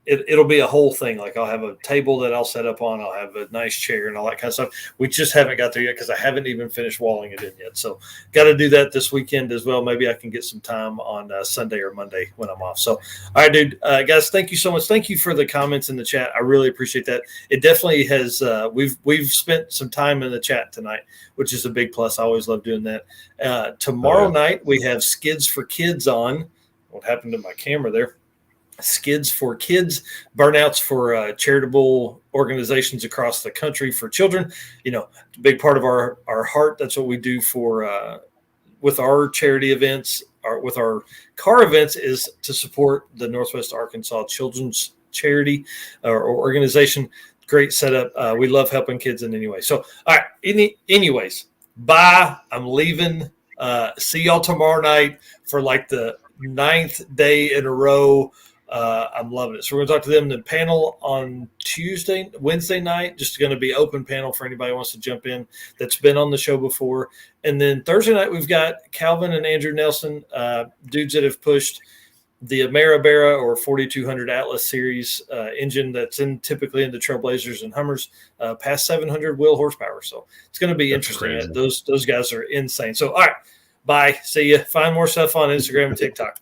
it'll be a whole thing. Like I'll have a table that I'll set up on. I'll have a nice chair and all that kind of stuff. We just haven't got there yet because I haven't even finished walling it in yet. So got to do that this weekend as well. Maybe I can get some time on Sunday or Monday when I'm off. So, all right, dude, guys, thank you so much. Thank you for the comments in the chat. I really appreciate that. It definitely has. We've spent some time in the chat tonight, which is a big plus. I always love doing that. Tomorrow night we have Skids for Kids on. What happened to my camera there? Skids for Kids, burnouts for charitable organizations across the country for children. Big part of our heart. That's what we do for with our charity events, with our car events, is to support the Northwest Arkansas Children's Charity or organization. Great setup. We love helping kids in any way. So, all right. Anyways, bye. I'm leaving. See y'all tomorrow night for like the 9th day in a row. I'm loving it. So we're going to talk to them. The panel on Wednesday night, just going to be open panel for anybody who wants to jump in that's been on the show before. And then Thursday night, we've got Calvin and Andrew Nelson, dudes that have pushed the Ameribera or 4200 Atlas series engine that's typically in the Trailblazers and Hummers past 700 wheel horsepower. So it's going to be interesting. Those guys are insane. So, all right, bye. See you. Find more stuff on Instagram and TikTok.